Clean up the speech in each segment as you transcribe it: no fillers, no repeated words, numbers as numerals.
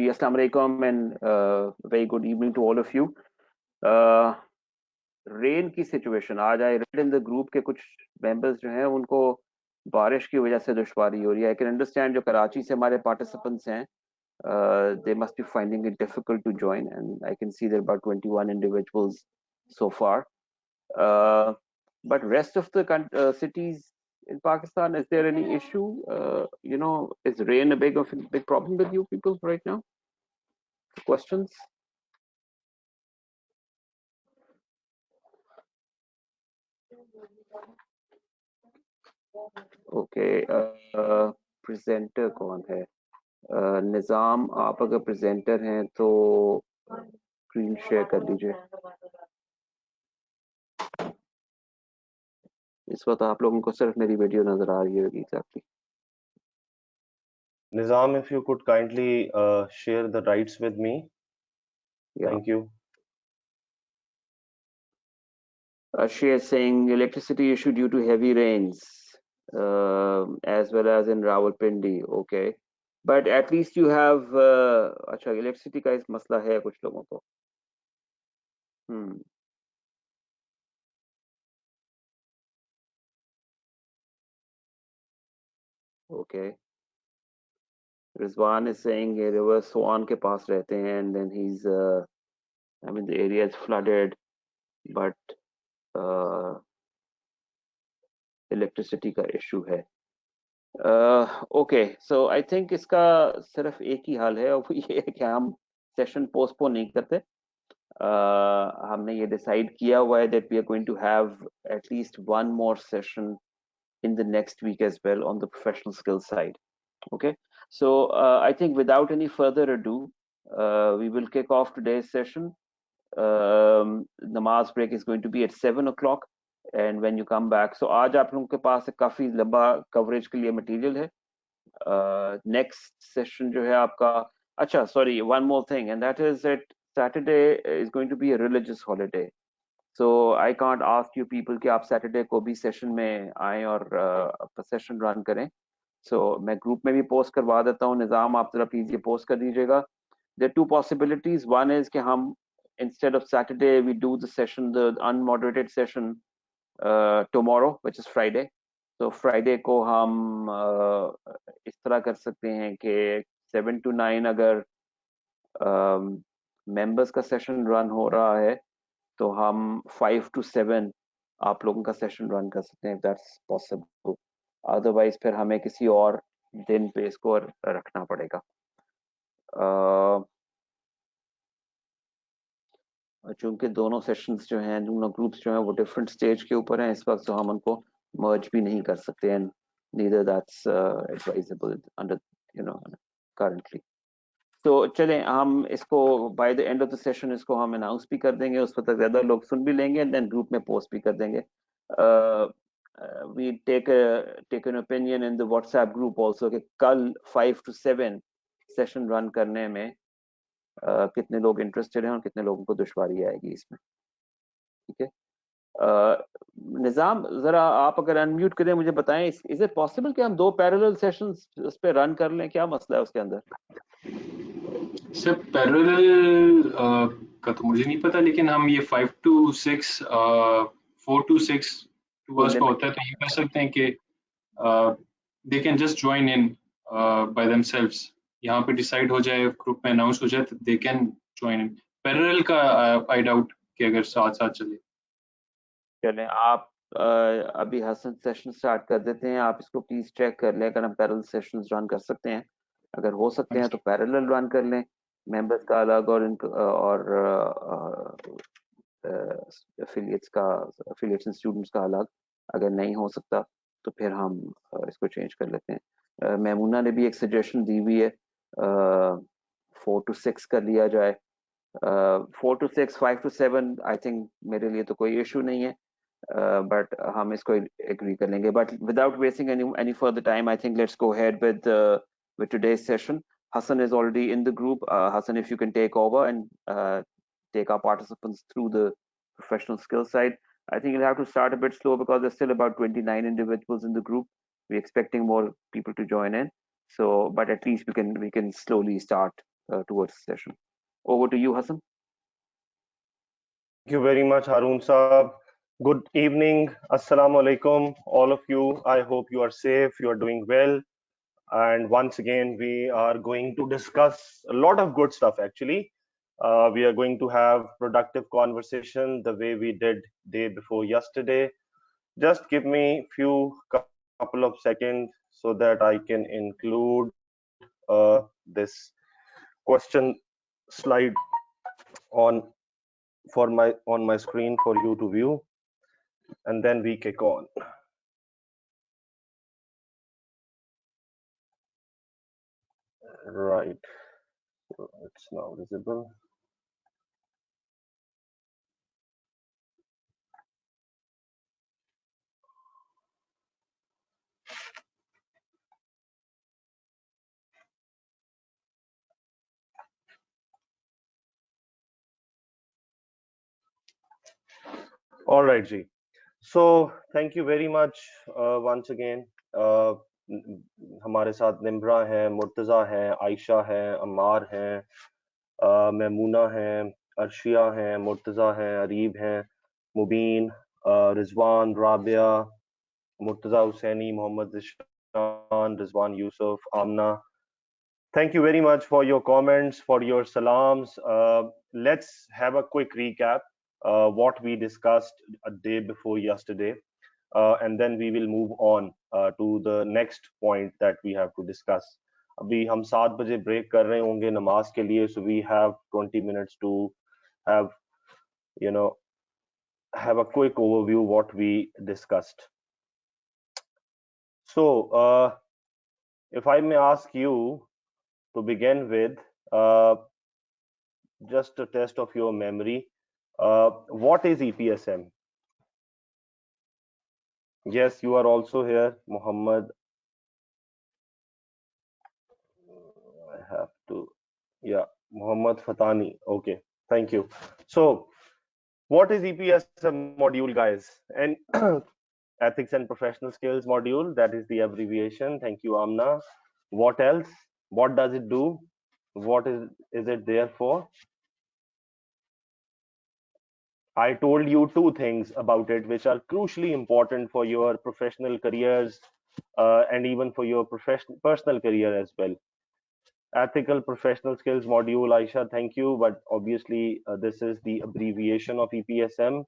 जी अस्सलाम वालेकुम and very good evening to all of you. Rain की सिचुएशन आज I read in the group के कुछ मेंबर्स जो हैं उनको बारिश की वजह से दुश्वारी हो रही है। आई कैन अंडरस्टैंड जो कराची से हमारे पार्टिसिपेंट्स हैं they must be finding it difficult to join, and I can see there are about 21 individuals so far. But rest of the cities in Pakistan, is there any issue? Is rain a big problem with you people right now? Questions? Okay, presenter कौन है? निजाम, आप अगर presenter हैं तो screen share कर लीजिए। इस वक्त आप लोगों को सिर्फ मेरी वीडियो नजर आ रही होगी। Exactly. Nizam, if you could kindly share the rights with me. Yeah. Thank you. She is saying electricity issue due to heavy rains, as well as in Rawalpindi. Okay, but at least you have अच्छा electricity का इस मसला है कुछ लोगों को। Okay. Rizwan is saying ये river Swan के पास रहते हैं, and then he's I mean the area is flooded, but electricity का इशू है। ओके, सो आई थिंक इसका सिर्फ एक ही हल है और वो ये है कि हम सेशन पोस्टपोन नहीं करते। हमने ये डिसाइड किया हुआ है that we are going to have at least one more session in the next week as well on the professional skills side. Okay, so I think without any further ado, we will kick off today's session. Namaz break is going to be at 7 o'clock, and when you come back, so आज आप लोगों के पास काफी लंबा coverage के लिए material है। Next session जो है आपका, अच्छा sorry, one more thing, and that is that Saturday is going to be a religious holiday, so I can't ask you people कि आप सैटरडे को भी सेशन में आए और सेशन रन करें। सो मैं ग्रुप में भी पोस्ट करवा देता हूँ। निज़ाम, आप जरा प्लीज ये पोस्ट कर दीजिएगा। There two possibilities, one is कि हम instead of Saturday we do the session, the unmoderated session, tomorrow, which is Friday. So Friday को हम इस तरह कर सकते हैं कि 7 to 9 अगर members का session run हो रहा है तो हम 5 to 7 आप लोगों का सेशन रन कर सकते हैं, if that's possible. अदरवाइज फिर हमें किसी और दिन पे इसको रखना पड़ेगा। चूंकि दोनों सेशंस जो हैं, दोनों ग्रुप्स जो हैं वो डिफरेंट स्टेज के ऊपर हैं इस वक्त, तो हम उनको मर्ज भी नहीं कर सकते हैं, neither that's advisable under currently. तो चलें, हम इसको by the end of the session इसको हम अनाउंस भी कर देंगे, उस वक्त तक ज़्यादा लोग सुन भी लेंगे, एंड देन ग्रुप में पोस्ट भी कर देंगे। We take an opinion in the WhatsApp group also कि कल 5 to 7 सेशन रन करने में कितने लोग इंटरेस्टेड हैं और कितने लोगों को दुश्वारी आएगी इसमें। ठीक है, निज़ाम जरा आप अगर अनम्यूट करें मुझे बताएं, इज इट पॉसिबल कि हम 2 पैरेलल सेशंस उस पे रन कर लें? क्या मसला है उसके अंदर? सर पैरेलल का तो मुझे नहीं पता, लेकिन हम ये 5 to 6 4 to 6 टूवर्स का होता है, तो ये कर सकते हैं कि they can just join in by themselves. यहाँ पे डिसाइड हो जाए, ग्रुप में अनाउंस हो जाए, तो they can join in. Parallel का आई डाउट कि अगर साथ साथ चले। चलें, आप अभी हसन सेशन स्टार्ट कर देते हैं, आप इसको प्लीज चेक कर लें अगर हम पैरेलल सेशंस रन कर सकते हैं। अगर हो सकते हैं तो पैरेलल रन कर लें, मेंबर्स का अलग और एफिलिएट्स का, एफिलिएट्स स्टूडेंट्स का अलग। अगर नहीं हो सकता तो फिर हम इसको चेंज कर लेते हैं। मैमूना ने भी एक सजेशन दी हुई है 4 to 6 कर लिया जाए। 4 to 6, 5 to 7 आई थिंक मेरे लिए तो कोई इशू नहीं है, बट हम इसको एग्री कर लेंगे। But without wasting any further time, I think let's go ahead with today's session. Hassan is already in the group. Hassan, if you can take over and take our participants through the professional skills side. I think you'll have to start a bit slow because there's still about 29 individuals in the group. We're expecting more people to join in. So, but at least we can slowly start towards the session. Over to you, Hassan. Thank you very much, Harun Saab. Good evening. Assalamu alaikum, all of you. I hope you are safe, you are doing well. And once again, we are going to discuss a lot of good stuff actually. We are going to have productive conversation the way we did day before yesterday. Just give me few couple of seconds so that I can include this question slide on on my screen for you to view, and then we kick on. Right, so it's now visible. All right, Ji. So thank you very much once again. Uh, हमारे साथ निम्रा हैं, मुर्तज़ा हैं, आयशा हैं, अम्मार हैं, मैमूना हैं, अर्शिया हैं, मुर्तज़ा हैं, अरीब हैं, मुबीन, रिजवान, राबिया, मुर्तज़ा हुसैनी, मोहम्मद जिशान, रिजवान यूसुफ, आमना. Thank you very much for your comments, for your salams. Let's have a quick recap what we discussed a day before yesterday, and then we will move on to the next point that we have to discuss. अभी हम 7 बजे break कर रहे होंगे नमाज के लिए, so we have 20 minutes to have, you know, have a quick overview what we discussed. So, if I may ask you to begin with, just a test of your memory, what is EPSM? Yes, you are also here, Muhammad. I have to, yeah, Muhammad Fatani. Okay, thank you. So, what is EPSM module, guys? And ethics and professional skills module, that is the abbreviation. Thank you, Amna. What else? What does it do? What is it there for? I told you two things about it which are crucially important for your professional careers and even for your personal career as well. Ethical professional skills module, Aisha, thank you. But obviously, this is the abbreviation of EPSM.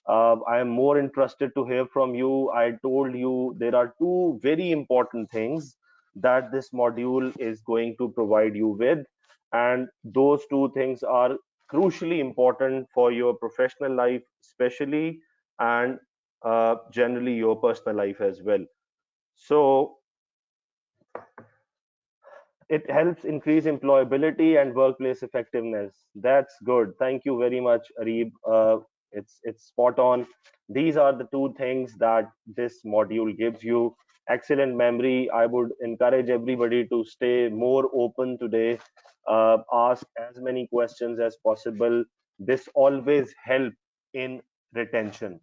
I am more interested to hear from you. I told you there are two very important things that this module is going to provide you with. And those two things are crucially important for your professional life, especially, and generally your personal life as well. So, it helps increase employability and workplace effectiveness. That's good. Thank you very much, Areeb. It's spot on. These are the two things that this module gives you. Excellent memory. I would encourage everybody to stay more open today. Ask as many questions as possible. This always helps in retention.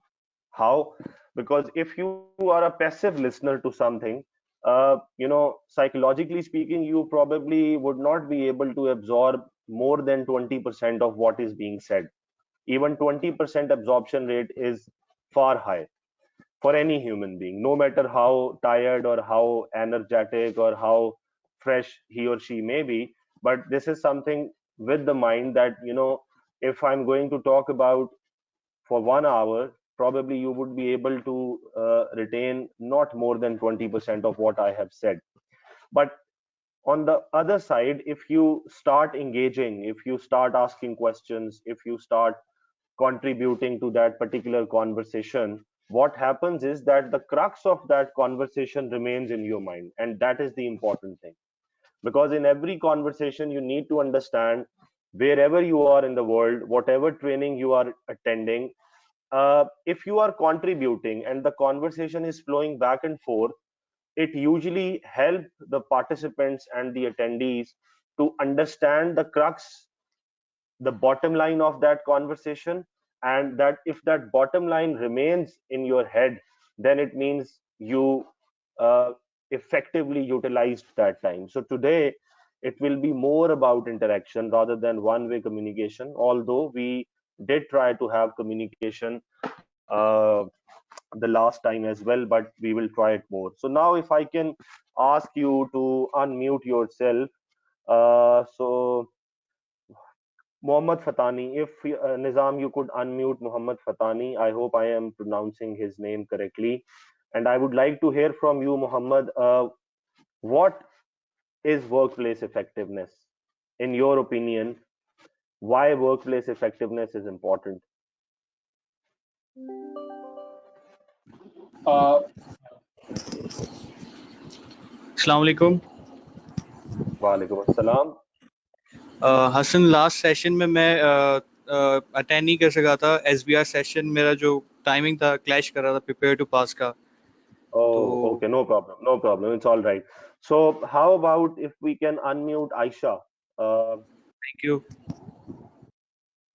How? Because if you are a passive listener to something, psychologically speaking, you probably would not be able to absorb more than 20% of what is being said. Even 20% absorption rate is far high for any human being, no matter how tired or how energetic or how fresh he or she may be. But this is something with the mind that, if I'm going to talk about for 1 hour, probably you would be able to retain not more than 20% of what I have said. But on the other side, if you start engaging, if you start asking questions, if you start contributing to that particular conversation, what happens is that the crux of that conversation remains in your mind. And that is the important thing. Because in every conversation, you need to understand wherever you are in the world, whatever training you are attending, if you are contributing and the conversation is flowing back and forth, it usually helps the participants and the attendees to understand the crux, the bottom line of that conversation, and that if that bottom line remains in your head, then it means you effectively utilized that time. So today, it will be more about interaction rather than one-way communication, although we did try to have communication the last time as well, but we will try it more. So now if I can ask you to unmute yourself. So Mohammad Fatani, if Nizam, you could unmute Mohammad Fatani. I hope I am pronouncing his name correctly. And I would like to hear from you, Mohammad. What is workplace effectiveness? In your opinion, why workplace effectiveness is important? Uh, अस्सलाम वालेकुम। Walaikum assalam. Hasan, last session में मैं attend नहीं कर सका था। SBR session मेरा जो टाइमिंग था क्लैश कर रहा था प्रिपेयर टू पास का। Oh, okay, no problem, no problem. It's all right. So, how about if we can unmute Aisha? Thank you.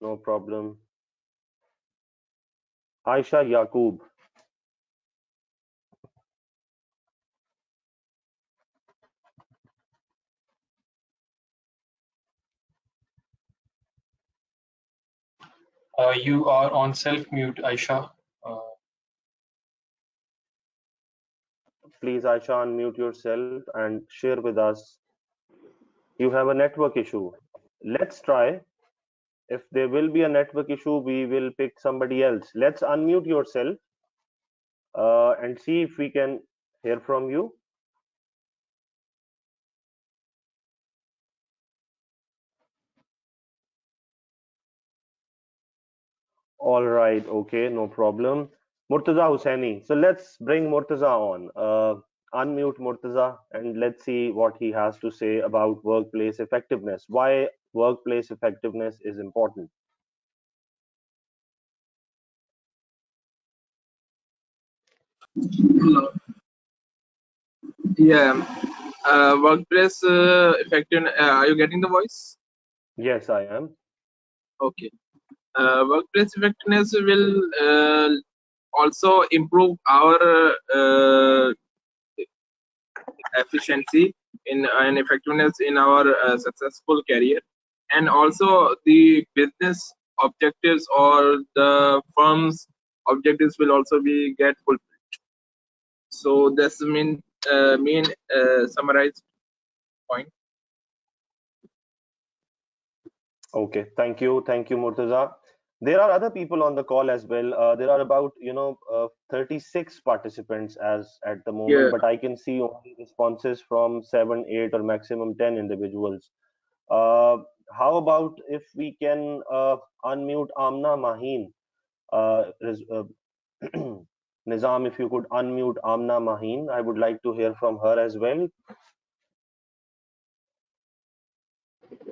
No problem. Aisha Yaqub. you are on self-mute, Aisha. Please, Aisha, unmute yourself and share with us. You have a network issue. Let's try. If there will be a network issue, we will pick somebody else. Let's unmute yourself and see if we can hear from you. All right, okay, no problem. Murtaza Hussaini. So let's bring Murtaza on. Unmute Murtaza and let's see what he has to say about workplace effectiveness. Why workplace effectiveness is important. Yeah, workplace effective. Are you getting the voice? Yes, I am. Okay. Workplace effectiveness will also improve our efficiency in and effectiveness in our successful career, and also the business objectives or the firm's objectives will also be get fulfilled. So that's the main summarized point. Okay, thank you, Murtaza. There are other people on the call as well. There are about 36 participants as at the moment, Yeah. but I can see only responses from 7, 8, or maximum 10 individuals. Uh, how about if we can unmute Amna Maheen? Nizam, if you could unmute Amna Maheen, I would like to hear from her as well.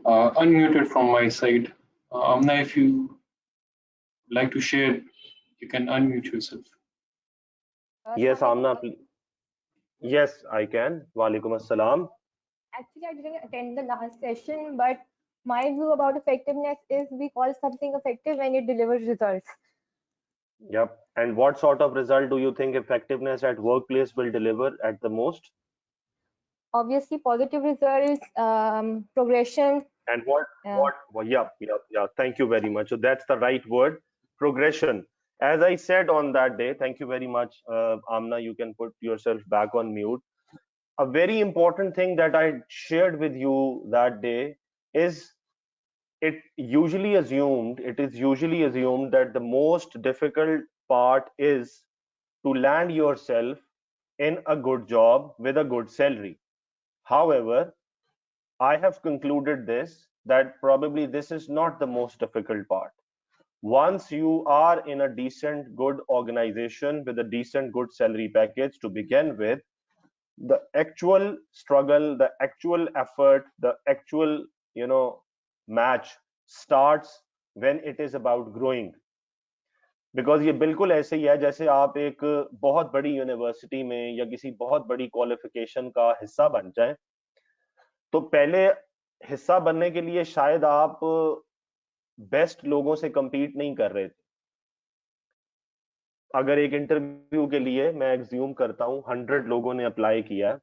Unmuted from my side. Amna, if you like to share, you can unmute yourself. Yes, Amna, please. Yes, I can. Walaikum assalam. Actually, I didn't attend the last session, but my view about effectiveness is we call something effective when it delivers results. Yep. And what sort of result do you think effectiveness at workplace will deliver at the most? Obviously, positive results, progression. And well, yeah. Thank you very much. So that's the right word, progression. As I said on that day, thank you very much, Amna. You can put yourself back on mute. A very important thing that I shared with you that day is it is usually assumed that the most difficult part is to land yourself in a good job with a good salary. However, I have concluded that probably this is not the most difficult part. Once you are in a decent, good organization with a decent, good salary package to begin with, the actual struggle, the actual effort, the actual, match starts when it is about growing. Because ये बिल्कुल ऐसे ही है जैसे आप एक बहुत बड़ी university में या किसी बहुत बड़ी क्वालिफिकेशन का हिस्सा बन जाएं, तो पहले हिस्सा बनने के लिए शायद आप बेस्ट लोगों से compete नहीं कर रहे थे. अगर एक इंटरव्यू के लिए मैं एग्ज्यूम करता हूं 100 लोगों ने अप्लाई किया,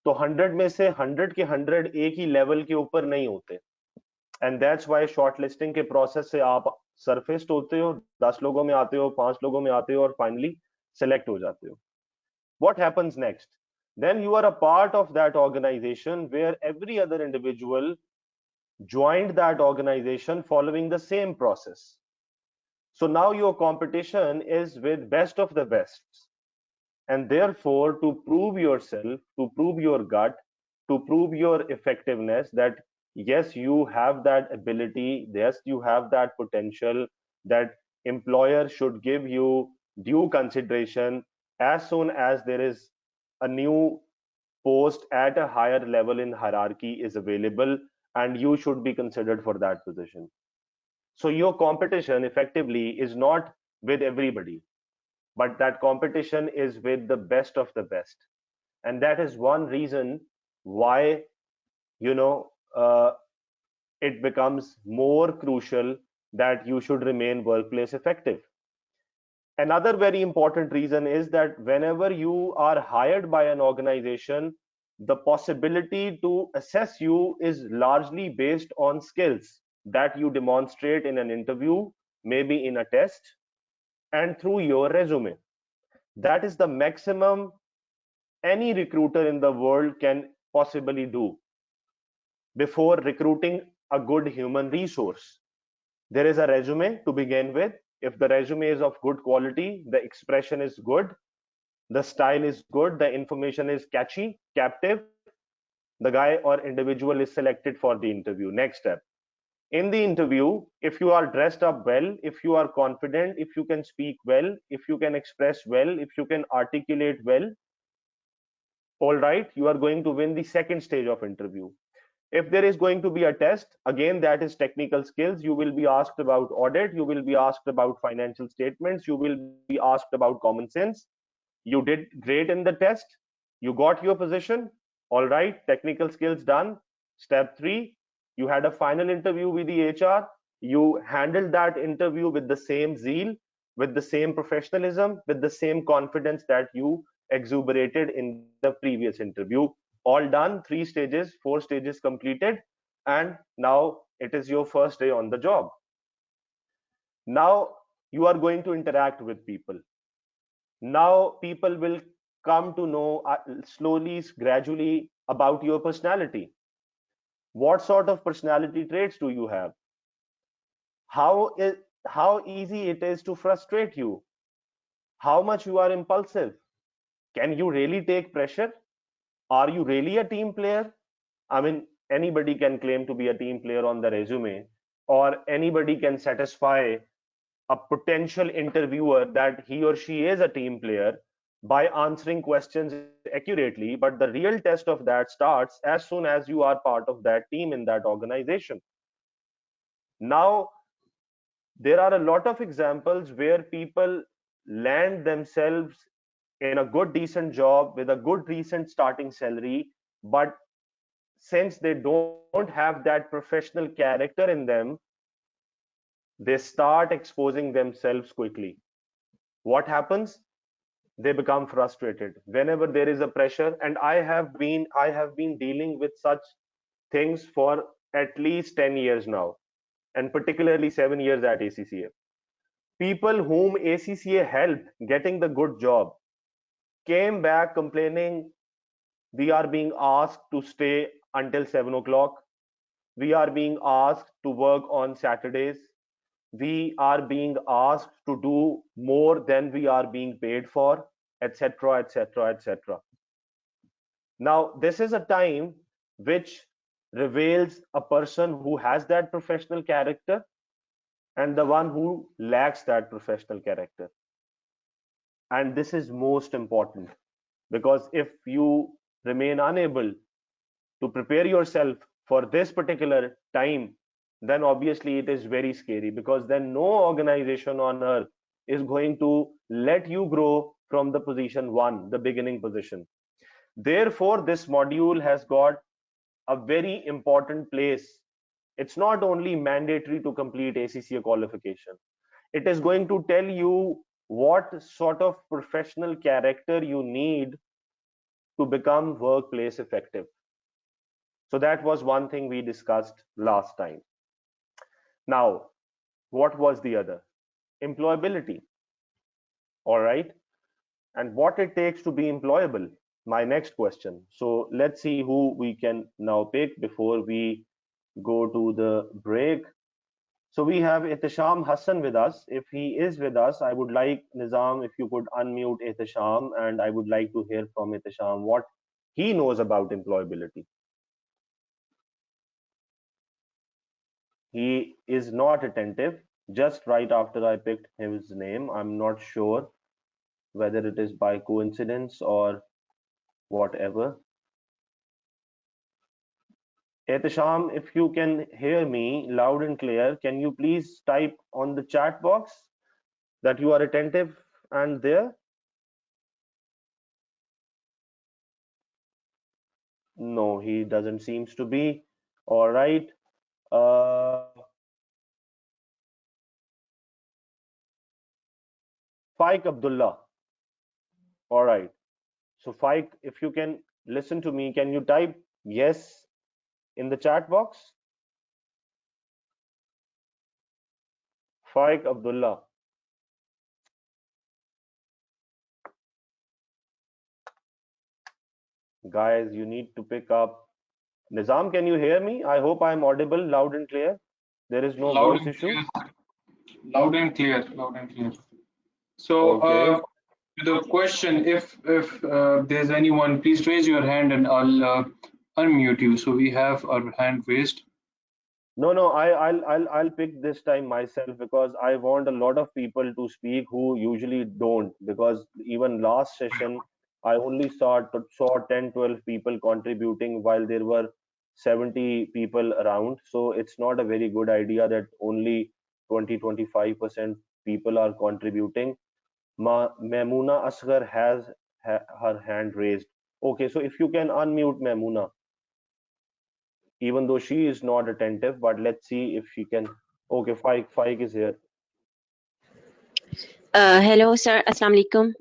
तो 100 में से 100 के 100 एक ही लेवल के ऊपर नहीं होते, and that's why short listing के प्रोसेस से आप सरफेस्ड होते हो, 10 लोगों में आते हो, 5 लोगों में आते हो और फाइनली सेलेक्ट हो जाते हो. What happens next? Then you are a part of that organization where every other individual joined that organization following the same process. So now your competition is with best of the best. And therefore, to prove yourself, to prove your gut, to prove your effectiveness, that yes, you have that ability, yes, you have that potential, that employer should give you due consideration as soon as there is a new post at a higher level in hierarchy is available, and you should be considered for that position. So your competition effectively is not with everybody, but that competition is with the best of the best. And that is one reason why, you know, it becomes more crucial that you should remain workplace effective. Another very important reason is that whenever you are hired by an organization, the possibility to assess you is largely based on skills that you demonstrate in an interview, maybe in a test, and through your resume. That is the maximum any recruiter in the world can possibly do before recruiting a good human resource. There is a resume to begin with. If the resume is of good quality, the expression is good, the style is good, the information is catchy, captive, the guy or individual is selected for the interview. Next step. In the interview, if you are dressed up well, if you are confident, if you can speak well, if you can express well, if you can articulate well, all right, you are going to win the second stage of interview. If there is going to be a test, again, that is technical skills. You will be asked about audit, you will be asked about financial statements, you will be asked about common sense. You did great in the test, you got your position, all right, technical skills done. Step 3, you had a final interview with the HR. You handled that interview with the same zeal, with the same professionalism, with the same confidence that you exuberated in the previous interview. All done, 3 stages, 4 stages completed, and now it is your first day on the job. Now you are going to interact with people. Now people will come to know slowly, gradually about your personality. What sort of personality traits do you have? How easy it is to frustrate you? How much you are impulsive? Can you really take pressure? Are you really a team player? I mean, anybody can claim to be a team player on the resume, or anybody can satisfy a potential interviewer that he or she is a team player by answering questions accurately. But the real test of that starts as soon as you are part of that team in that organization. Now, there are a lot of examples where people land themselves in a good, decent job with a good, recent starting salary, but since they don't have that professional character in them, they start exposing themselves quickly. What happens? They become frustrated whenever there is a pressure. And I have been dealing with such things for at least 10 years now, and particularly 7 years at ACCA. People whom ACCA helped getting the good job came back complaining, we are being asked to stay until 7 o'clock, we are being asked to work on Saturdays, we are being asked to do more than we are being paid for, etc., etc., etc. Now, this is a time which reveals a person who has that professional character and the one who lacks that professional character. And this is most important, because if you remain unable to prepare yourself for this particular time, then obviously it is very scary, because then no organization on earth is going to let you grow from the position 1, the beginning position. Therefore, this module has got a very important place. It's not only mandatory to complete ACCA qualification. It is going to tell you what sort of professional character you need to become workplace effective. So that was one thing we discussed last time. Now, what was the other? Employability. All right. And what it takes to be employable. My next question. So let's see who we can now pick before we go to the break. So we have Ihtisham Hassan with us. If he is with us, I would like Nizam, if you could unmute Ihtisham, and I would like to hear from Ihtisham what he knows about employability. He is not attentive. Just right after I picked his name, I'm not sure whether it is by coincidence or whatever. Ihtisham, if you can hear me loud and clear, can you please type on the chat box that you are attentive and there? No, he doesn't seems to be. All right. Faik Abdullah. All right. So Faik, if you can listen to me, can you type yes in the chat box? Faik Abdullah. Guys, you need to pick up. Nizam, can you hear me? I hope I'm audible loud and clear. There is no Loud voice and issue. clear. Loud and clear. Loud and clear. So Okay. the question, if there's anyone, please raise your hand and I'll unmute you. So we have our hand raised. No, I'll pick this time myself because I want a lot of people to speak who usually don't, because even last session I only saw 10, 12 people contributing while there were 70 people around. So it's not a very good idea that only 20-25% people are contributing. Maimuna Asghar has her hand raised. Okay, so if you can unmute Maimuna, even though she is not attentive, but let's see if she can. Okay, Faik is here. Hello, sir. Assalamu alaikum.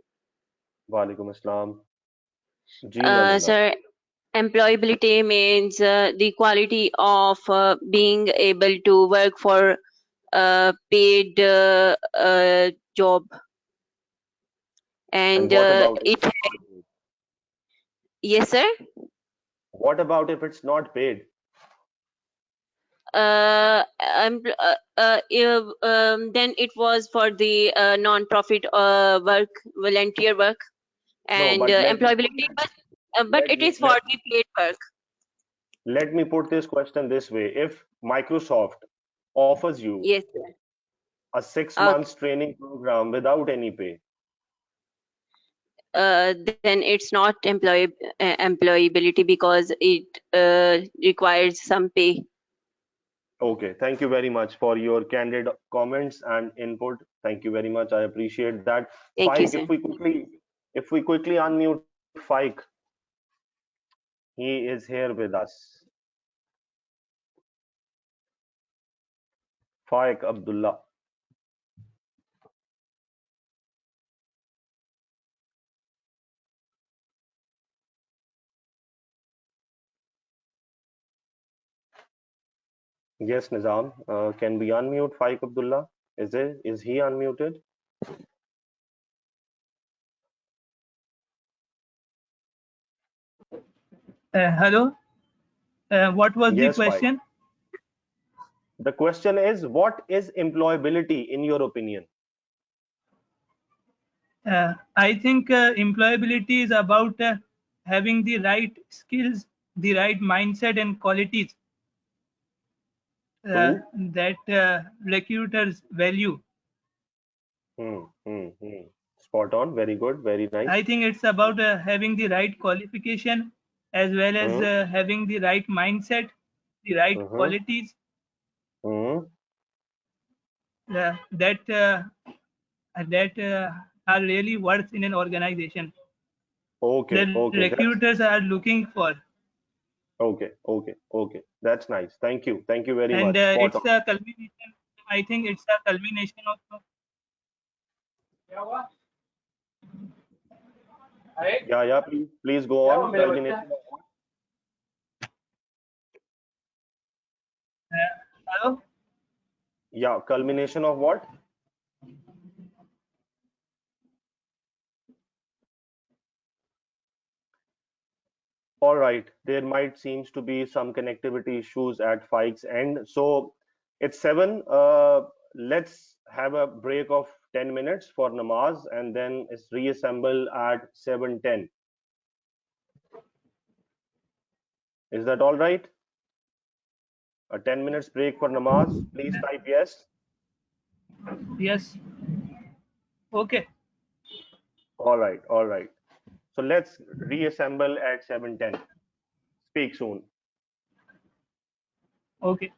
Walaikum assalam. Ji Maimuna. Sir, employability means the quality of being able to work for a paid job, And and what about if it. it's not paid? Yes, sir. What about if it's not paid? Then it was for the non-profit work, volunteer work, No, and but employability, but it is for the paid work. let me put this question this way. If Microsoft offers you Yes, sir. a 6 Okay. months training program without any pay, then it's not employability because it requires some pay. okay, thank you very much for your candid comments and input. Thank you very much. I appreciate that. Thank you, Faik, sir. if we quickly unmute Faik, he is here with us. Faik Abdullah. Yes, Nizam. Can we unmute Faik Abdullah? Is he unmuted? Hello. What was the Yes, Faik. question? The question is, what is employability in your opinion? I think employability is about having the right skills, the right mindset and qualities that recruiters value. Spot on. Very good. Very nice. I think it's about having the right qualification as well as having the right mindset, the right qualities that are really worth in an organization. Okay. The Okay. recruiters are looking for. Okay. Okay. Okay. That's nice. Thank you. Thank you very And much. Spot it's on. a culmination. I think it's a culmination of Yeah, please go on. Culmination. Hello? Yeah, culmination of what? All right, there might seems to be some connectivity issues at Fike's end. So it's 7. Let's have a break of 10 minutes for namaz and then it's reassemble at 7:10. Is that all right? A 10 minutes break for namaz. Please type yes. Yes. Okay. All right, all right. So let's reassemble at 7:10. Speak soon. Okay.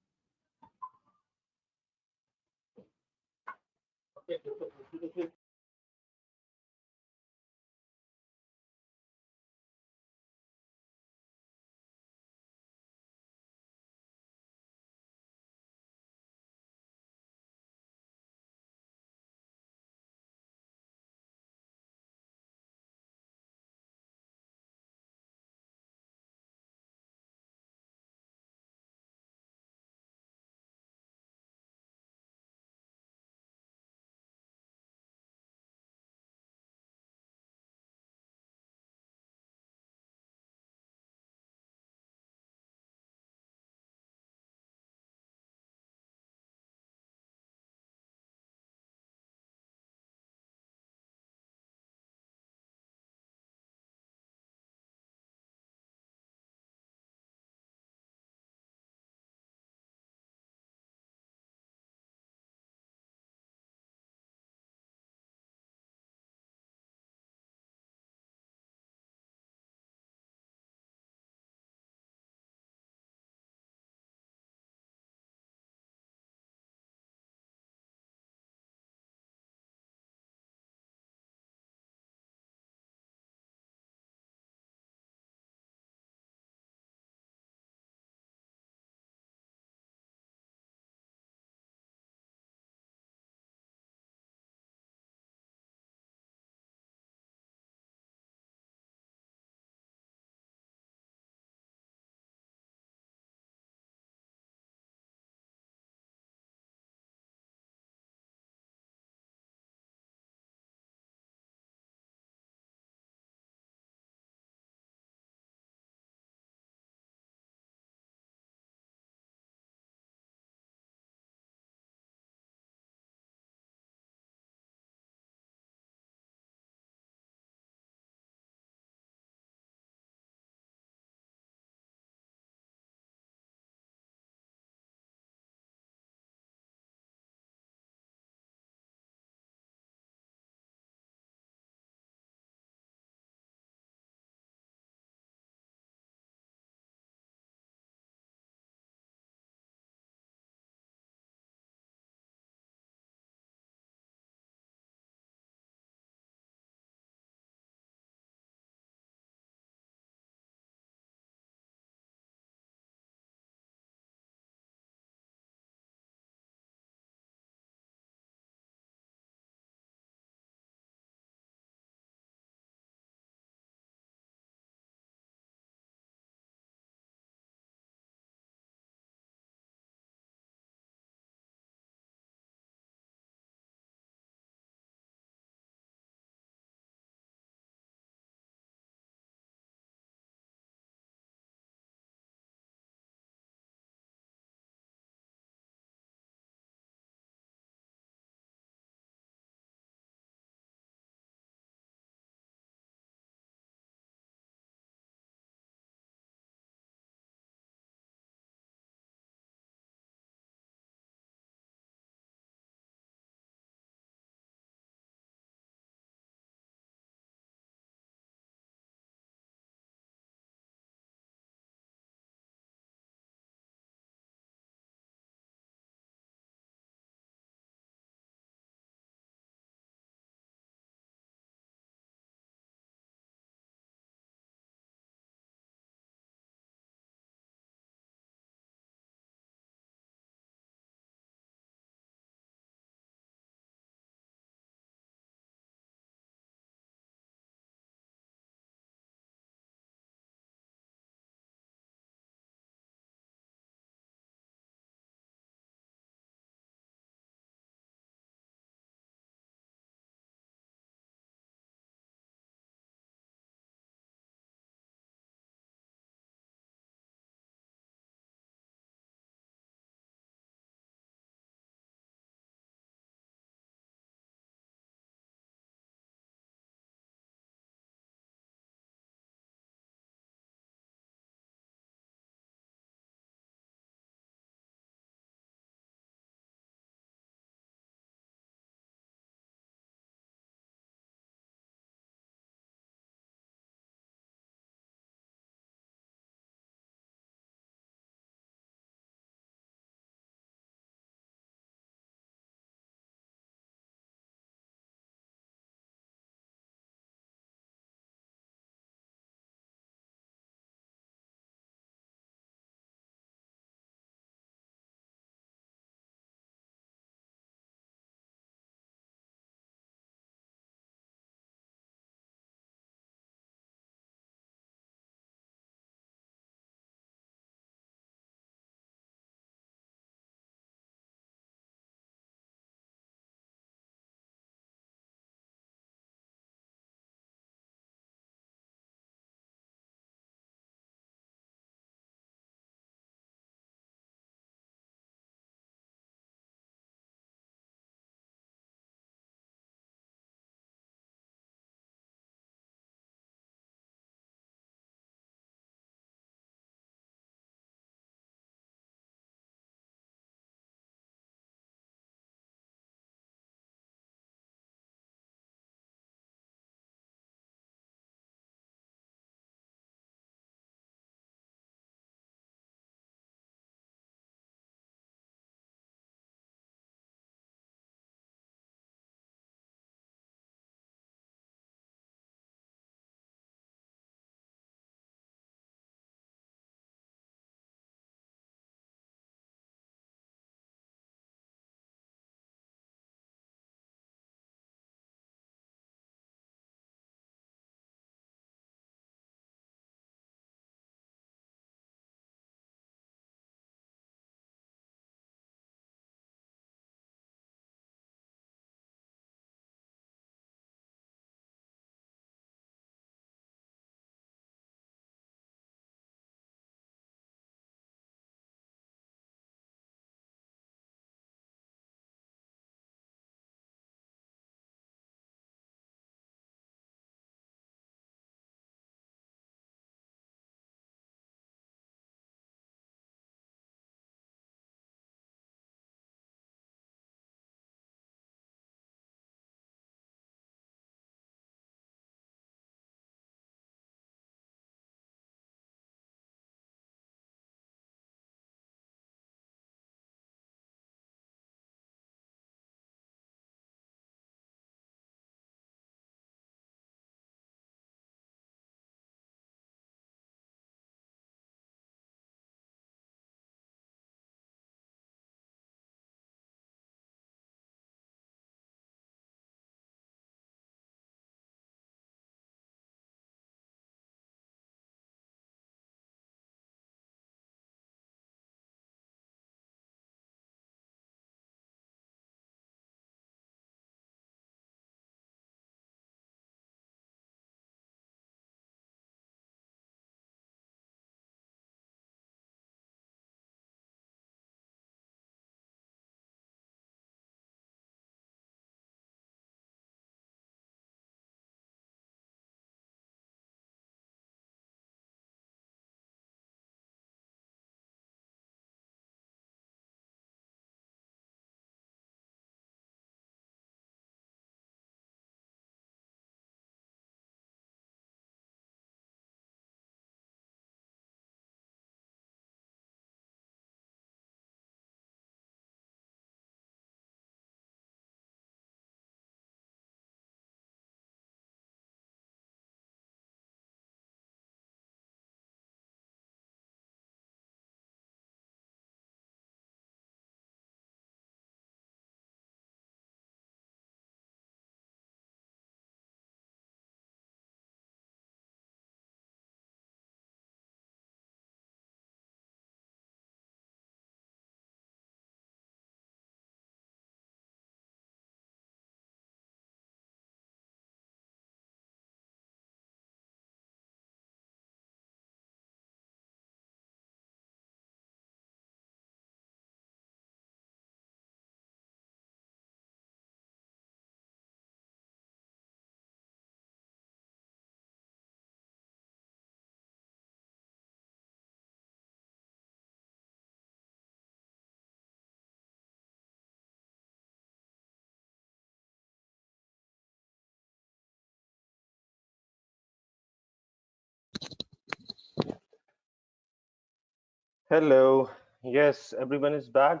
Hello. Yes, everyone is back.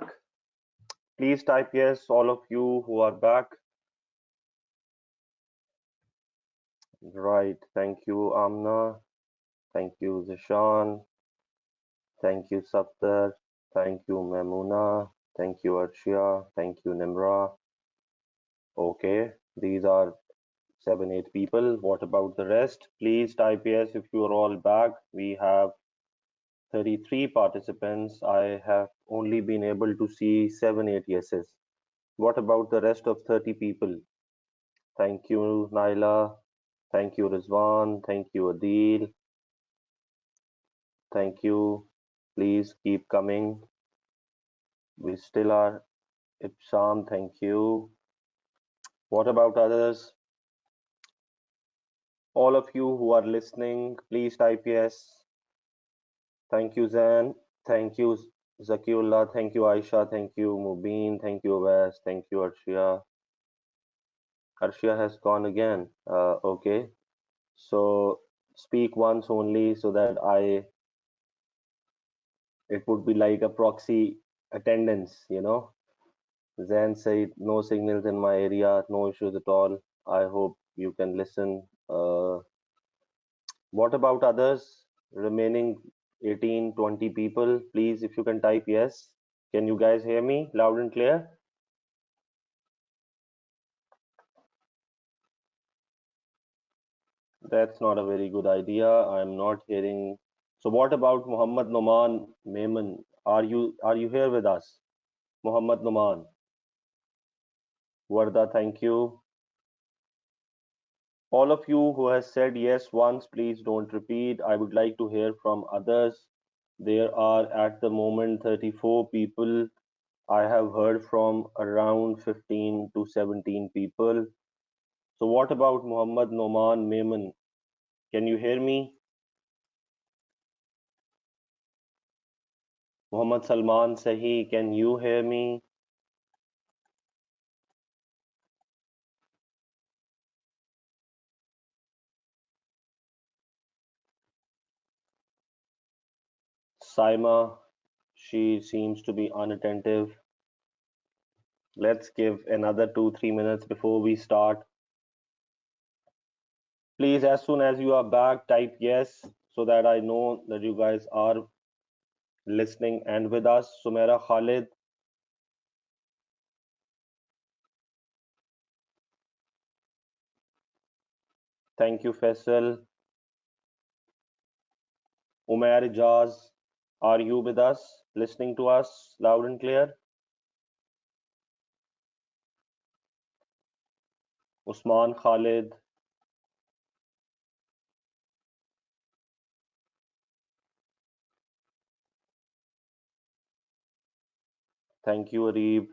Please type yes, all of you who are back. Right. Thank you, Amna. Thank you, Zishan. Thank you, Saptar. Thank you, Memuna. Thank you, Arshia. Thank you, Nimra. Okay, these are 7, 8 people. What about the rest? Please type yes if you are all back. We have 33 participants. I have only been able to see 7, 8 yeses. What about the rest of 30 people? Thank you, Naila. Thank you, Rizwan. Thank you, Adil. Thank you. Please keep coming. We still are. Ipsam, thank you. What about others? All of you who are listening, please type yes. Thank you, Zan. Thank you, Zakiullah. Thank you, Aisha. Thank you, Mubin. Thank you, Wes. Thank you, Arshia. Arshia has gone again. Okay. So speak once only so that it would be like a proxy attendance, you know. Zan said, no signals in my area, no issues at all. I hope you can listen. What about others? Remaining 18, 20 people, please, if you can type yes. Can you guys hear me loud and clear? That's not a very good idea. I'm not hearing. So what about Muhammad Noman Mehman? Are you here with us? Muhammad Noman. Warda, thank you. All of you who has said yes once, please don't repeat. I would like to hear from others. There are at the moment 34 people. I have heard from around 15 to 17 people. So what about Muhammad Noman Mehman? Can you hear me? Muhammad Salman Sahi, can you hear me? Saima, she seems to be unattentive. Let's give another 2-3 minutes before we start. Please, as soon as you are back, type yes so that I know that you guys are listening and with us. Sumaira Khalid, thank you, Faisal. Umair Ijaz, are you with us, listening to us loud and clear? Usman Khalid, thank you, Arib.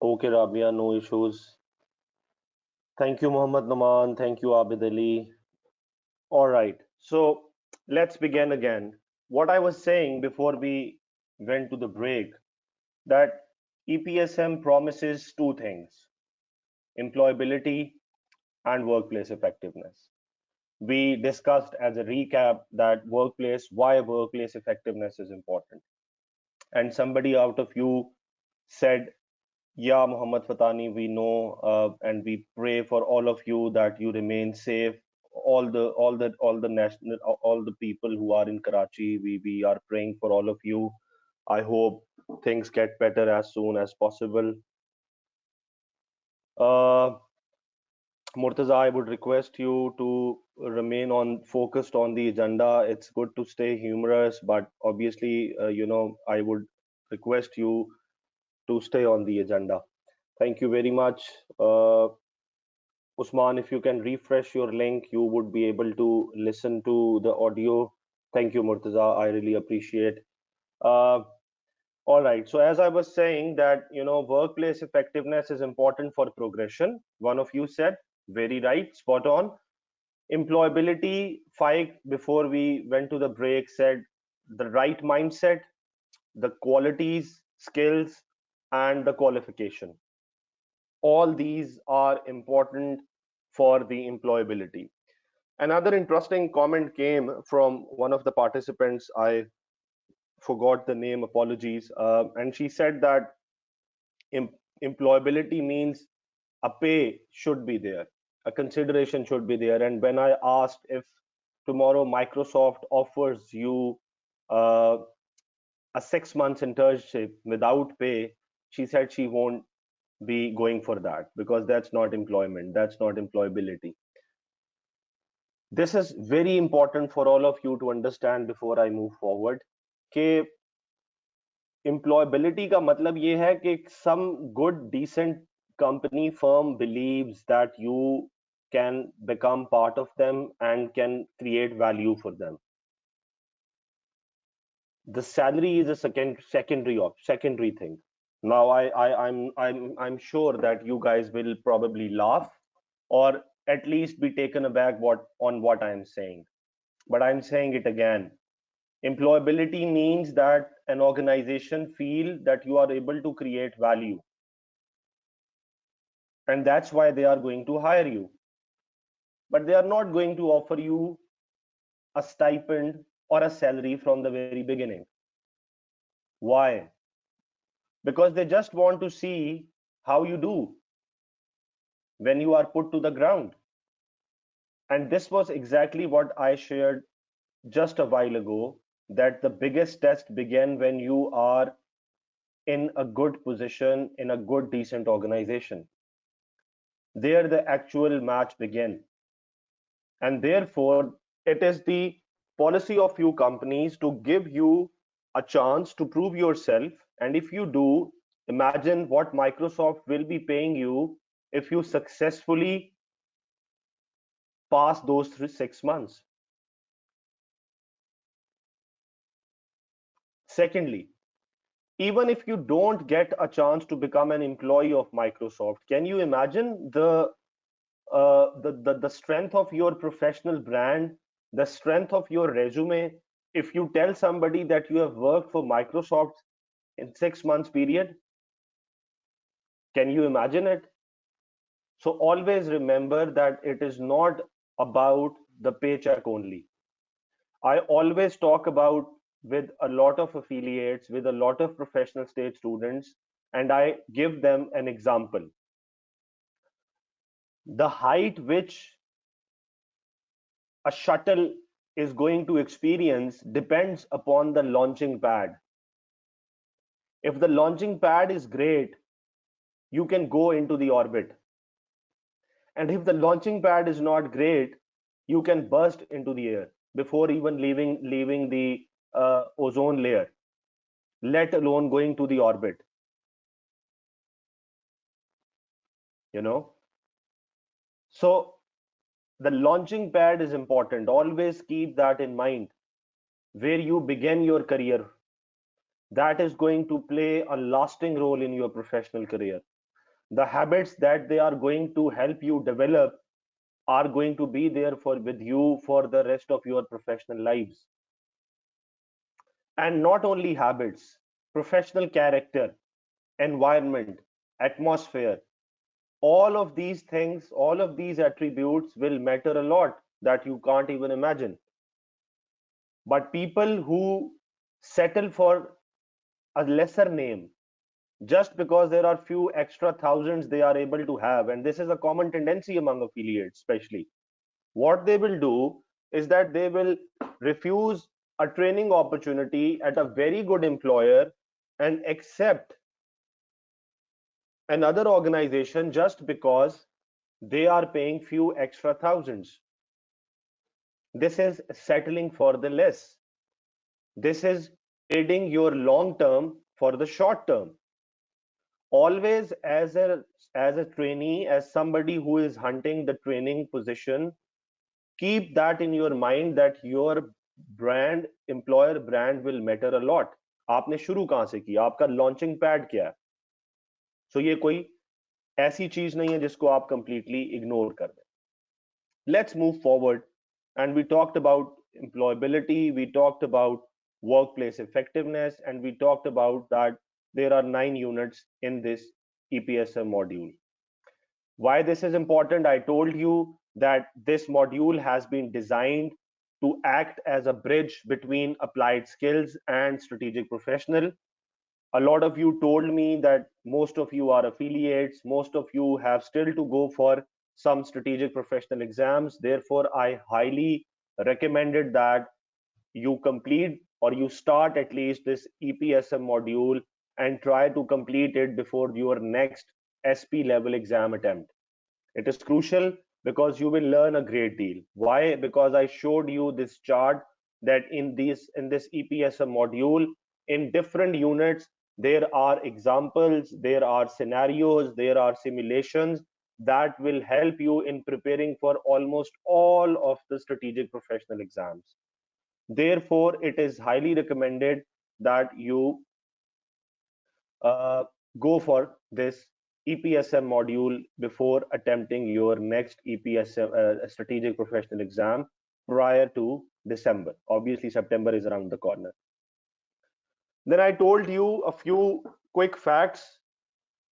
Okay, Rabia, no issues. Thank you, Muhammad Naman. Thank you, Abid Ali. All right, so let's begin again. What I was saying before we went to the break, that EPSM promises two things: employability and workplace effectiveness. We discussed as a recap that why workplace effectiveness is important. And somebody out of you said, yeah, Muhammad Fatani, we know, and we pray for all of you that you remain safe. All the people who are in Karachi, we are praying for all of you. I hope things get better as soon as possible. Murtaza, I would request you to remain on focused on the agenda. It's good to stay humorous, but obviously, I would request you to stay on the agenda. Thank you very much. Usman, if you can refresh your link, you would be able to listen to the audio. Thank you, Murtaza. I really appreciate. Uh, all right. So as I was saying that, workplace effectiveness is important for progression. One of you said, very right, spot on. Employability, Faik, before we went to the break, said the right mindset, the qualities, skills, and the qualification. All these are important for the employability. Another interesting comment came from one of the participants. I forgot the name, apologies. And she said that em employability means a pay should be there, a consideration should be there. And when I asked if tomorrow Microsoft offers you uh, a 6 months internship without pay, she said she won't be going for that because that's not employment, that's not employability. This is very important for all of you to understand before I move forward. कि employability का मतलब ये है कि some good decent company firm believes that you can become part of them and can create value for them. The salary is a secondary thing. Now I'm sure that you guys will probably laugh or at least be taken aback on what I'm saying, but I'm saying it again. Employability means that an organization feel that you are able to create value, and that's why they are going to hire you. But they are not going to offer you a stipend or a salary from the very beginning. Why? Because they just want to see how you do when you are put to the ground. And this was exactly what I shared just a while ago, that the biggest test began when you are in a good position, in a good, decent organization. There the actual match began. And therefore, it is the policy of few companies to give you a chance to prove yourself. And if you do, imagine what Microsoft will be paying you if you successfully pass those 6 months. Secondly, even if you don't get a chance to become an employee of Microsoft, can you imagine the strength of your professional brand, the strength of your resume, if you tell somebody that you have worked for Microsoft in 6 months period? Can you imagine it? So always remember that it is not about the paycheck only. I always talk about with a lot of affiliates, with a lot of professional state students, and I give them an example. The height which a shuttle is going to experience depends upon the launching pad. If the launching pad is great, you can go into the orbit. And if the launching pad is not great, you can burst into the air before even leaving the ozone layer, let alone going to the orbit. You know? So the launching pad is important. Always keep that in mind. Where you begin your career, that is going to play a lasting role in your professional career. The habits that they are going to help you develop are going to be there with you for the rest of your professional lives. And not only habits, professional character, environment, atmosphere, all of these things, all of these attributes will matter a lot that you can't even imagine. But people who settle for a lesser name just because there are few extra thousands they are able to have, and this is a common tendency among affiliates especially, what they will do is that they will refuse a training opportunity at a very good employer and accept another organization just because they are paying few extra thousands. This is settling for the less. This is trading your long term for the short term. Always as a trainee, as somebody who is hunting the training position, keep that in your mind that your brand, employer brand will matter a lot. आपने शुरू कहां से किया, आपका launching pad क्या है? सो ये कोई ऐसी चीज नहीं है जिसको आप कंप्लीटली इग्नोर कर दें. Let's move forward. And we talked about employability, we talked about workplace effectiveness, and we talked about that there are 9 units in this EPSM module. Why this is important? I told you that this module has been designed to act as a bridge between applied skills and strategic professional. A lot of you told me that most of you are affiliates, most of you have still to go for some strategic professional exams. Therefore, I highly recommended that you complete or you start at least this EPSM module and try to complete it before your next SP level exam attempt. It is crucial because you will learn a great deal. Why? Because I showed you this chart that in this EPSM module, in different units, there are examples, there are scenarios, there are simulations that will help you in preparing for almost all of the strategic professional exams. Therefore, it is highly recommended that you uh, go for this EPSM module before attempting your next EPSM strategic professional exam prior to December. Obviously, September is around the corner. Then I told you a few quick facts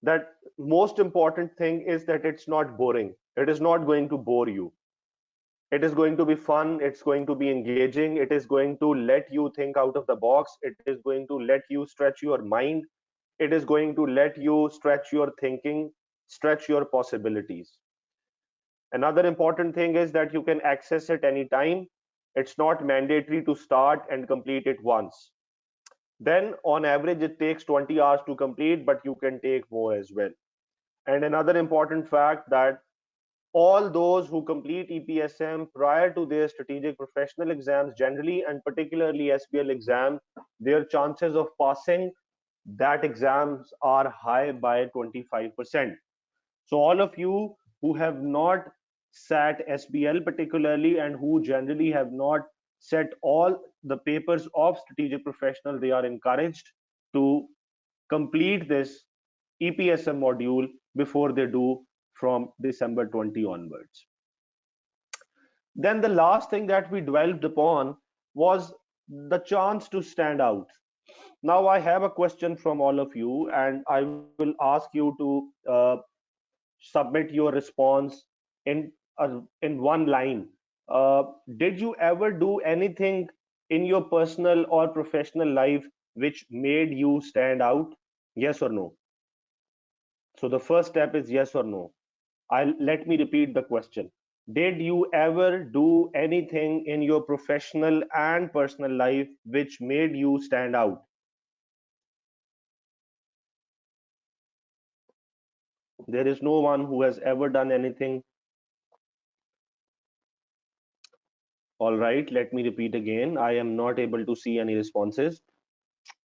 that most important thing is that it's not boring. It is not going to bore you. It is going to be fun. It's going to be engaging. It is going to let you think out of the box. It is going to let you stretch your mind. It is going to let you stretch your thinking, stretch your possibilities. Another important thing is that you can access it anytime. It's not mandatory to start and complete it once. Then on average, it takes 20 hours to complete, but you can take more as well. And another important fact that all those who complete EPSM prior to their strategic professional exams generally, and particularly SPL exam, their chances of passing that exams are high by 25%. So all of you who have not sat SBL particularly and who generally have not set all the papers of strategic professional, they are encouraged to complete this EPSM module before they do from December 20 onwards. Then the last thing that we dwelled upon was the chance to stand out. Now I have a question from all of you, and I will ask you to submit your response in one line. Did you ever do anything in your personal or professional life which made you stand out? Yes or no? So the first step is yes or no. I'll let me repeat the question. Did you ever do anything in your professional and personal life which made you stand out? There is no one who has ever done anything. All right, let me repeat again. I am not able to see any responses.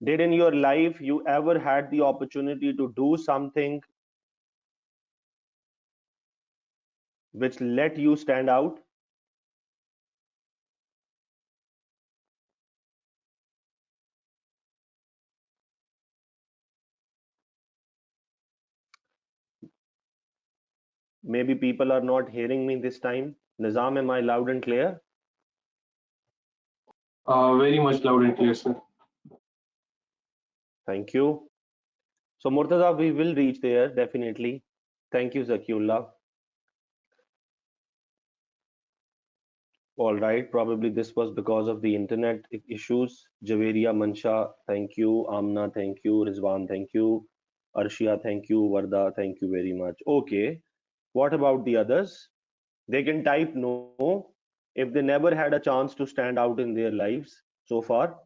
Did in your life you ever had the opportunity to do something which let you stand out? Maybe people are not hearing me this time. Nizam, am I loud and clear? Very much loud and clear, sir. Thank you. So Murtaza, we will reach there definitely. Thank you, Zakiullah. All right, probably this was because of the internet issues. Javeria Mansha, thank you. Amna, thank you. Rizwan, thank you. Arshia, thank you. Varda, thank you very much. Okay, what about the others? They can type no if they never had a chance to stand out in their lives so far.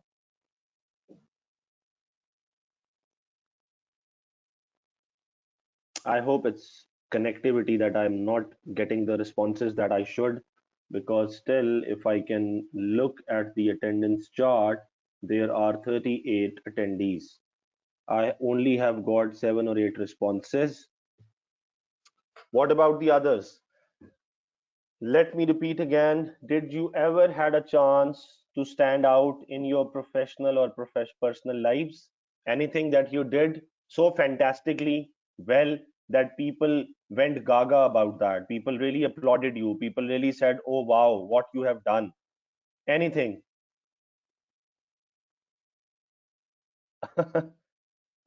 I hope it's connectivity that I'm not getting the responses that I should, because still, if I can look at the attendance chart, there are 38 attendees. I only have got 7 or 8 responses. What about the others? Let me repeat again. Did you ever had a chance to stand out in your professional or personal lives? Anything that you did so fantastically well that people went gaga about that? People really applauded you. People really said, "Oh wow, what you have done." Anything?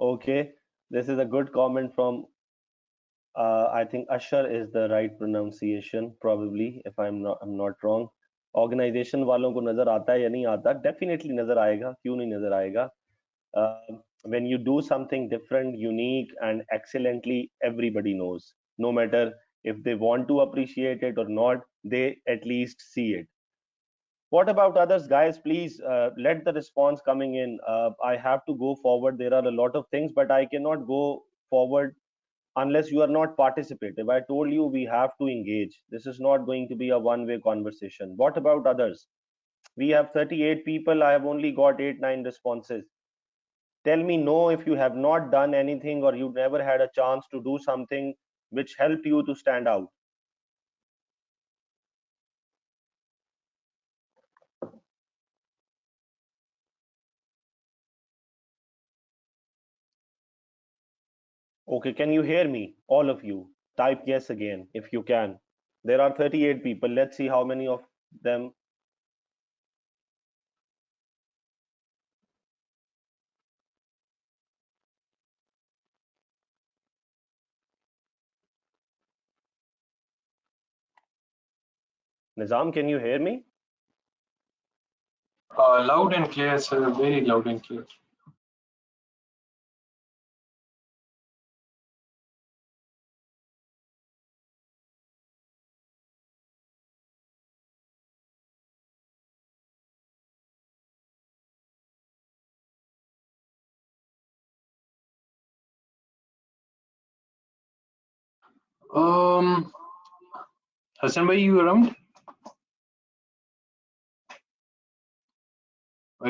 Okay, this is a good comment from I think Usher is the right pronunciation, probably, if I'm not wrong. Organization वालों को नजर आता है या नहीं आता? Definitely नजर आएगा. क्यों नहीं नजर आएगा? When you do something different, unique, and excellently, everybody knows. No matter if they want to appreciate it or not, they at least see it. What about others, guys? Please let the response coming in. I have to go forward. There are a lot of things, but I cannot go forward unless you are not participative. I told you we have to engage. This is not going to be a one-way conversation. What about others? We have 38 people. I have only got 8-9 responses. Tell me no if you have not done anything or you never had a chance to do something which helped you to stand out. Okay, can you hear me? All of you. Type yes again if you can. There are 38 people. Let's see how many of them. Nizam, can you hear me? Loud and clear, sir. Very loud and clear. Hassan bhai, you around?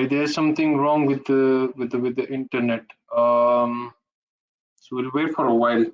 There's something wrong with the internet. So we'll wait for a while.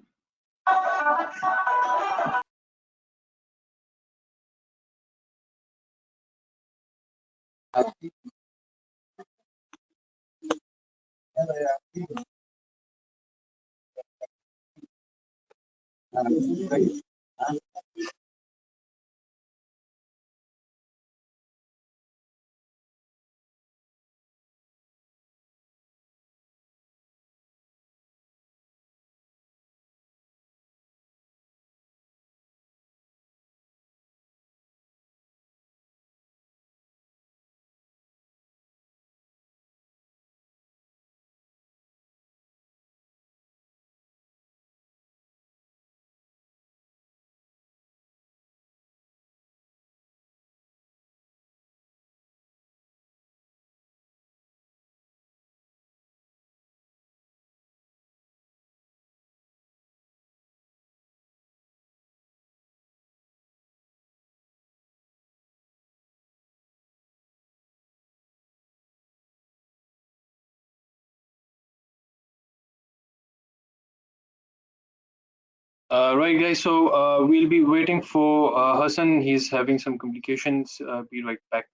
Right, guys. So we'll be waiting for Hassan. He's having some complications. Be right back.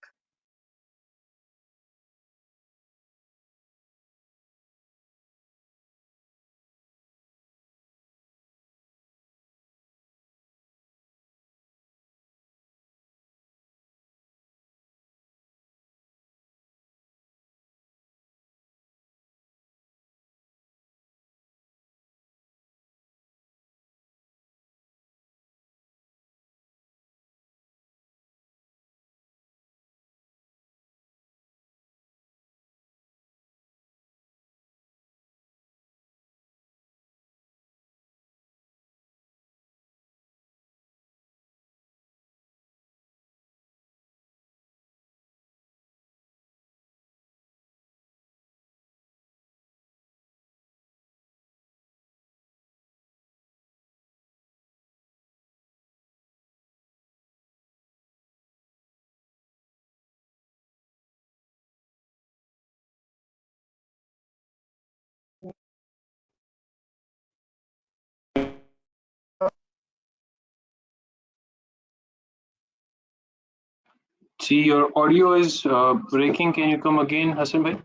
See, your audio is breaking. Can you come again, Hassan bhai?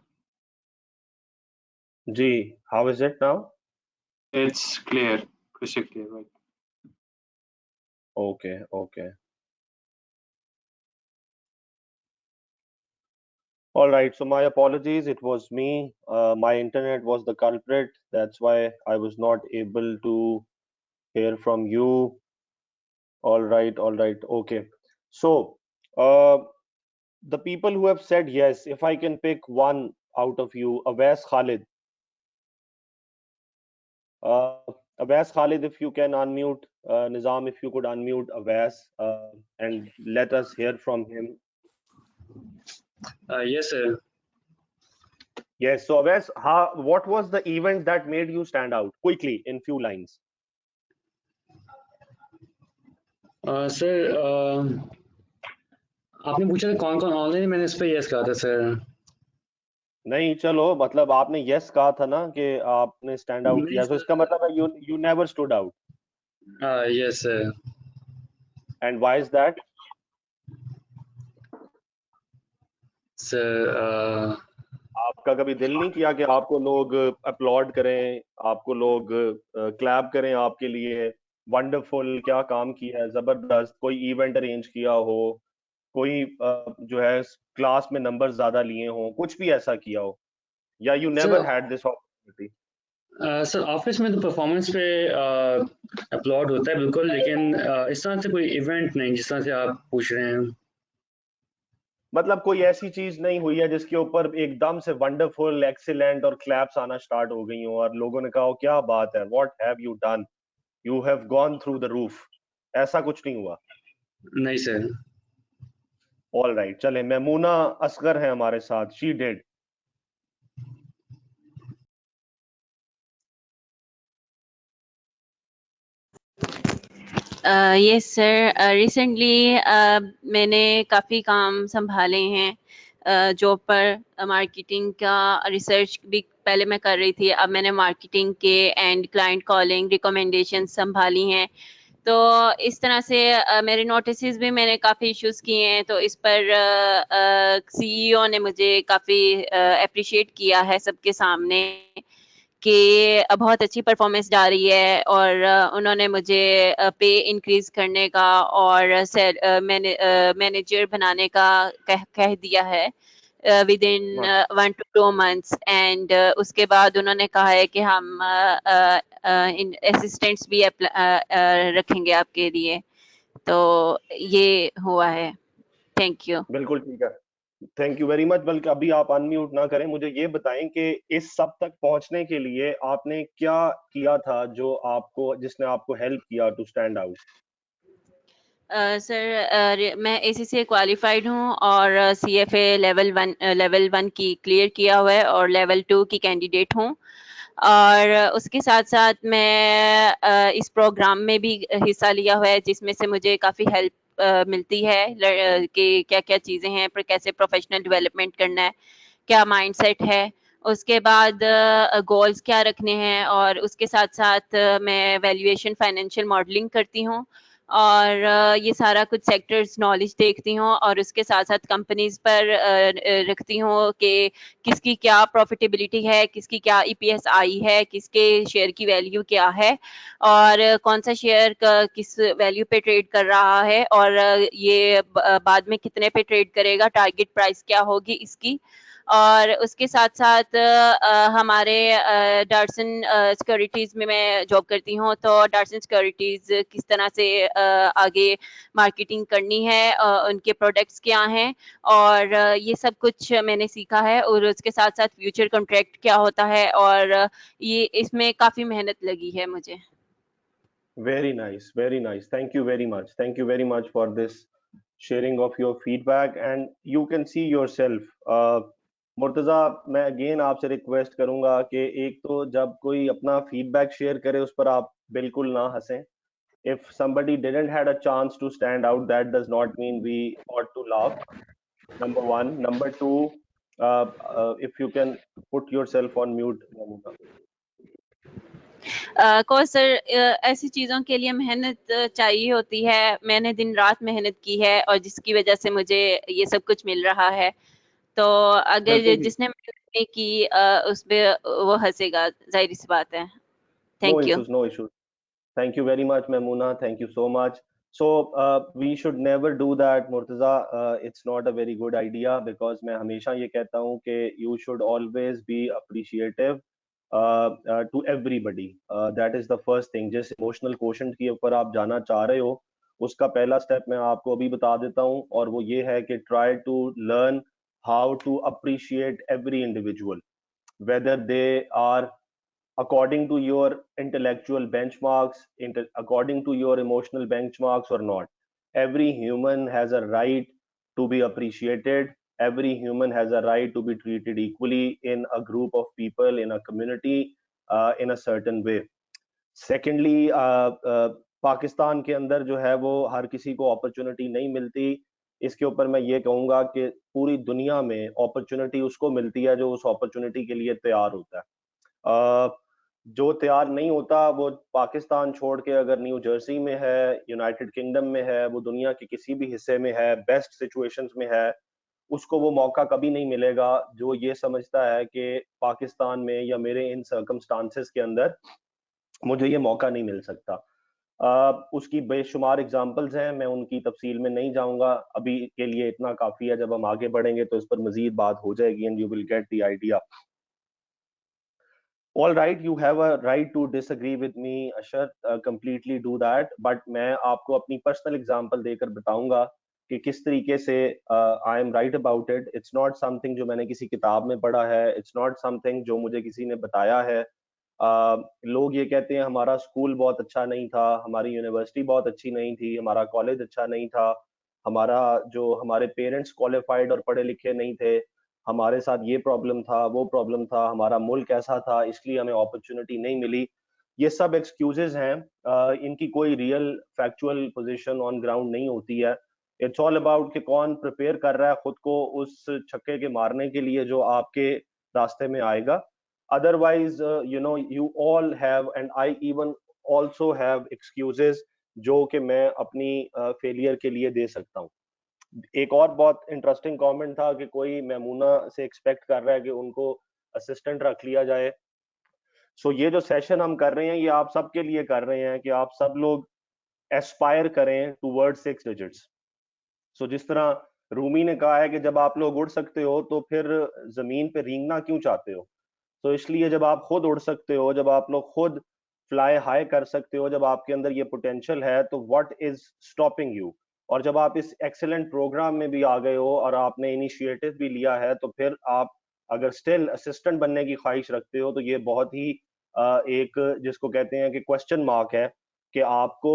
Gee, how is it now? It's clear, crystal clear, right? Okay, okay. All right, so my apologies. It was me. My internet was the culprit. That's why I was not able to hear from you. All right, okay. So the people who have said yes, if I can pick one out of you, Awais Khalid. uh, Awais Khalid, if you can unmute. Nizam, if you could unmute Awais, and let us hear from him. Yes, sir. Yes, so Awais, what was the event that made you stand out? Quickly, in few lines. Sir आपने पूछा था कौन कौन online, मैंने इस पे yes कहा था सर. नहीं, चलो, मतलब आपने यस कहा था ना कि आपने स्टैंड आउट नहीं किया, तो इसका मतलब है you never stood out. Yes sir. And why is that? Sir आपका कभी दिल नहीं किया कि आपको लोग अपलॉड करें, आपको लोग क्लैप करें आपके लिए? वंडरफुल, क्या काम किया है, जबरदस्त. कोई इवेंट अरेंज किया हो, कोई जो है क्लास में नंबर ज्यादा लिए हो, कुछ भी ऐसा किया हो, या you never had this opportunity? Sir office में तो परफॉर्मेंस पे अपलोड होता है बिल्कुल, लेकिन इस तरह से कोई इवेंट नहीं जिस तरह से आप पूछ रहे हैं. मतलब कोई ऐसी चीज नहीं हुई है जिसके ऊपर एकदम से वंडरफुल, एक्सीलेंट और क्लैप्स आना स्टार्ट हो गई हो और लोगों ने कहा हो क्या बात है, what have you done, you have gone through the roof? ऐसा कुछ नहीं हुआ? नहीं सर. ऑल राइट, चले, मेमूना असगर है हमारे साथ, she did. Yes sir, recently मैंने काफ़ी काम संभाले हैं जॉब पर. मार्केटिंग का रिसर्च भी पहले मैं कर रही थी, अब मैंने मार्केटिंग के एंड क्लाइंट कॉलिंग रिकमेंडेशन संभाली हैं. तो इस तरह से मेरे नोटिस भी मैंने काफ़ी इश्यूज किए हैं, तो इस पर सीईओ ने मुझे काफ़ी अप्रिशिएट किया है सबके सामने कि बहुत अच्छी परफॉर्मेंस जा रही है, और उन्होंने मुझे पे इंक्रीज करने का और मैनेजर बनाने का कह दिया है with in 1 to 2 months. And उसके बाद उन्होंने कहा है कि हम इन असिस्टेंट्स भी रखेंगे आपके लिए. तो ये हुआ है. Thank you. बिल्कुल ठीक है, थैंक यू वेरी मच. बल्कि अभी आप अनम्यूट ना करें, मुझे ये बताएं कि इस सब तक पहुंचने के लिए आपने क्या किया था जो आपको, जिसने आपको हेल्प किया टू स्टैंड आउट? सर मैं ACCA क्वालिफाइड हूँ और CFA लेवल 1 की क्लियर किया हुआ है और लेवल 2 की कैंडिडेट हूँ. और उसके साथ साथ मैं इस प्रोग्राम में भी हिस्सा लिया हुआ है, जिसमें से मुझे काफ़ी हेल्प मिलती है कि क्या क्या चीज़ें हैं, पर कैसे प्रोफेशनल डेवलपमेंट करना है, क्या माइंडसेट है, उसके बाद गोल्स क्या रखने हैं, और उसके साथ साथ मैं वैल्यूएशन फाइनेंशियल मॉडलिंग करती हूँ, और ये सारा कुछ सेक्टर्स नॉलेज देखती हूँ, और उसके साथ साथ कंपनीज पर रखती हूँ कि किसकी क्या प्रॉफिटेबिलिटी है, किसकी क्या EPS आई है, किसके शेयर की वैल्यू क्या है, और कौन सा शेयर किस वैल्यू पे ट्रेड कर रहा है, और ये बाद में कितने पे ट्रेड करेगा, टारगेट प्राइस क्या होगी इसकी. और उसके साथ साथ हमारे डार्सन सिक्योरिटीज़ में मैं जॉब करती हूँ, तो डार्सन सिक्योरिटीज़ किस तरह से आगे मार्केटिंग करनी है, उनके प्रोडक्ट्स क्या हैं, और ये सब कुछ मैंने सीखा है. और उसके साथ साथ फ्यूचर कॉन्ट्रैक्ट क्या होता है, और ये इसमें काफ़ी मेहनत लगी है मुझे. Very nice, very nice. Thank you very much. Thank you very much for this sharing of your feedback. And you can see yourself. Murtaza, मैं अगेन आपसे रिक्वेस्ट करूंगा कि एक तो जब कोई अपना फीडबैक शेयर करे उस पर आप बिल्कुल ना हंसें. If somebody didn't had a chance to stand out, that does not mean we ought to laugh. Number one. Number two, if you can put yourself on mute, Mamuka. Sir ऐसी चीज़ों के लिए मेहनत चाहिए होती है. मैंने दिन रात मेहनत की है, और जिसकी वजह से मुझे ये सब कुछ मिल रहा है. तो अगर बिल्कुल ठीक. जिसने मेहनत नहीं की उस पे वो हंसेगा, जाहिर सी बात है. No thank you. issues, no issues. Thank you very much, Memuna. Thank you so much. So we should never do that, Murtaza. It's not a very good idea because मैं हमेशा ये कहता हूँ कि you should always be appreciative. To everybody. That is the first thing. जिस emotional quotient के ऊपर आप जाना चाह रहे हो, उसका पहला स्टेप मैं आपको अभी बता देता हूं, और वो ये है कि try to learn how to appreciate every individual, whether they are according to your intellectual benchmarks, according to your emotional benchmarks or not. Every human has a right to be appreciated. Every human has a right to be treated equally in a group of people, in a community, in a certain way. Secondly, Pakistan के अंदर जो है वो हर किसी को opportunity नहीं मिलती। इसके ऊपर मैं ये कहूँगा कि पूरी दुनिया में अपॉर्चुनिटी उसको मिलती है जो उस अपॉर्चुनिटी के लिए तैयार होता है। जो तैयार नहीं होता वो पाकिस्तान छोड़ के अगर न्यू जर्सी में है, यूनाइटेड किंगडम में है, वो दुनिया के किसी भी हिस्से में है, बेस्ट सिचुएशंस में है, उसको वो मौका कभी नहीं मिलेगा जो ये समझता है कि पाकिस्तान में या मेरे इन सर्कमस्टांसेस के अंदर मुझे ये मौका नहीं मिल सकता। उसकी बेशुमार एग्जांपल्स हैं, मैं उनकी तफसील में नहीं जाऊंगा, अभी के लिए इतना काफी है। जब हम आगे बढ़ेंगे तो इस पर मजीद बात हो जाएगी and you will get the idea. All right, you have a right to disagree with me, Ashar, completely do that, but मैं आपको अपनी पर्सनल एग्जांपल देकर बताऊंगा कि किस तरीके से I am right about it. It's not something जो मैंने किसी किताब में पढ़ा है, इट्स नॉट समथिंग जो मुझे किसी ने बताया है। लोग ये कहते हैं हमारा स्कूल बहुत अच्छा नहीं था, हमारी यूनिवर्सिटी बहुत अच्छी नहीं थी, हमारा कॉलेज अच्छा नहीं था, हमारे पेरेंट्स क्वालिफाइड और पढ़े लिखे नहीं थे, हमारे साथ ये प्रॉब्लम था, वो प्रॉब्लम था, हमारा मुल्क ऐसा था, इसलिए हमें अपॉर्चुनिटी नहीं मिली। ये सब एक्सक्यूजेज हैं, इनकी कोई real factual position on ground नहीं होती है। इट्स ऑल अबाउट कि कौन प्रिपेयर कर रहा है खुद को उस छक्के के मारने के लिए जो आपके रास्ते में आएगा। Otherwise you all have and I even also have excuses जो कि मैं अपनी फेलियर के लिए दे सकता हूँ। एक और बहुत इंटरेस्टिंग कमेंट था कि कोई मैमूना से एक्सपेक्ट कर रहा है कि उनको असिस्टेंट रख लिया जाए। सो ये जो सेशन हम कर रहे हैं ये आप सब के लिए कर रहे हैं कि आप सब लोग एस्पायर करें टूवर्ड 6 डिजिट्स। सो जिस तरह रूमी ने कहा है कि जब आप लोग उड़ सकते हो तो फिर जमीन पे रेंगना क्यों चाहते हो। तो इसलिए जब आप खुद उड़ सकते हो, जब आप लोग खुद फ्लाई हाई कर सकते हो, जब आपके अंदर ये पोटेंशियल है, तो व्हाट इज स्टॉपिंग यू। और जब आप इस एक्सीलेंट प्रोग्राम में भी आ गए हो और आपने इनिशिएटिव भी लिया है, तो फिर आप अगर स्टिल असिस्टेंट बनने की ख्वाहिश रखते हो तो ये बहुत ही एक जिसको कहते हैं कि क्वेश्चन मार्क है कि आपको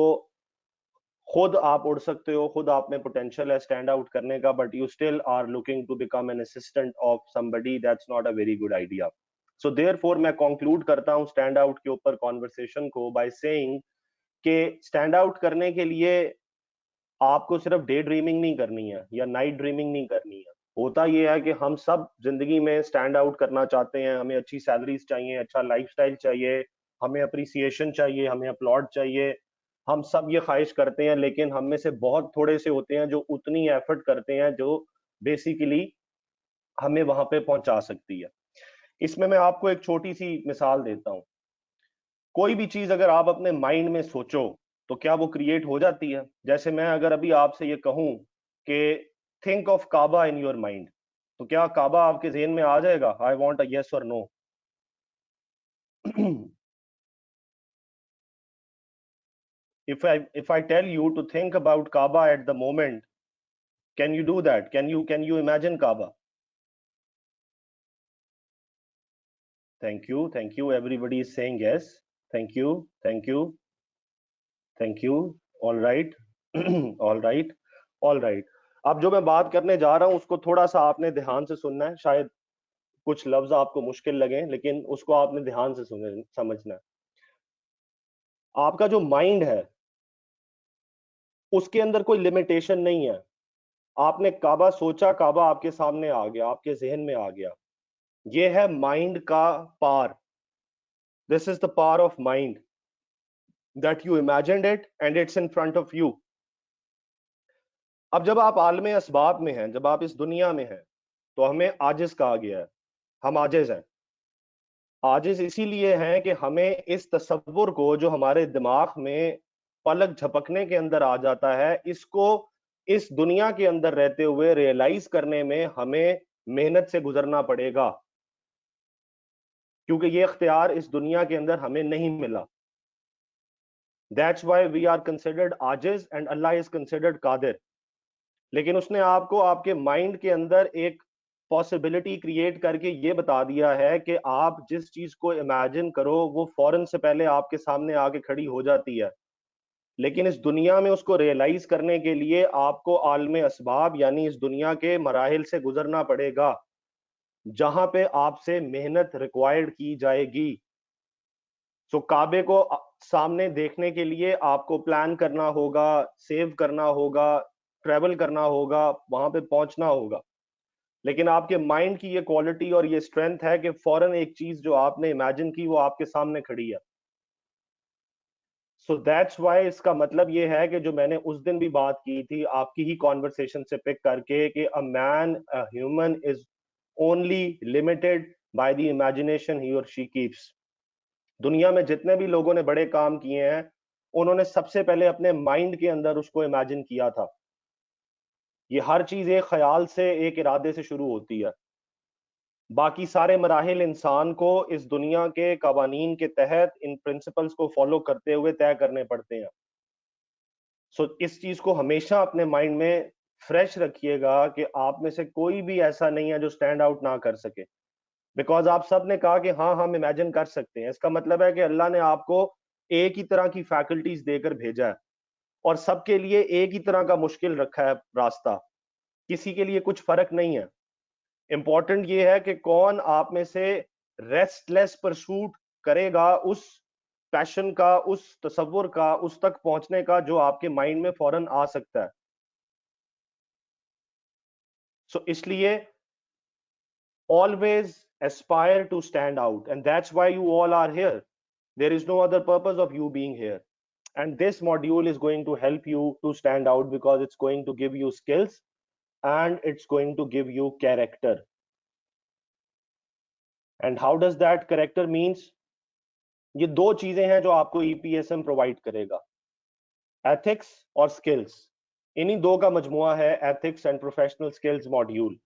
खुद आप उड़ सकते हो, खुद आप में पोटेंशियल है स्टैंड आउट करने का, but you still are looking to become an assistant of somebody, that's not a very good idea. So therefore मैं कंक्लूड करता हूं स्टैंड आउट के ऊपर कॉन्वर्सेशन को बाय सेइंग कि स्टैंड आउट करने के लिए आपको सिर्फ डे ड्रीमिंग नहीं करनी है या नाइट ड्रीमिंग नहीं करनी है। होता ये है कि हम सब जिंदगी में स्टैंड आउट करना चाहते हैं, हमें अच्छी सैलरीज चाहिए, अच्छा लाइफस्टाइल चाहिए, हमें अप्रिसिएशन चाहिए, हमें अपलॉड चाहिए, हम सब ये ख्वाहिश करते हैं, लेकिन हम में से बहुत थोड़े से होते हैं जो उतनी एफर्ट करते हैं जो बेसिकली हमें वहां पे पहुंचा सकती है। इसमें मैं आपको एक छोटी सी मिसाल देता हूं। कोई भी चीज अगर आप अपने माइंड में सोचो तो क्या वो क्रिएट हो जाती है। जैसे मैं अगर अभी आपसे ये कहूं कि think of Kaaba in your mind, तो क्या काबा आपके ज़हन में आ जाएगा? आई वांट अ यस और no. if I tell you to think about Kaaba at the moment, can you do that? Can you imagine Kaaba? Thank you, everybody is saying yes. Thank you. All right. All right. अब जो मैं बात करने जा रहा हूं उसको थोड़ा सा आपने ध्यान से सुनना है। शायद कुछ लफ्ज आपको मुश्किल लगे लेकिन उसको आपने ध्यान से समझना है। आपका जो माइंड है उसके अंदर कोई लिमिटेशन नहीं है। आपने काबा सोचा, काबा आपके सामने आ गया, आपके जहन में आ गया। ये है माइंड का power. This is the power of mind that you imagined it and it's in front of you. अब जब आप आलमे असबाब में हैं, जब आप इस दुनिया में हैं, तो हमें आजिज कहा गया है। हम आजिज हैं। आजिज इसीलिए हैं कि हमें इस तसव्वुर को जो हमारे दिमाग में पलक झपकने के अंदर आ जाता है, इसको इस दुनिया के अंदर रहते हुए रियलाइज करने में हमें मेहनत से गुजरना पड़ेगा। क्योंकि ये इख्तियार इस दुनिया के अंदर हमें नहीं मिला. That's why we are considered आजिज and Allah is considered Qadir. लेकिन उसने आपको आपके माइंड के अंदर एक पॉसिबिलिटी क्रिएट करके ये बता दिया है कि आप जिस चीज को इमेजिन करो वो फौरन से पहले आपके सामने आके खड़ी हो जाती है. लेकिन इस दुनिया में उसको रियलाइज करने के लिए आपको आलम असबाब यानी इस दुनिया के मराहिल से गुजरना पड़ेगा, जहां पे आपसे मेहनत रिक्वायर्ड की जाएगी. सो काबे को सामने देखने के लिए आपको प्लान करना होगा, सेव करना होगा, ट्रेवल करना होगा, वहां पे पहुंचना होगा. लेकिन आपके माइंड की ये क्वालिटी और ये स्ट्रेंथ है कि फौरन एक चीज जो आपने इमेजिन की वो आपके सामने खड़ी है. सो दैट्स व्हाई इसका मतलब ये है कि जो मैंने उस दिन भी बात की थी आपकी ही कॉन्वर्सेशन से पिक करके कि a man, a human is only limited by the imagination he और शी कीप्स. दुनिया में जितने भी लोगों ने बड़े काम किए हैं उन्होंने सबसे पहले अपने माइंड के अंदर उसको इमेजिन किया था. ये हर चीज एक ख्याल से, एक इरादे से शुरू होती है. बाकी सारे मराहिल इंसान को इस दुनिया के कवानीन के तहत इन प्रिंसिपल्स को फॉलो करते हुए तय करने पड़ते हैं. सो इस चीज को हमेशा अपने माइंड में फ्रेश रखिएगा कि आप में से कोई भी ऐसा नहीं है जो स्टैंड आउट ना कर सके. बिकॉज आप सब ने कहा कि हाँ हम इमेजिन कर सकते हैं. इसका मतलब है कि अल्लाह ने आपको एक ही तरह की फैकल्टीज देकर भेजा है और सबके लिए एक ही तरह का मुश्किल रखा है रास्ता. किसी के लिए कुछ फर्क नहीं है. इंपॉर्टेंट ये है कि कौन आप में से रेस्टलेस परसूट करेगा उस पैशन का, उस तसव्वुर का, उस तक पहुंचने का जो आपके माइंड में फौरन आ सकता है. सो इसलिए always aspire to stand out, and that's why you all are here. There is no other purpose of you being here, and this module is going to help you to stand out because it's going to give you skills and it's going to give you character. And how does that character means? ये दो चीजें हैं जो आपको EPSM provide करेगा, ethics और skills. इन्हीं दो का मजमुआ है ethics and professional skills module.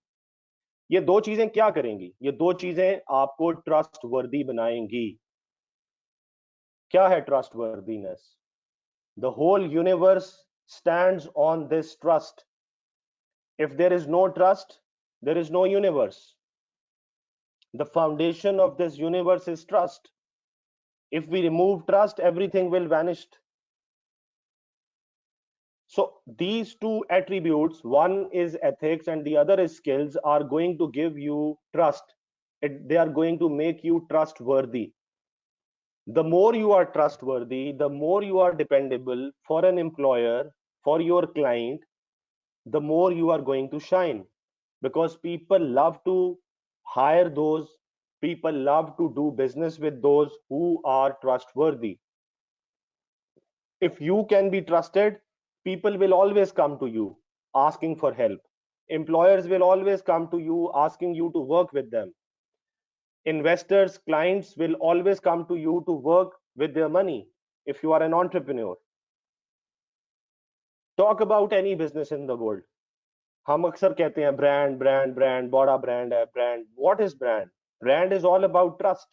ये दो चीजें क्या करेंगी? ये दो चीजें आपको ट्रस्ट वर्दी बनाएंगी. क्या है trustworthiness? The whole universe stands on this trust. If there is no trust, there is no universe. The foundation of this universe is trust. If we remove trust, everything will vanish. So these two attributes, one is ethics and the other is skills, are going to give you trust. They are going to make you trustworthy. The more you are trustworthy, the more you are dependable for an employer, for your client, the more you are going to shine. Because people love to hire those, people love to do business with those who are trustworthy. If you can be trusted, people will always come to you asking for help. Employers will always come to you asking you to work with them. Investors, clients will always come to you to work with their money if you are an entrepreneur. Talk about any business in the world. हम अक्सर कहते हैं brand brand brand, बड़ा brand है brand. What is brand? Brand is all about trust.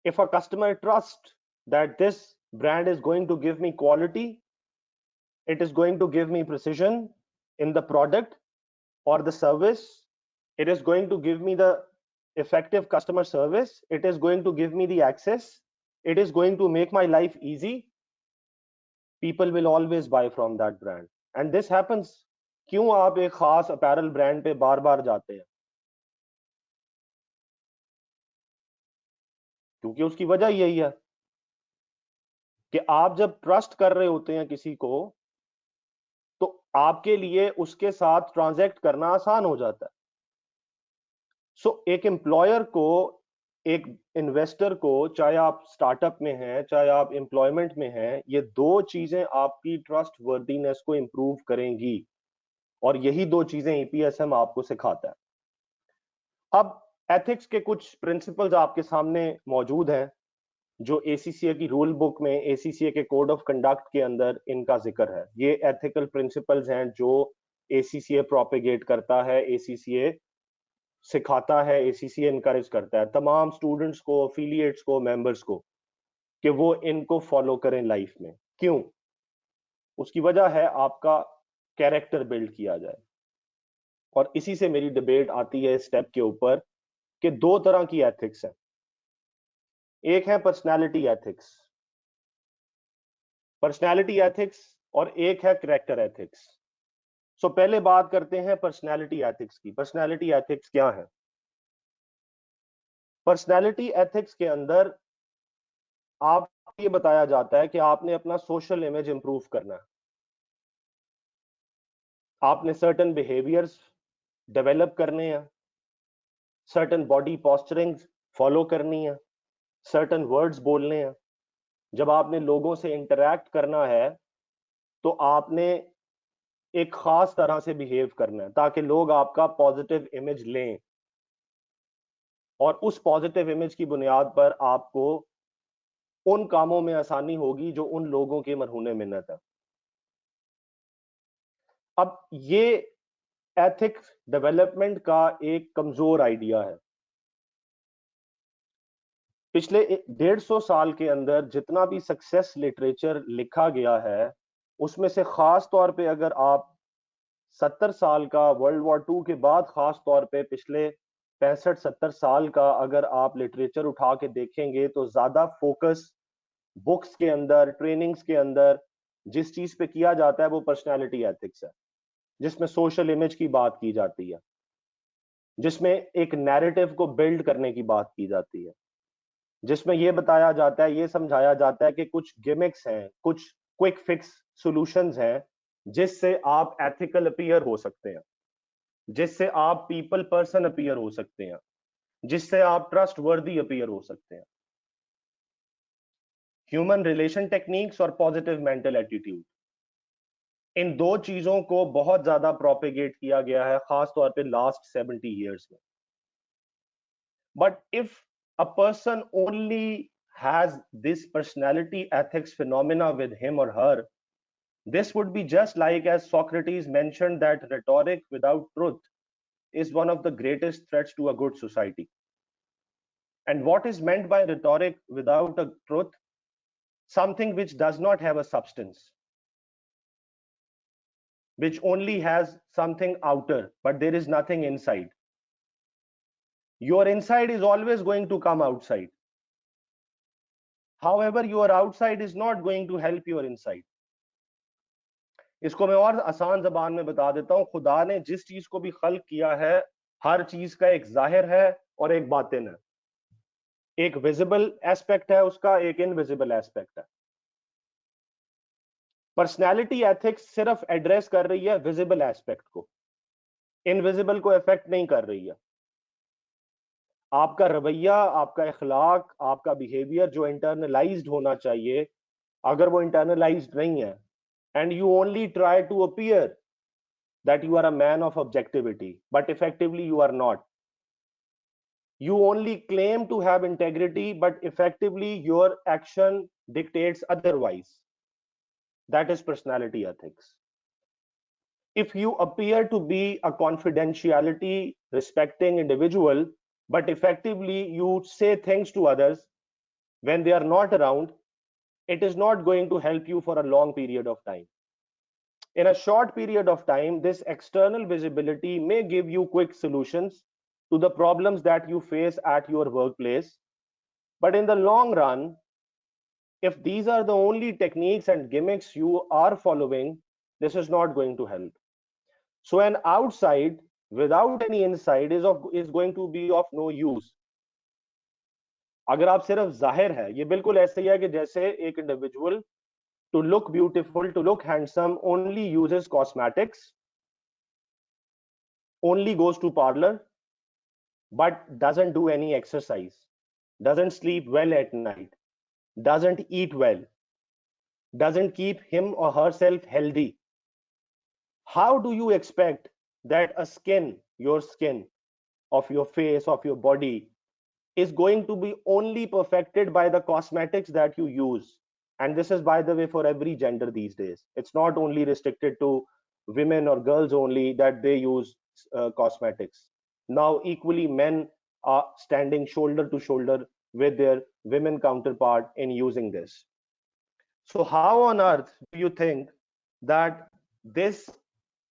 If a customer trusts that this brand is going to give me quality, it is going to give me precision in the product or the service, it is going to give me the effective customer service, it is going to give me the access, it is going to make my life easy, people will always buy from that brand. And this happens. क्यों आप एक खास apparel brand पे बार बार जाते हैं? क्योंकि उसकी वजह यही है कि आप जब ट्रस्ट कर रहे होते हैं किसी को तो आपके लिए उसके साथ ट्रांजैक्ट करना आसान हो जाता है. सो एक एम्प्लॉयर को, एक इन्वेस्टर को, चाहे आप स्टार्टअप में हैं चाहे आप एम्प्लॉयमेंट में हैं, ये दो चीजें आपकी ट्रस्ट वर्दीनेस को इंप्रूव करेंगी और यही दो चीजें EPSM आपको सिखाता है. अब एथिक्स के कुछ प्रिंसिपल्स आपके सामने मौजूद हैं जो ACCA की रूल बुक में, ACCA के कोड ऑफ कंडक्ट के अंदर इनका जिक्र है. ये एथिकल प्रिंसिपल्स हैं जो ACCA प्रोपेगेट करता है, ACCA सिखाता है, ACCA इनकरेज करता है तमाम स्टूडेंट्स को, एफिलिएट्स को, मेंबर्स को कि वो इनको फॉलो करें लाइफ में। क्यों? उसकी वजह है आपका कैरेक्टर बिल्ड किया जाए। और इसी से मेरी डिबेट आती है इस स्टेप के ऊपर कि दो तरह की एथिक्स है, एक है पर्सनालिटी एथिक्स, और एक है कैरेक्टर एथिक्स। सो पहले बात करते हैं पर्सनालिटी एथिक्स की। पर्सनालिटी एथिक्स क्या है? पर्सनालिटी एथिक्स के अंदर आप ये बताया जाता है कि आपने अपना सोशल इमेज इंप्रूव करना है, आपने सर्टेन बिहेवियर्स डेवलप करने हैं, सर्टेन बॉडी पॉस्चरिंग फॉलो करनी है, सर्टेन वर्ड्स बोलने हैं। जब आपने लोगों से इंटरैक्ट करना है तो आपने एक खास तरह से बिहेव करना है ताकि लोग आपका पॉजिटिव इमेज लें, और उस पॉजिटिव इमेज की बुनियाद पर आपको उन कामों में आसानी होगी जो उन लोगों के मरहूने मिन्नत है। अब ये एथिक्स डेवलपमेंट का एक कमजोर आइडिया है। पिछले 150 साल के अंदर जितना भी सक्सेस लिटरेचर लिखा गया है उसमें से खास तौर पे अगर आप 70 साल का, वर्ल्ड वॉर 2 के बाद खास तौर पे पिछले 65-70 साल का अगर आप लिटरेचर उठा के देखेंगे तो ज्यादा फोकस बुक्स के अंदर, ट्रेनिंग्स के अंदर जिस चीज पे किया जाता है वो पर्सनालिटी एथिक्स है, जिसमें सोशल इमेज की बात की जाती है, जिसमें एक नैरेटिव को बिल्ड करने की बात की जाती है, जिसमें यह बताया जाता है, ये समझाया जाता है कि कुछ गिमिक्स हैं, कुछ क्विक फिक्स सॉल्यूशंस हैं जिससे आप एथिकल अपीयर हो सकते हैं, जिससे आप पीपल पर्सन अपीयर हो सकते हैं, जिससे आप ट्रस्ट वर्दी अपीयर हो सकते हैं। ह्यूमन रिलेशन टेक्निक्स और पॉजिटिव मेंटल एटीट्यूड, इन दो चीजों को बहुत ज्यादा प्रोपेगेट किया गया है खास तौर पे लास्ट 70 इयर्स में। But if a person only has this personality ethics phenomena with him or her, this would be just like as Socrates mentioned that rhetoric without truth is one of the greatest threats to a good society. And what is meant by rhetoric without a truth? Something which does not have a substance, which only has something outer, but there is nothing inside. Your inside is always going to come outside. However, your outside is not going to help your inside. इसको मैं और आसान जबान में बता देता हूं, खुदा ने जिस चीज को भी खल्क किया है हर चीज का एक जाहिर है और एक बातिन है, एक विजिबल एस्पेक्ट है उसका, एक इनविजिबल एस्पेक्ट है। पर्सनैलिटी एथिक्स सिर्फ एड्रेस कर रही है विजिबल एस्पेक्ट को, इनविजिबल को इफेक्ट नहीं कर रही है। आपका रवैया, आपका इखलाक, आपका बिहेवियर जो इंटरनलाइज्ड होना चाहिए, अगर वो इंटरनलाइज्ड नहीं है and you only try to appear that you are a man of objectivity, but effectively you are not. You only claim to have integrity, but effectively your action dictates otherwise. That is personality ethics. If you appear to be a confidentiality respecting individual, but effectively you say things to others when they are not around, it is not going to help you for a long period of time. In a short period of time, this external visibility may give you quick solutions to the problems that you face at your workplace. But in the long run, if these are the only techniques and gimmicks you are following, this is not going to help. So an outside without any inside is going to be of no use. अगर आप सिर्फ जाहिर है, ये बिल्कुल ऐसे ही है कि जैसे एक individual to look beautiful, to look handsome, only uses cosmetics, only goes to parlor, but doesn't do any exercise, doesn't sleep well at night, doesn't eat well, doesn't keep him or herself healthy. How do you expect that a skin, your skin of your face, of your body, is going to be only perfected by the cosmetics that you use? And this is, by the way, for every gender these days. It's not only restricted to women or girls only that they use cosmetics. Now equally men are standing shoulder to shoulder with their women counterpart in using this. So how on earth do you think that this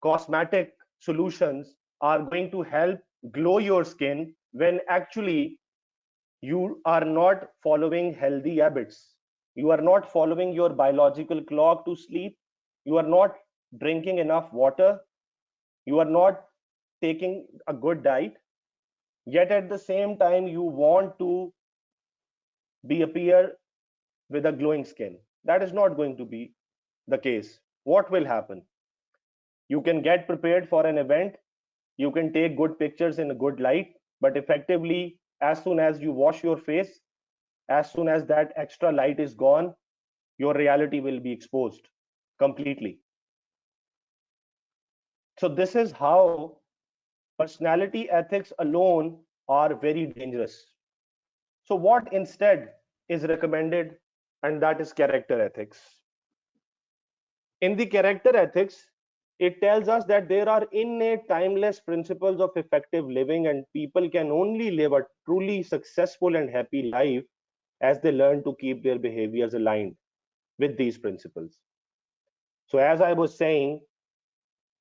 cosmetic solutions are going to help glow your skin when actually you are not following healthy habits? You are not following your biological clock to sleep. You are not drinking enough water. You are not taking a good diet. Yet at the same time, you want to be appear with a glowing skin. That is not going to be the case. What will happen? You can get prepared for an event. You can take good pictures in a good light, but effectively, as soon as you wash your face, as soon as that extra light is gone, your reality will be exposed completely. So this is how personality ethics alone are very dangerous. So what instead is recommended, and that is character ethics. In the character ethics, it tells us that there are innate timeless principles of effective living, and people can only live a truly successful and happy life as they learn to keep their behaviors aligned with these principles. So as I was saying,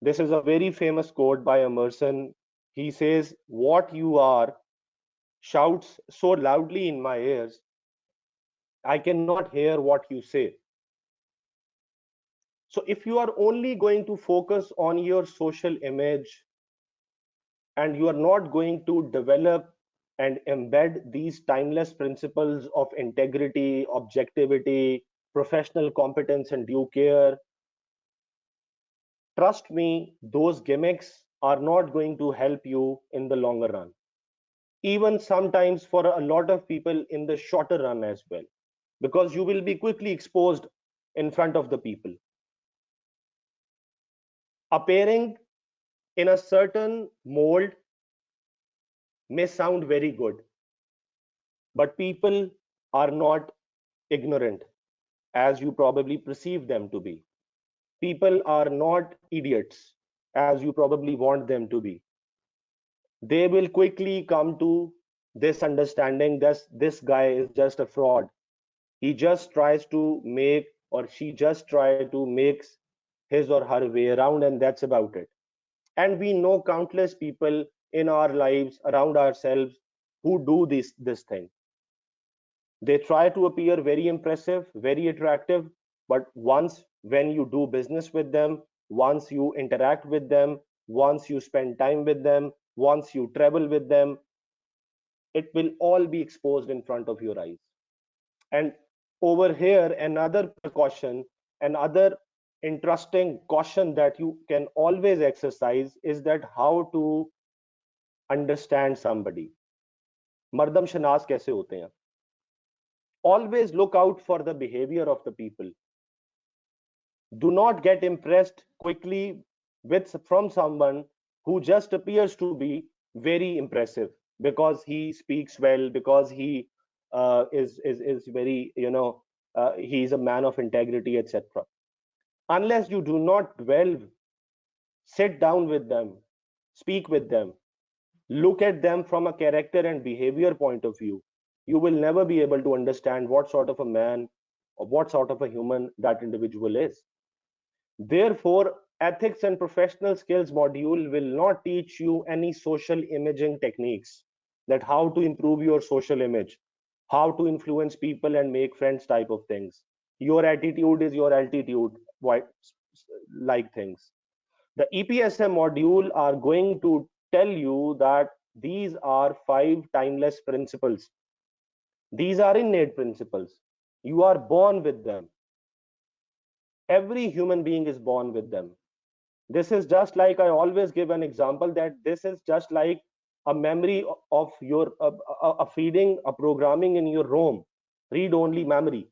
this is a very famous quote by Emerson. He says, "What you are shouts so loudly in my ears, I cannot hear what you say." So if you are only going to focus on your social image and you are not going to develop and embed these timeless principles of integrity, objectivity, professional competence, and due care, trust me, those gimmicks are not going to help you in the longer run. Even sometimes for a lot of people in the shorter run as well, because you will be quickly exposed in front of the people. Appearing in a certain mold may sound very good, but people are not ignorant as you probably perceive them to be. People are not idiots as you probably want them to be. They will quickly come to this understanding that this guy is just a fraud. He just tries to make, or she just try to make his or her way around, and that's about it. And we know countless people in our lives around ourselves who do this thing. They try to appear very impressive, very attractive, but once when you do business with them, once you interact with them, once you spend time with them, once you travel with them, it will all be exposed in front of your eyes. And over here, another precaution, another interesting caution that you can always exercise is that how to understand somebody. मर्दम शनास कैसे होते हैं? Always look out for the behavior of the people. Do not get impressed quickly from someone who just appears to be very impressive because he speaks well, because he is very, he's a man of integrity, etc. Unless you do not delve, sit down with them, speak with them, look at them from a character and behavior point of view, you will never be able to understand what sort of a man or what sort of a human that individual is. Therefore, ethics and professional skills module will not teach you any social imaging techniques, that how to improve your social image, how to influence people and make friends type of things. Your attitude is your altitude, like things. The EPSM module are going to tell you that these are 5 timeless principles. These are innate principles. You are born with them. Every human being is born with them. This is just like, I always give an example that this is just like a memory of your a feeding, a programming in your ROM, read only memory.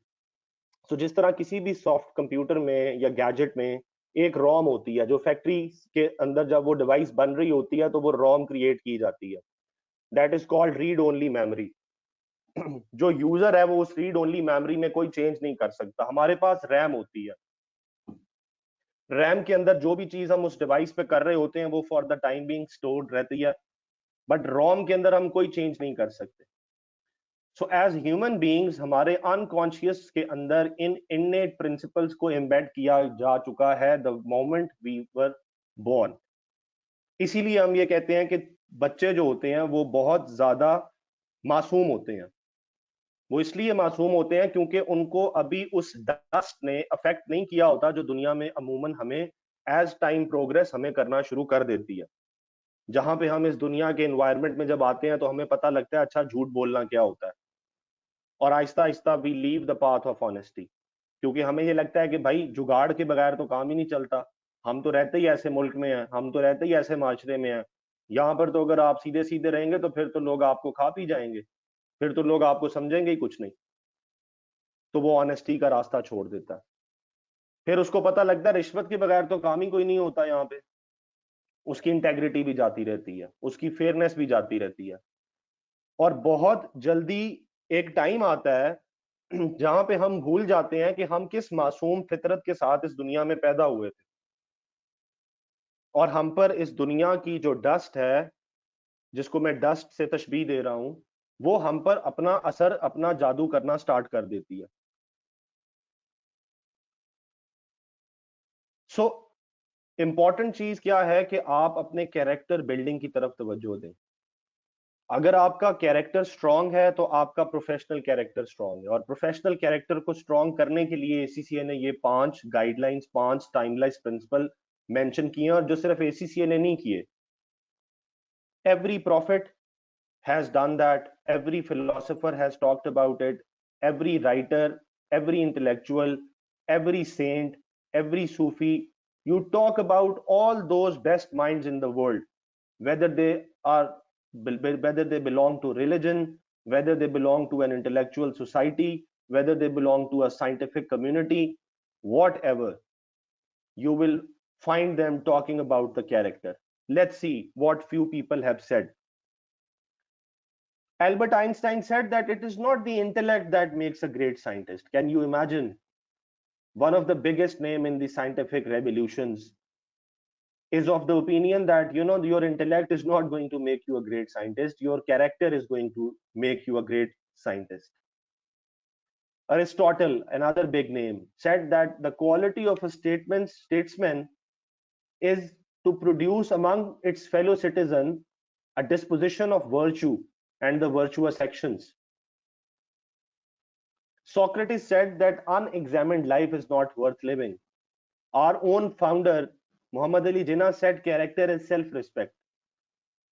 So जिस तरह किसी भी soft computer में या gadget में एक रोम होती है, जो फैक्ट्री के अंदर जब वो डिवाइस बन रही होती है तो वो रोम क्रिएट की जाती है, that is called read only memory. जो यूजर है वो उस रीड ओनली मेमोरी में कोई चेंज नहीं कर सकता. हमारे पास रैम होती है, रैम के अंदर जो भी चीज हम उस डिवाइस पे कर रहे होते हैं वो for the time being stored रहती है. बट रोम के अंदर हम कोई चेंज नहीं कर सकते. सो एज ह्यूमन बीइंग्स हमारे अनकॉन्शियस के अंदर इन इननेट प्रिंसिपल्स को एम्बेड किया जा चुका है the moment we were born. इसीलिए हम ये कहते हैं कि बच्चे जो होते हैं वो बहुत ज्यादा मासूम होते हैं. वो इसलिए मासूम होते हैं क्योंकि उनको अभी उस डस्ट ने अफेक्ट नहीं किया होता जो दुनिया में अमूमन हमें एज टाइम प्रोग्रेस हमें करना शुरू कर देती है. जहां पे हम इस दुनिया के एनवायरनमेंट में जब आते हैं तो हमें पता लगता है अच्छा झूठ बोलना क्या होता है, और आहिस्ता आहिस्ता we leave the path of honesty, क्योंकि हमें ये लगता है कि भाई जुगाड़ के बगैर तो काम ही नहीं चलता. हम तो रहते ही ऐसे मुल्क में हैं, हम तो रहते ही ऐसे माशरे में हैं, यहाँ पर तो अगर आप सीधे सीधे रहेंगे तो फिर तो लोग आपको खा पी जाएंगे, फिर तो लोग आपको समझेंगे ही कुछ नहीं. तो वो ऑनेस्टी का रास्ता छोड़ देता है. फिर उसको पता लगता है रिश्वत के बगैर तो काम ही कोई नहीं होता यहाँ पे. उसकी इंटेग्रिटी भी जाती रहती है, उसकी फेयरनेस भी जाती रहती है. और बहुत जल्दी एक टाइम आता है जहां पे हम भूल जाते हैं कि हम किस मासूम फितरत के साथ इस दुनिया में पैदा हुए थे, और हम पर इस दुनिया की जो डस्ट है, जिसको मैं डस्ट से तशबीह दे रहा हूं, वो हम पर अपना असर, अपना जादू करना स्टार्ट कर देती है. सो इंपॉर्टेंट चीज क्या है कि आप अपने कैरेक्टर बिल्डिंग की तरफ तवज्जो दें. अगर आपका कैरेक्टर स्ट्रांग है तो आपका प्रोफेशनल कैरेक्टर स्ट्रांग है, और प्रोफेशनल कैरेक्टर को स्ट्रांग करने के लिए एसीसीए ने ये 5 गाइडलाइंस, 5 टाइमलाइज प्रिंसिपल मेंशन किए, और जो सिर्फ एसीसीए ने नहीं किए, every profit has done that, every philosopher has talked about it, every writer, every intellectual, every saint, every Sufi. You talk about all those best minds in the world, whether they are, whether they belong to religion, whether they belong to an intellectual society, whether they belong to a scientific community, whatever, you will find them talking about the character. Let's see what few people have said. Albert Einstein said that it is not the intellect that makes a great scientist. Can you imagine? One of the biggest name in the scientific revolutions is of the opinion that, you know, your intellect is not going to make you a great scientist. Your character is going to make you a great scientist. Aristotle, another big name, said that the quality of a statesman is to produce among its fellow citizens a disposition of virtue and the virtuous actions. Socrates said that unexamined life is not worth living. Our own founder, Muhammad Ali Jinnah, said character is self-respect.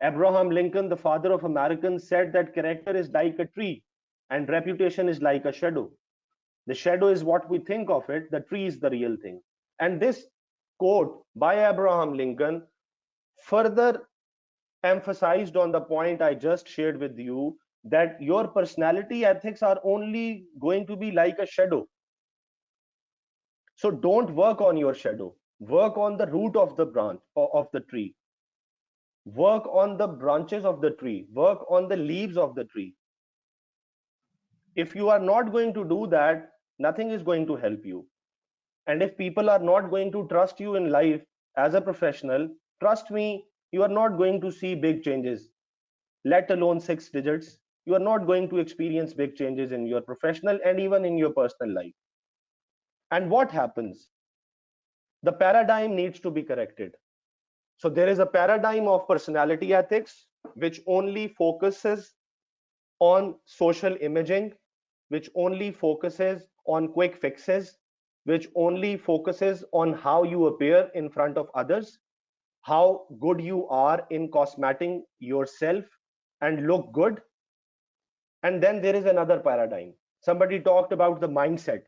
Abraham Lincoln, the father of Americans, said that character is like a tree and reputation is like a shadow. The shadow is what we think of it, the tree is the real thing. And this quote by Abraham Lincoln further emphasized on the point I just shared with you, that your personality ethics are only going to be like a shadow. So don't work on your shadow, work on the root of the branch of the tree, work on the branches of the tree, work on the leaves of the tree. If you are not going to do that, nothing is going to help you. And if people are not going to trust you in life as a professional, trust me, you are not going to see big changes, let alone 6 digits. You are not going to experience big changes in your professional and even in your personal life. And what happens? The paradigm needs to be corrected. So there is a paradigm of personality ethics which only focuses on social imaging, which only focuses on quick fixes, which only focuses on how you appear in front of others, how good you are in cosmeting yourself and look good. And then there is another paradigm. Somebody talked about the mindset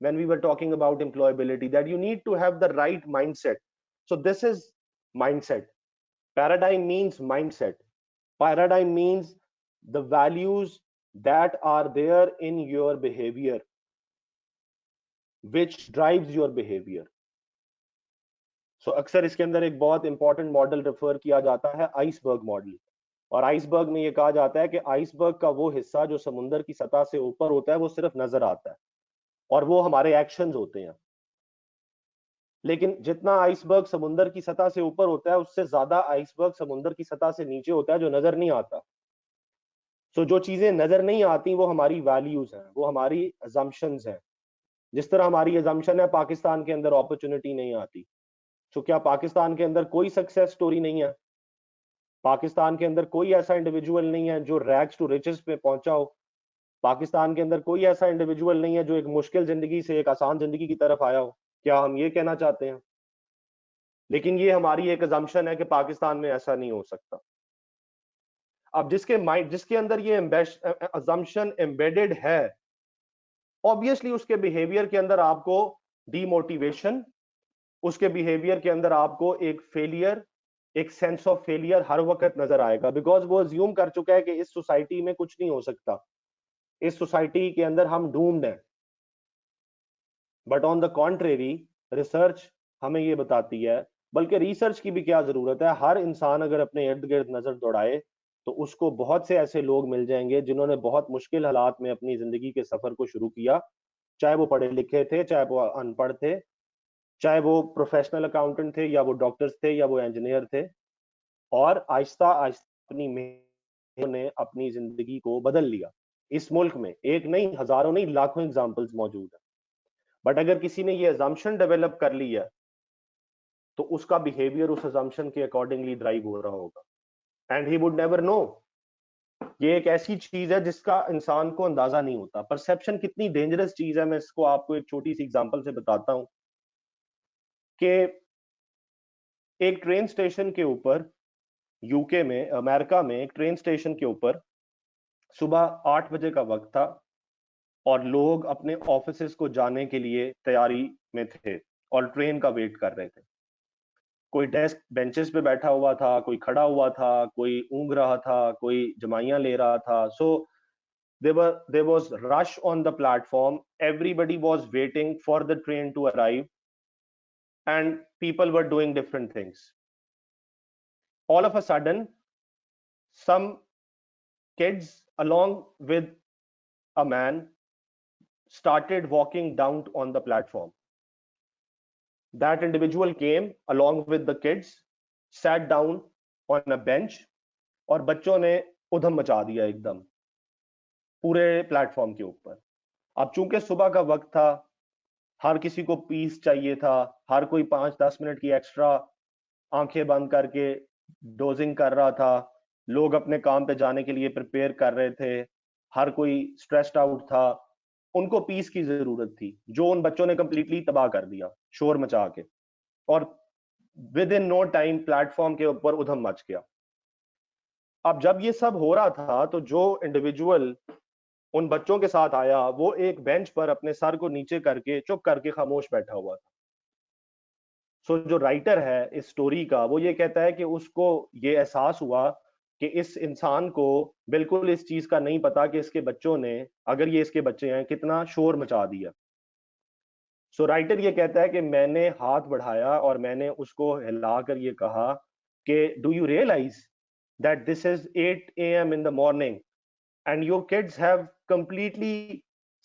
when we were talking about employability, that you need to have the right mindset. So this is mindset. Paradigm means mindset. Paradigm means the values that are there in your behavior, which drives your behavior. So अक्सर इसके अंदर एक बहुत important model refer किया जाता है iceberg model, और iceberg में ये कहा जाता है कि आइसबर्ग का वो हिस्सा जो समुद्र की सतह से ऊपर होता है वो सिर्फ नजर आता है, और वो हमारे एक्शंस होते हैं. लेकिन जितना आइसबर्ग समुद्र की सतह से ऊपर होता है उससे ज्यादा आइसबर्ग समुद्र की सतह से नीचे होता है जो नजर नहीं आता। सो जो चीजें नजर नहीं आती वो हमारी वैल्यूज हैं, वो हमारी अजम्पशंस हैं। जिस तरह हमारी अजम्पशन है पाकिस्तान के अंदर अपॉर्चुनिटी नहीं आती, तो क्या पाकिस्तान के अंदर कोई सक्सेस स्टोरी नहीं है? पाकिस्तान के अंदर कोई ऐसा इंडिविजुअल नहीं है जो रैग्स टू रिचेस पे पहुंचा हो? पाकिस्तान के अंदर कोई ऐसा इंडिविजुअल नहीं है जो एक मुश्किल जिंदगी से एक आसान जिंदगी की तरफ आया हो? क्या हम ये कहना चाहते हैं? लेकिन ये हमारी एक अजम्पशन है कि पाकिस्तान में ऐसा नहीं हो सकता। अब जिसके माइंड, जिसके अंदर ये अजम्पशन एम्बेडेड है, ऑब्वियसली उसके बिहेवियर के अंदर आपको डीमोटिवेशन, उसके बिहेवियर के अंदर आपको एक फेलियर, एक सेंस ऑफ फेलियर हर वक्त नजर आएगा, बिकॉज वो अज्यूम कर चुका है कि इस सोसाइटी में कुछ नहीं हो सकता, इस सोसाइटी के अंदर हम डूम्ड हैं। But on the contrary research हमें ये बताती है, बल्कि रिसर्च की भी क्या जरूरत है, हर इंसान अगर अपने इर्द गिर्द नजर दौड़ाए तो उसको बहुत से ऐसे लोग मिल जाएंगे जिन्होंने बहुत मुश्किल हालात में अपनी जिंदगी के सफर को शुरू किया, चाहे वो पढ़े लिखे थे, चाहे वो अनपढ़ थे, चाहे वो प्रोफेशनल अकाउंटेंट थे, या वो डॉक्टर्स थे, या वो इंजीनियर थे, और आहिस्ता आहिस्ता अपनी मेहनत ने अपनी जिंदगी को बदल लिया। इस मुल्क में एक नहीं, हजारों नहीं, लाखों एग्जाम्पल्स मौजूद है। बट अगर किसी ने ये अजम्पशन डेवलप कर ली है तो उसका बिहेवियर उस अजम्पशन के अकॉर्डिंगली ड्राइव हो रहा होगा, and he would never know. ये एक ऐसी चीज है जिसका इंसान को अंदाजा नहीं होता। परसेप्शन कितनी डेंजरस चीज है, मैं इसको आपको एक छोटी सी एग्जांपल से बताता हूं कि एक ट्रेन स्टेशन के ऊपर, यूके में, अमेरिका में, एक ट्रेन स्टेशन के ऊपर सुबह 8 बजे का वक्त था और लोग अपने ऑफिसेज को जाने के लिए तैयारी में थे और ट्रेन का वेट कर रहे थे। कोई डेस्क बेंचेस पे बैठा हुआ था, कोई खड़ा हुआ था, कोई ऊँग रहा था, कोई जमाइयां ले रहा था। सो there was rush on the platform, everybody was waiting for the train to arrive, and people were doing different things. All of a sudden some kids along with a man started walking down on the platform. That individual came along with the kids, sat down on a bench, और बच्चों ने उधम मचा दिया एकदम पूरे platform के ऊपर। अब चूंकि सुबह का वक्त था, हर किसी को पीस चाहिए था, हर कोई 5-10 मिनट की एक्स्ट्रा आंखें बंद करके डोजिंग कर रहा था, लोग अपने काम पे जाने के लिए प्रिपेयर कर रहे थे, हर कोई स्ट्रेस्ड आउट था, उनको पीस की जरूरत थी, जो उन बच्चों ने कंप्लीटली तबाह कर दिया शोर मचा के, और within no time platform के ऊपर उधम मच गया। अब जब ये सब हो रहा था तो जो इंडिविजुअल उन बच्चों के साथ आया वो एक बेंच पर अपने सर को नीचे करके चुप करके खामोश बैठा हुआ था। सो जो राइटर है इस स्टोरी का, वो ये कहता है कि उसको ये एहसास हुआ कि इस इंसान को बिल्कुल इस चीज का नहीं पता कि इसके बच्चों ने, अगर ये इसके बच्चे हैं, कितना शोर मचा दिया। सो राइटर ये कहता है कि मैंने हाथ बढ़ाया और मैंने उसको हिलाकर ये कहा कि do you realise that this is 8 AM in the morning and your kids have completely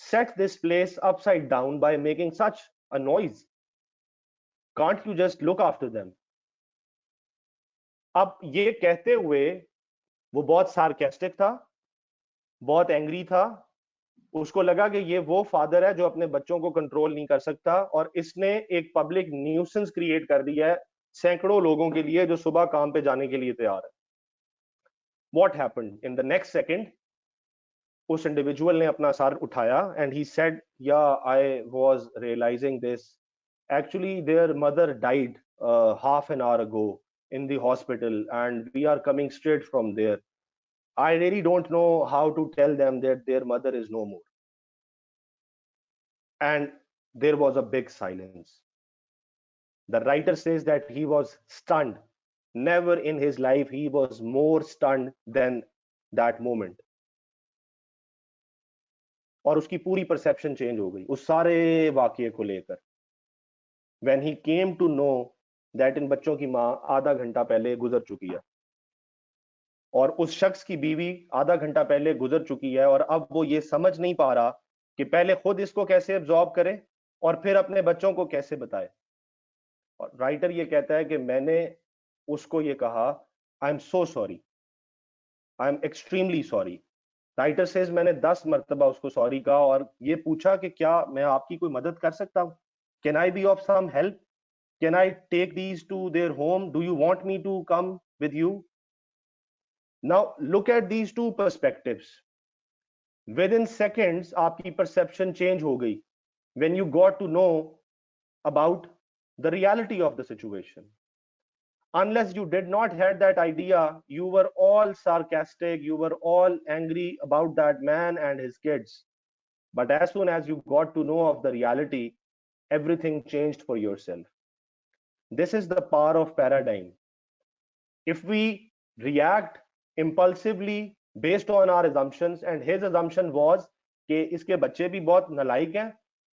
set this place upside down by making such a noise. Can't you just look after them? अब ये कहते हुए वो बहुत sarcastic था, बहुत angry था, उसको लगा कि ये वो फादर है जो अपने बच्चों को कंट्रोल नहीं कर सकता और इसने एक पब्लिक न्यूसेंस क्रिएट कर दिया है सैकड़ों लोगों के लिए जो सुबह काम पे जाने के लिए तैयार है। What happened? In the next second, उस इंडिविजुअल ने अपना सर उठाया and he said, yeah I was realising this, actually their mother died half an hour ago in the hospital and we are coming straight from there. I really don't know how to tell them that their mother is no more. And there was a big silence. The writer says that he was stunned. Never in his life he was more stunned than that moment. और उसकी पूरी perception change हो गई उस सारे वाकये को लेकर। When he came to know that इन बच्चों की माँ आधा घंटा पहले गुजर चुकी है और उस शख्स की बीवी आधा घंटा पहले गुजर चुकी है, और अब वो ये समझ नहीं पा रहा कि पहले खुद इसको कैसे एब्जॉर्ब करे और फिर अपने बच्चों को कैसे बताए। राइटर ये कहता है कि मैंने उसको ये कहा, I am so sorry, I am extremely sorry. Writer says मैंने 10 मरतबा उसको सॉरी कहा और ये पूछा कि क्या मैं आपकी कोई मदद कर सकता हूँ, can I be of some help, can I take these to their home, do you want me to come with you. Now look at these two perspectives, within seconds आपकी परसेप्शन चेंज हो गई when you got to know about the reality of the situation. Unless you did not had that idea, you were all sarcastic, you were all angry about that man and his kids. But as soon as you got to know of the reality, everything changed for yourself. This is the power of paradigm. If we react impulsively based on our assumptions, and his assumption was कि इसके बच्चे भी बहुत नालायक हैं,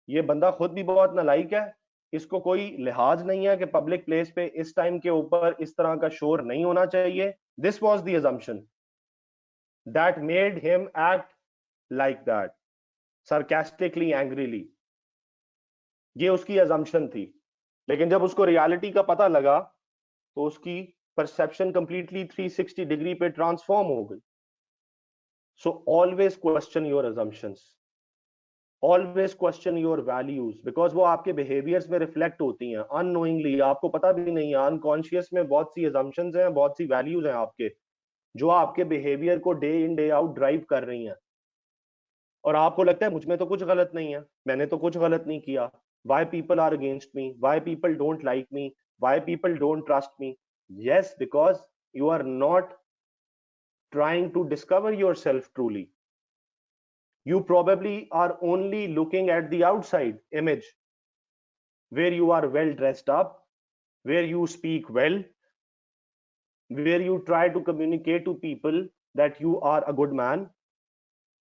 ये बंदा खुद भी बहुत नालायक है, इसको कोई लिहाज नहीं है कि पब्लिक प्लेस पे इस टाइम के ऊपर इस तरह का शोर नहीं होना चाहिए. This was the assumption that made him act like that, sarcastically, angrily. ये उसकी assumption थी. लेकिन जब उसको रियलिटी का पता लगा तो उसकी परसेप्शन कंप्लीटली 360 डिग्री पे ट्रांसफॉर्म हो गई. So always question your assumptions, always question your values, because वो आपके बिहेवियर्स में रिफ्लेक्ट होती हैं अननोइंगली, आपको पता भी नहीं है. अनकॉन्शियस में बहुत सी assumptions हैं, बहुत सी वैल्यूज हैं आपके, जो आपके बिहेवियर को day in day out drive कर रही हैं. और आपको लगता है मुझ में तो कुछ गलत नहीं है, मैंने तो कुछ गलत नहीं किया. Why people are against me, why people don't like me, why people don't trust me? Yes, because you are not trying to discover yourself truly. You probably are only looking at the outside image, where you are well dressed up, where you speak well, where you try to communicate to people that you are a good man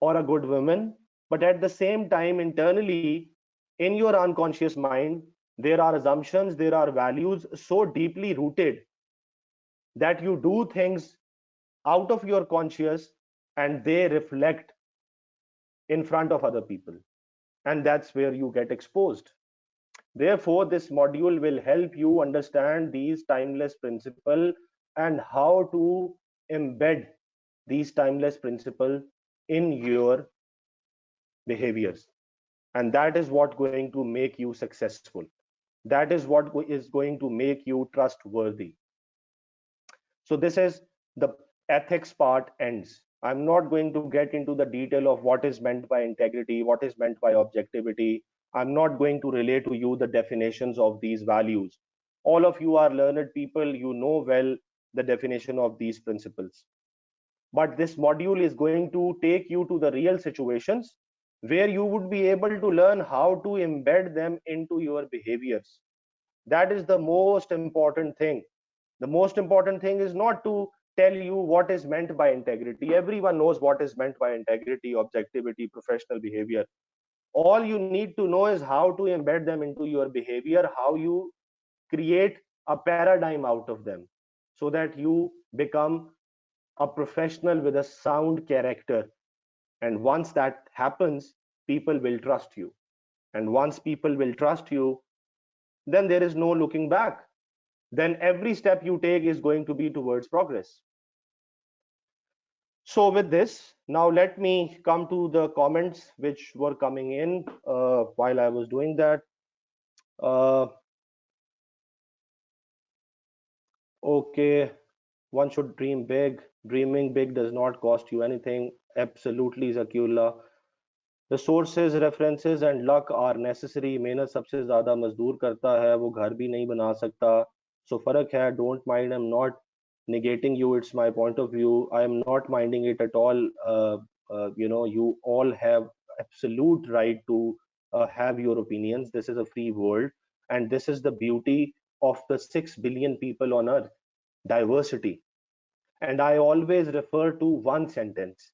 or a good woman. But at the same time, internally, in your unconscious mind, there are assumptions, there are values so deeply rooted that you do things out of your conscious and they reflect in front of other people, and that's where you get exposed. Therefore, this module will help you understand these timeless principles and how to embed these timeless principles in your behaviors, and that is what going to make you successful. That is what is going to make you trustworthy. So this is the ethics part ends. I'm not going to get into the detail of what is meant by integrity, what is meant by objectivity. I'm not going to relay to you the definitions of these values. All of you are learned people, you know well the definition of these principles. But this module is going to take you to the real situations where you would be able to learn how to embed them into your behaviors. That is the most important thing. The most important thing is not to tell you what is meant by integrity. Everyone knows what is meant by integrity, objectivity, professional behavior. All you need to know is how to embed them into your behavior, how you create a paradigm out of them so that you become a professional with a sound character. And once that happens, people will trust you. And once people will trust you, then there is no looking back. Then every step you take is going to be towards progress. So with this, now let me come to the comments which were coming in while I was doing that. Okay, one should dream big. Dreaming big does not cost you anything. Absolutely, Zakullah. The sources, references and luck are necessary. मेहनत सबसे ज़्यादा मजदूर करता है, वो घर भी नहीं बना सकता. So फर्क है. Don't mind. I'm not negating you. It's my point of view. I am not minding it at all. You all have absolute right to have your opinions. This is a free world, and this is the beauty of the 6 billion people on earth. Diversity. And I always refer to one sentence.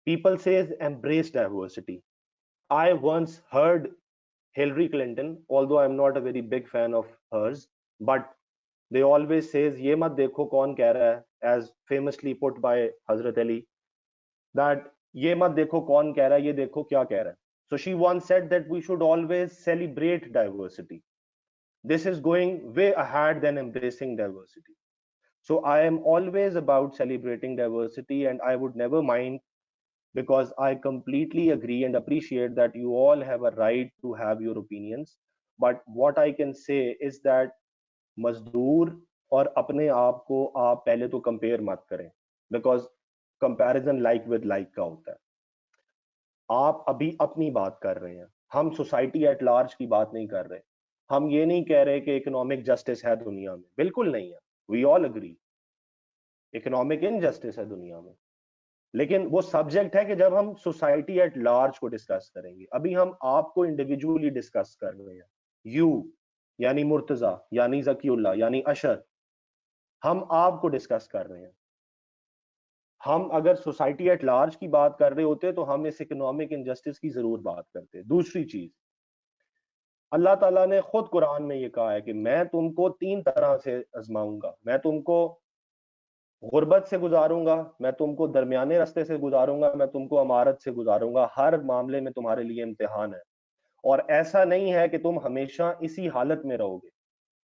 People says embrace diversity. I once heard Hillary Clinton, although I'm not a very big fan of hers, but they always says ye mat dekho kaun keh raha hai, as famously put by Hazrat Ali, that ye mat dekho kaun keh raha hai, ye dekho kya keh raha hai. So she once said that we should always celebrate diversity. This is going way ahead than embracing diversity. So I am always about celebrating diversity, and I would never mind, because I completely agree and appreciate that you all have a right to have your opinions. But what I can say is that मजदूर और अपने आप को आप पहले तो compare मत करें, because comparison like with like का होता है. आप अभी अपनी बात कर रहे हैं, हम सोसाइटी एट लार्ज की बात नहीं कर रहे. हम ये नहीं कह रहे कि इकोनॉमिक जस्टिस है दुनिया में, बिल्कुल नहीं है. We all agree economic injustice है दुनिया में, लेकिन वो सब्जेक्ट है कि जब हम सोसाइटी एट लार्ज को डिस्कस करेंगे. अभी हम आपको इंडिविजुअली डिस्कस कर रहे हैं. यू यानी मुर्तजा, यानी जकीउल्ला, यानी अशर, हम आपको डिस्कस कर रहे हैं. हम अगर सोसाइटी एट लार्ज की बात कर रहे होते तो हम इस इकोनॉमिक इनजस्टिस की जरूर बात करते. दूसरी चीज, अल्लाह ताला ने खुद कुरान में ये कहा है कि मैं तुमको 3 तरह से आजमाऊंगा. मैं तुमको गुर्बत से गुजारूंगा, मैं तुमको दरमियाने रास्ते से गुजारूंगा, मैं तुमको अमारत से गुजारूंगा. हर मामले में तुम्हारे लिए इम्तिहान है, और ऐसा नहीं है कि तुम हमेशा इसी हालत में रहोगे.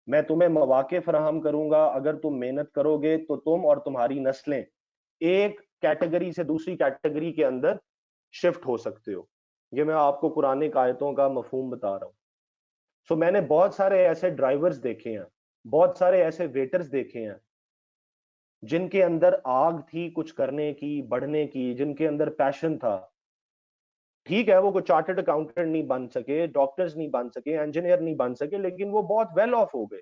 मैं तुम्हें मौके फराहम करूंगा. अगर तुम मेहनत करोगे तो तुम और तुम्हारी नस्लें एक कैटेगरी से दूसरी कैटेगरी के अंदर शिफ्ट हो सकते हो. ये मैं आपको कुरानिक आयतों का मफहूम बता रहा हूं. सो मैंने बहुत सारे ऐसे ड्राइवर्स देखे हैं, बहुत सारे ऐसे वेटर्स देखे हैं जिनके अंदर आग थी कुछ करने की, बढ़ने की, जिनके अंदर पैशन था. ठीक है, वो कोई चार्टर्ड अकाउंटेंट नहीं बन सके, डॉक्टर्स नहीं बन सके, इंजीनियर नहीं बन सके, लेकिन वो बहुत वेल ऑफ हो गए.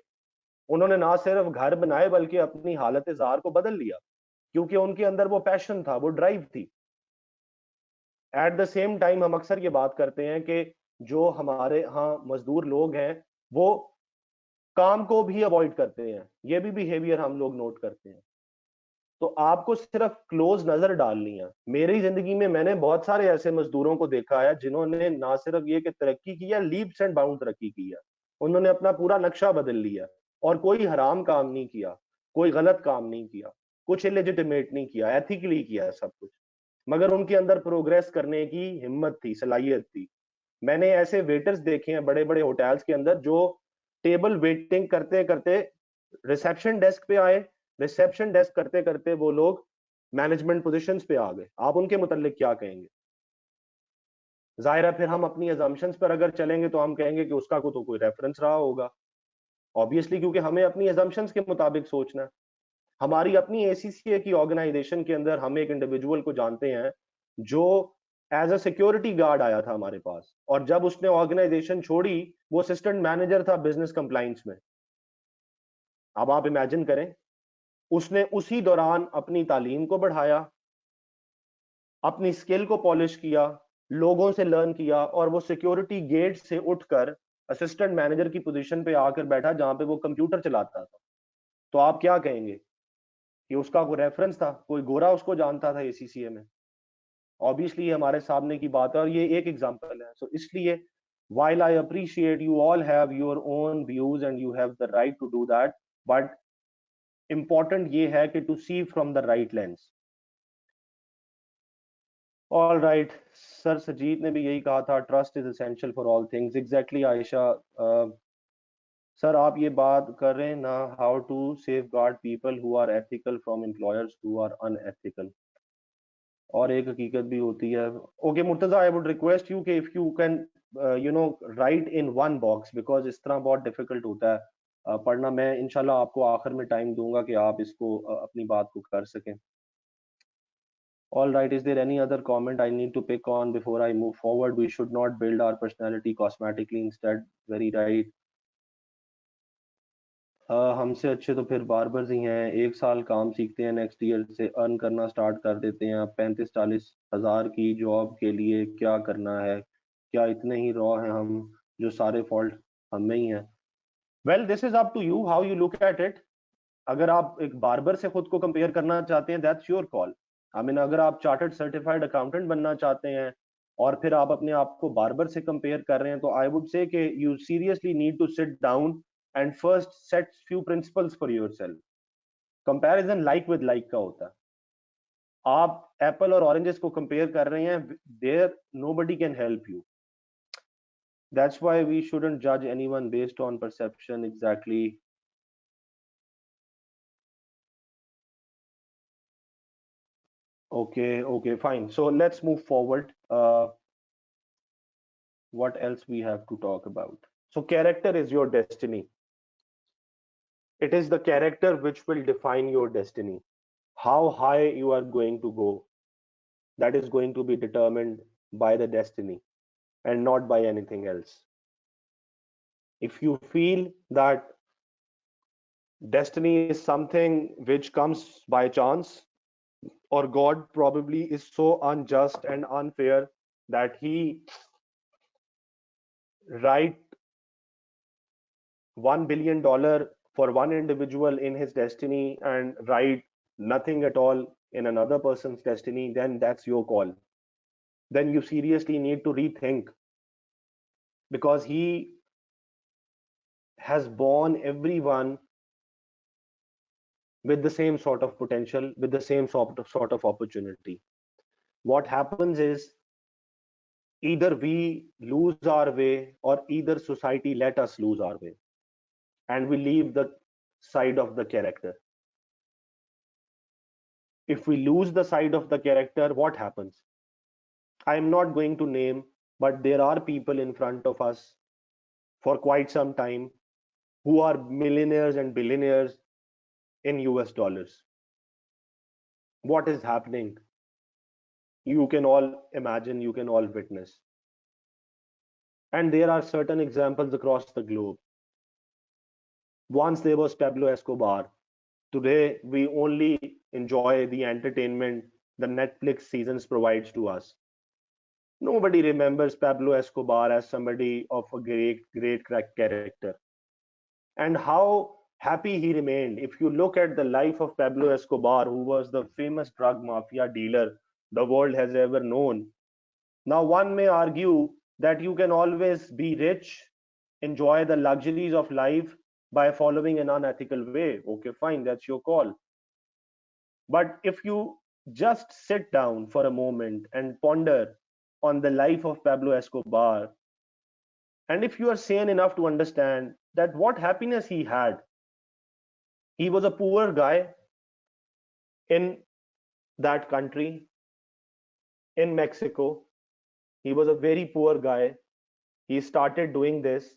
उन्होंने ना सिर्फ घर बनाए बल्कि अपनी हालत जार को बदल लिया, क्योंकि उनके अंदर वो पैशन था, वो ड्राइव थी. एट द सेम टाइम हम अक्सर ये बात करते हैं कि जो हमारे यहाँ मजदूर लोग हैं वो काम को भी अवॉइड करते हैं. ये भी बिहेवियर हम लोग नोट करते हैं. तो आपको सिर्फ क्लोज नजर डालनी है. मेरी जिंदगी में मैंने बहुत सारे ऐसे मजदूरों को देखा है जिन्होंने ना सिर्फ ये कि तरक्की की है, लीप्स एंड बाउंड तरक्की की है. उन्होंने अपना पूरा नक्शा बदल लिया, और कोई हराम काम नहीं किया, कोई गलत काम नहीं किया, कुछ इलेजिटिमेट नहीं किया, एथिकली किया सब कुछ. मगर उनके अंदर प्रोग्रेस करने की हिम्मत थी, सलाहियत थी. मैंने ऐसे वेटर्स देखे हैं बड़े बड़े होटल्स के अंदर जो टेबल वेटिंग करते करते रिसेप्शन डेस्क पे आए, रिसेप्शन डेस्क करते करते वो लोग मैनेजमेंट पोजीशंस पे आ गए. आप उनके मुतालिक क्या कहेंगे? जाहिर है फिर हम अपनी अजम्पशंस पर अगर चलेंगे तो हम कहेंगे कि उसका को तो कोई रेफरेंस रहा होगा. ऑब्वियसली, क्योंकि हमें अपनी अजम्पशंस के मुताबिक सोचना है. हमारी अपनी एसीसीए की ऑर्गेनाइजेशन के अंदर हम एक इंडिविजुअल को जानते हैं जो एज अ सिक्योरिटी गार्ड आया था हमारे पास, और जब उसने ऑर्गेनाइजेशन छोड़ी वो असिस्टेंट मैनेजर था बिजनेस कंप्लाइंस में. अब आप इमेजिन करें, उसने उसी दौरान अपनी तालीम को बढ़ाया, अपनी स्किल को पॉलिश किया, लोगों से लर्न किया, और वो सिक्योरिटी गेट से उठकर असिस्टेंट मैनेजर की पोजीशन पे आकर बैठा जहां पे वो कंप्यूटर चलाता था. तो आप क्या कहेंगे कि उसका कोई रेफरेंस था, कोई गोरा उसको जानता था एसीसीए में? ऑब्वियसली हमारे सामने की बात है, और ये एक एग्जांपल है. सो इसलिए while I appreciate you all have your own views and you have the right to do that, but important ये है कि to see from the right lens. All right, sir Sajid ने भी यही कहा था, trust is essential for all things. Exactly Ayesha. Sir आप ये बात कर रहे हैं ना, how to safeguard people who are ethical from employers who are unethical, और एक हकीकत भी होती है. Okay Murtaza, I would request you कि if you can write in one box, because इस तरह बहुत डिफिकल्ट होता है पढ़ना. मैं इंशाल्लाह आपको आखिर में टाइम दूंगा कि आप इसको अपनी बात को कर सकें. All right, is there any other comment I need to pick on before I move forward? We should not build our personality cosmetically, instead. Very right. हमसे अच्छे तो फिर बार्बर्स ही हैं. 1 साल काम सीखते हैं, नेक्स्ट ईयर से अर्न करना स्टार्ट कर देते हैं. 35-40 हज़ार की जॉब के लिए क्या करना है? क्या इतने ही रॉ हैं हम जो सारे फॉल्ट हम में ही हैं? Well, this is up to you how you look at it. अगर आप एक बार्बर से खुद को कंपेयर करना चाहते हैं, that's your call. I mean, अगर आप चार्टर्ड सर्टिफाइड अकाउंटेंट बनना चाहते हैं और फिर आप अपने आप को बार्बर से कंपेयर कर रहे हैं, तो आई वुड से कि you seriously need to sit down and first set few principles for yourself. Comparison like with like का होता है. आप एप्पल और ऑरेंजेस को कंपेयर कर रहे हैं, there nobody can help you. That's why we shouldn't judge anyone based on perception exactly. Okay, fine. So let's move forward. What else we have to talk about? So character is your destiny. It is the character which will define your destiny. How high you are going to go, that is going to be determined by the destiny and not by anything else. If you feel that destiny is something which comes by chance, or God probably is so unjust and unfair that he write $1 billion for one individual in his destiny and write nothing at all in another person's destiny, then that's your call. Then you seriously need to rethink, because he has born everyone with the same sort of potential, with the same sort of opportunity. What happens is, either we lose our way or either society let us lose our way, and we leave the side of the character. If we lose the side of the character, what happens? I am not going to name, but there are people in front of us for quite some time who are millionaires and billionaires in US dollars. What is happening? You can all imagine, you can all witness. And there are certain examples across the globe. Once there was Pablo Escobar. Today we only enjoy the entertainment the Netflix seasons provides to us. Nobody remembers Pablo Escobar as somebody of a great character, and how happy he remained. If you look at the life of Pablo Escobar, who was the famous drug mafia dealer the world has ever known. Now, one may argue that you can always be rich, enjoy the luxuries of life by following an unethical way. Okay, fine, that's your call. But if you just sit down for a moment and ponder on the life of Pablo Escobar, and if you are sane enough to understand that what happiness he had, he was a poor guy in that country, in Mexico. He was a very poor guy. He started doing this.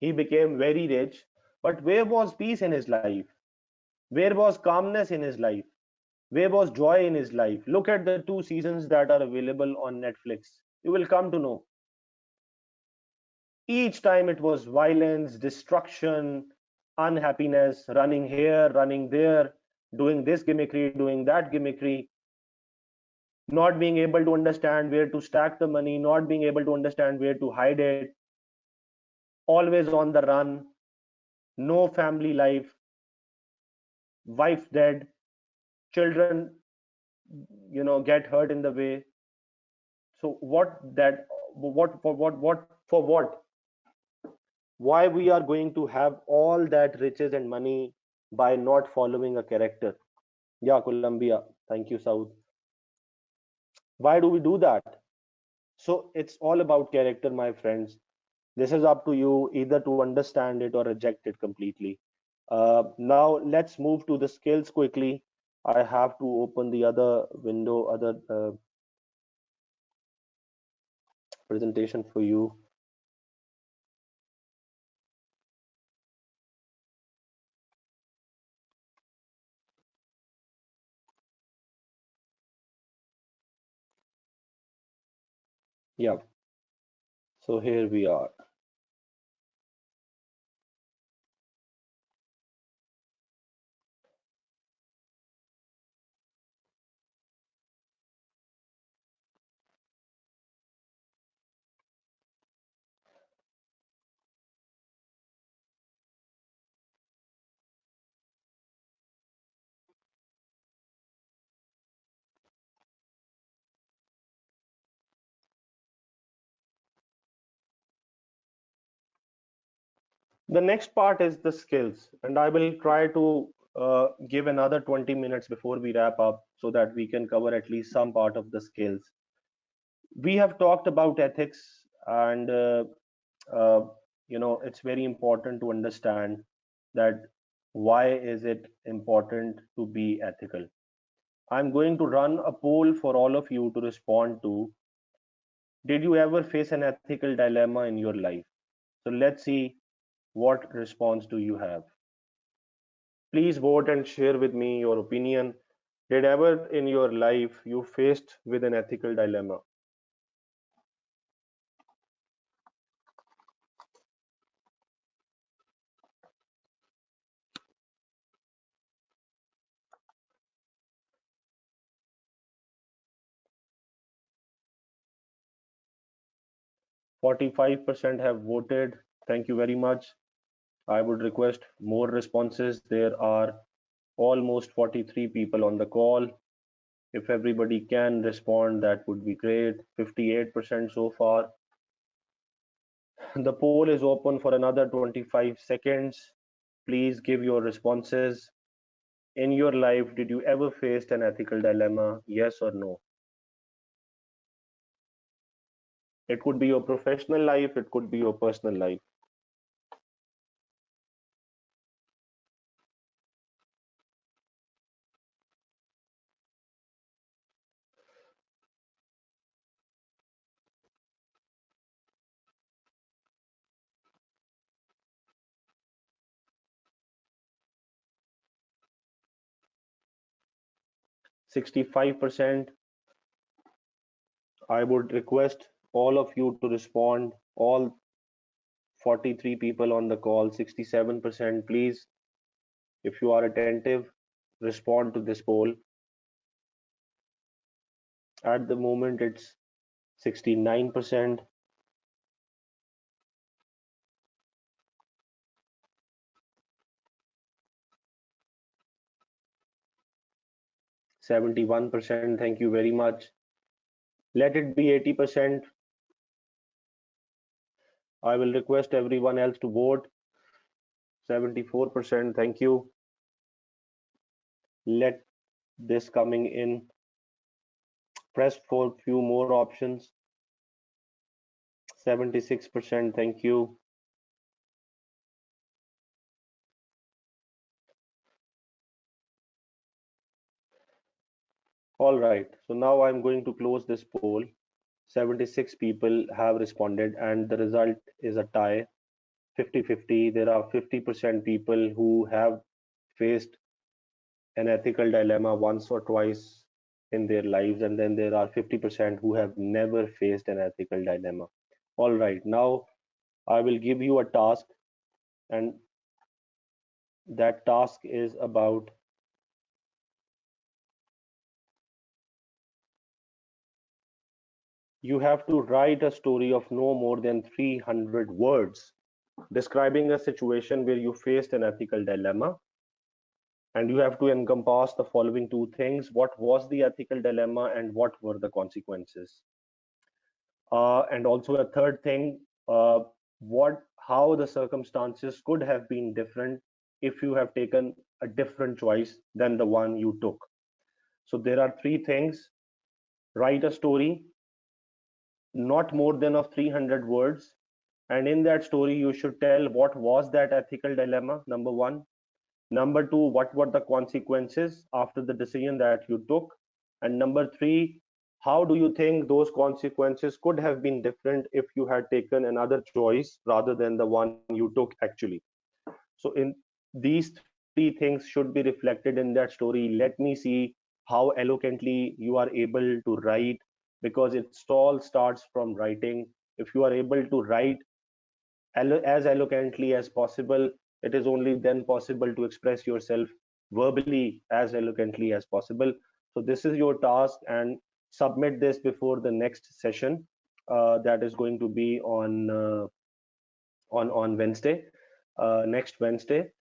He became very rich. But where was peace in his life? Where was calmness in his life? Where was joy in his life? Look at the 2 seasons that are available on Netflix. You will come to know. Each time it was violence, destruction, unhappiness, running here, running there, doing this gimmickry, doing that gimmickry, not being able to understand where to stack the money, not being able to understand where to hide it, always on the run, no family life, wife dead, children, get hurt in the way. So what? Why we are going to have all that riches and money by not following a character? Yeah, Colombia. Thank you, South. Why do we do that? So it's all about character, my friends. This is up to you either to understand it or reject it completely. Now let's move to the skills quickly. I have to open the other window, other presentation for you. Yeah, so here we are. The next part is the skills, and I will try to give another 20 minutes before we wrap up so that we can cover at least some part of the skills. We have talked about ethics, and it's very important to understand that why is it important to be ethical. I'm going to run a poll for all of you to respond to. Did you ever face an ethical dilemma in your life? So let's see what response do you have. Please vote and share with me your opinion. Did ever in your life you faced with an ethical dilemma? %45 have voted. Thank you very much. I would request more responses. There are almost 43 people on the call. If everybody can respond, that would be great. 58% so far. The poll is open for another 25 seconds. Please give your responses. In your life, did you ever face an ethical dilemma? Yes or no? It could be your professional life, it could be your personal life. 65%. I would request all of you to respond. All 43 people on the call, 67%. Please, if you are attentive, respond to this poll. At the moment, it's 69%. %71. Thank you very much. Let it be 80%. I will request everyone else to vote. 74%. Thank you. Let this coming in. Press for few more options. 76%. Thank you. All right. So now I'm going to close this poll. 76 people have responded, and the result is a tie. 50-50. There are 50% people who have faced an ethical dilemma once or twice in their lives, and then there are 50% who have never faced an ethical dilemma. All right, now I will give you a task, and that task is about you have to write a story of no more than 300 words describing a situation where you faced an ethical dilemma, and you have to encompass the following two things: what was the ethical dilemma and what were the consequences. And also a third thing, how the circumstances could have been different if you have taken a different choice than the one you took. So there are three things: write a story not more than of 300 words, and in that story you should tell what was that ethical dilemma, number one. Number two, what were the consequences after the decision that you took? And number three, how do you think those consequences could have been different if you had taken another choice rather than the one you took actually? So in these three things should be reflected in that story. Let me see how eloquently you are able to write, because it all starts from writing. If you are able to write as eloquently as possible, it is only then possible to express yourself verbally as eloquently as possible. So this is your task, and submit this before the next session that is going to be on Wednesday, next Wednesday.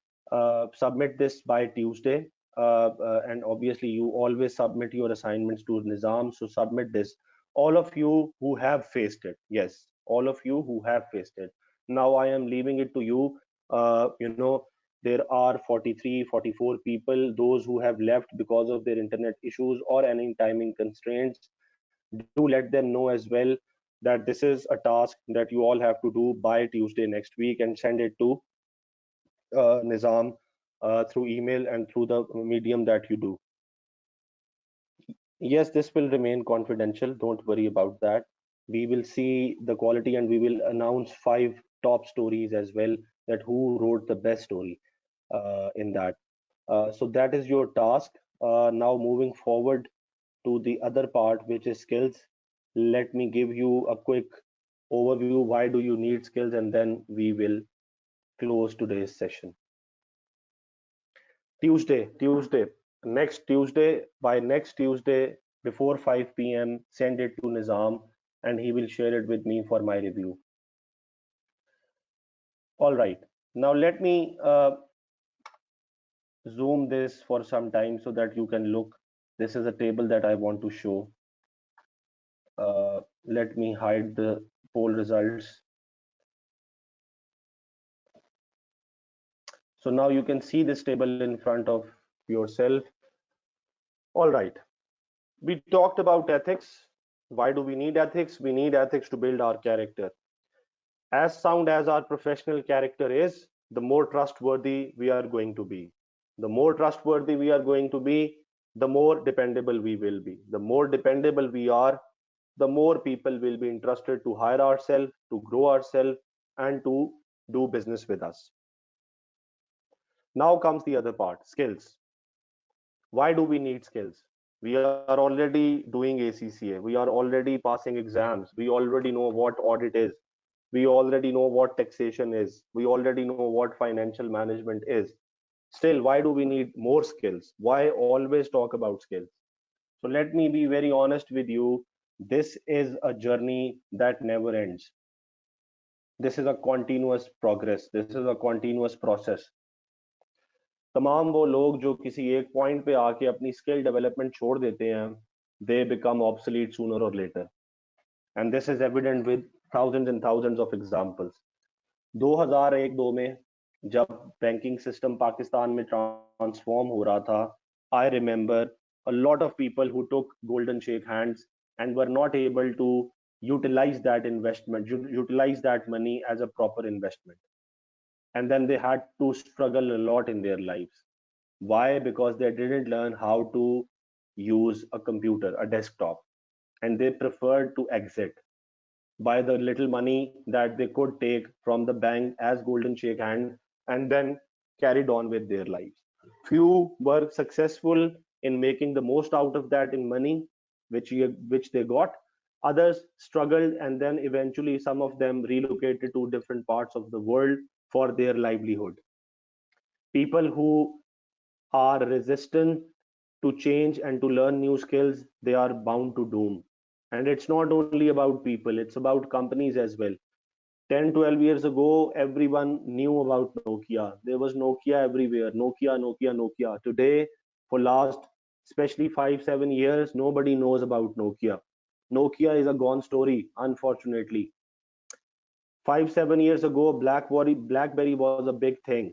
Submit this by Tuesday, and obviously you always submit your assignments to Nizam. So submit this. All of you who have faced it, yes, all of you who have faced it. Now I am leaving it to you. There are 43, 44 people, those who have left because of their internet issues or any timing constraints. Do let them know as well that this is a task that you all have to do by Tuesday next week and send it to Nizam through email and through the medium that you do. Yes, this will remain confidential. Don't worry about that. We will see the quality and we will announce 5 top stories as well, that who wrote the best story in that. So that is your task. Now moving forward to the other part, which is skills. Let me give you a quick overview. Why do you need skills? And then we will close today's session. Tuesday, next Tuesday, by next Tuesday before 5 p.m., send it to Nizam and he will share it with me for my review. All right, now let me zoom this for some time so that you can look. This is a table that I want to show. Let me hide the poll results. So now you can see this table in front of yourself. All right, we talked about ethics. Why do we need ethics? We need ethics to build our character. As sound as our professional character is, the more trustworthy we are going to be. The more trustworthy we are going to be, the more dependable we will be. The more dependable we are, the more people will be interested to hire ourselves, to grow ourselves, and to do business with us. Now comes the other part, skills. Why do we need skills? We are already doing ACCA. We are already passing exams. We already know what audit is. We already know what taxation is. We already know what financial management is. Still, why do we need more skills? Why always talk about skills? So let me be very honest with you. This is a journey that never ends. This is a continuous progress. This is a continuous process. तमाम वो लोग जो किसी एक point पे आके अपनी skill development छोड़ देते हैं, they become obsolete sooner or later, and this is evident with thousands and thousands of examples. 2001-2 में जब बैंकिंग सिस्टम पाकिस्तान में ट्रांसफॉर्म हो रहा था, I remember a lot of people who took golden shake hands and were not able to utilize that investment, utilize that money as a proper investment. And then they had to struggle a lot in their lives. Why? Because they didn't learn how to use a computer, a desktop, and they preferred to exit by the little money that they could take from the bank as golden shake hand, and then carried on with their lives. Few were successful in making the most out of that in money which they got. Others struggled, and then eventually some of them relocated to different parts of the world for their livelihood. People who are resistant to change and to learn new skills, they are bound to doom. And it's not only about people, it's about companies as well. 10-12 years ago, everyone knew about Nokia. There was Nokia everywhere. Nokia. Today, for last especially 5-7 years, nobody knows about Nokia. Nokia is a gone story, unfortunately. 5-7 years ago, BlackBerry was a big thing.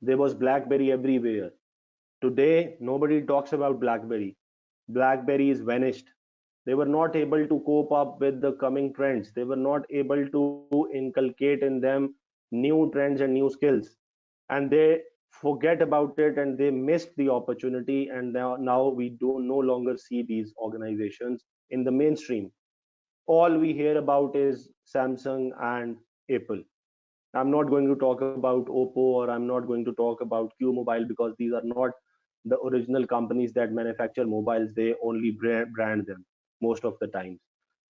There was BlackBerry everywhere. Today, nobody talks about BlackBerry. BlackBerry is vanished. They were not able to cope up with the coming trends. They were not able to inculcate in them new trends and new skills. And they forget about it and they missed the opportunity. And now we do no longer see these organizations in the mainstream. All we hear about is Samsung and Apple. I'm not going to talk about Oppo, or I'm not going to talk about Q Mobile, because these are not the original companies that manufacture mobiles. They only brand them most of the times.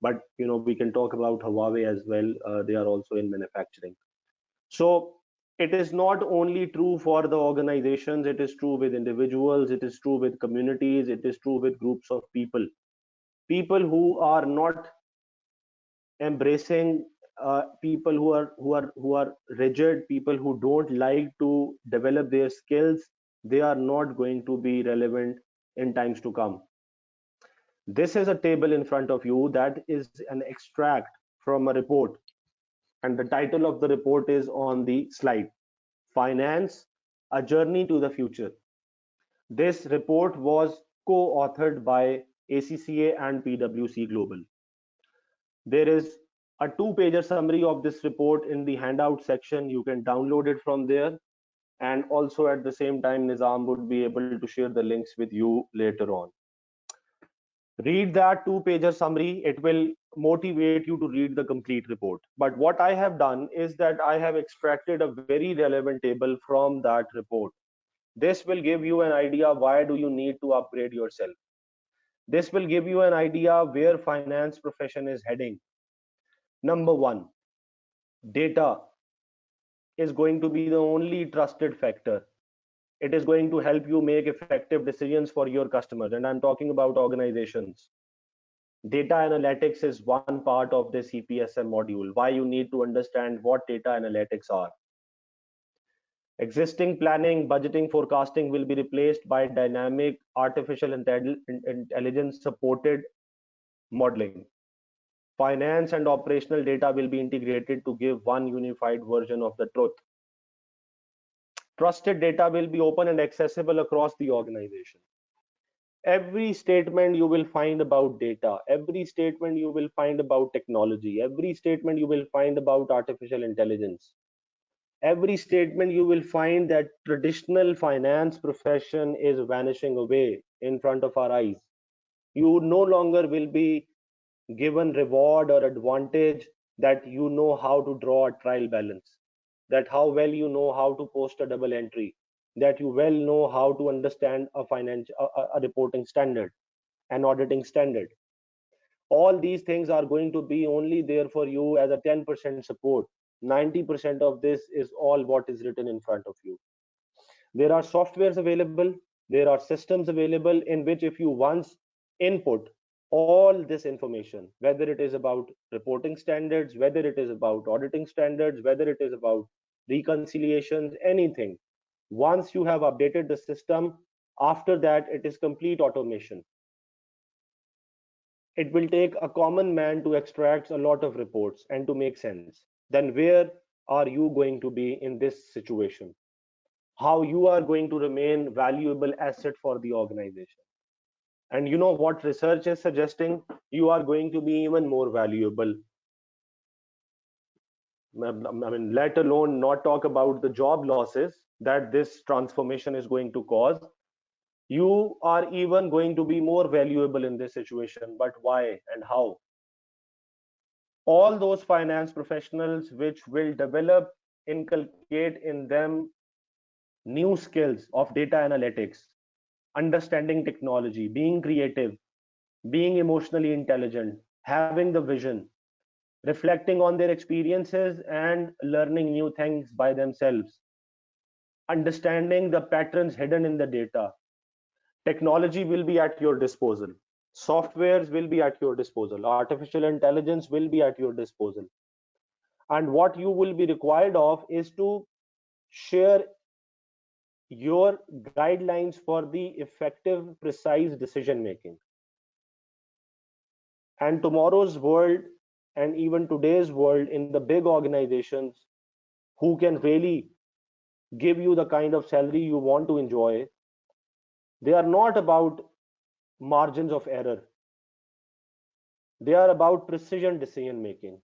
But we can talk about Huawei as well. They are also in manufacturing. So it is not only true for the organizations, it is true with individuals, it is true with communities, it is true with groups of people. People who are not embracing, people who are rigid, people who don't like to develop their skills, they are not going to be relevant in times to come. This is a table in front of you that is an extract from a report, and the title of the report is on the slide: Finance, a Journey to the Future. This report was co-authored by ACCA and PwC Global. There is a 2-pager summary of this report in the handout section. You can download it from there. And also at the same time, Nizam would be able to share the links with you later on. Read that 2-pager summary. It will motivate you to read the complete report. But what I have done is that I have extracted a very relevant table from that report. This will give you an idea why do you need to upgrade yourself. This will give you an idea where finance profession is heading. Number one, data is going to be the only trusted factor. It is going to help you make effective decisions for your customers. And I'm talking about organizations. Data analytics is one part of this EPSM module. Why you need to understand what data analytics are. Existing planning, budgeting, forecasting will be replaced by dynamic artificial intelligence supported modeling. Finance and operational data will be integrated to give one unified version of the truth. Trusted data will be open and accessible across the organization. Every statement you will find about data, every statement you will find about technology, every statement you will find about artificial intelligence, every statement you will find that traditional finance profession is vanishing away in front of our eyes. You no longer will be given reward or advantage that you know how to draw a trial balance, that how well you know how to post a double entry, that you well know how to understand a reporting standard, an auditing standard. All these things are going to be only there for you as a 10% support. 90% of this is all what is written in front of you. There are softwares available, there are systems available in which if you once input all this information, whether it is about reporting standards, whether it is about auditing standards, whether it is about reconciliations, anything, once you have updated the system, after that it is complete automation. It will take a common man to extract a lot of reports and to make sense. Then where are you going to be in this situation? How you are going to remain valuable asset for the organization? And you know what research is suggesting? You are going to be even more valuable. I mean, let alone not talk about the job losses that this transformation is going to cause. You are even going to be more valuable in this situation. But why and how? All those finance professionals which will develop, inculcate in them new skills of data analytics, understanding technology, being creative, being emotionally intelligent, having the vision, reflecting on their experiences and learning new things by themselves, understanding the patterns hidden in the data. Technology will be at your disposal. Softwares will be at your disposal. Artificial intelligence will be at your disposal. And what you will be required of is to share your guidelines for the effective, precise decision making. And tomorrow's world and even today's world in the big organizations who can really give you the kind of salary you want to enjoy, they are not about margins of error. They are about precision decision making.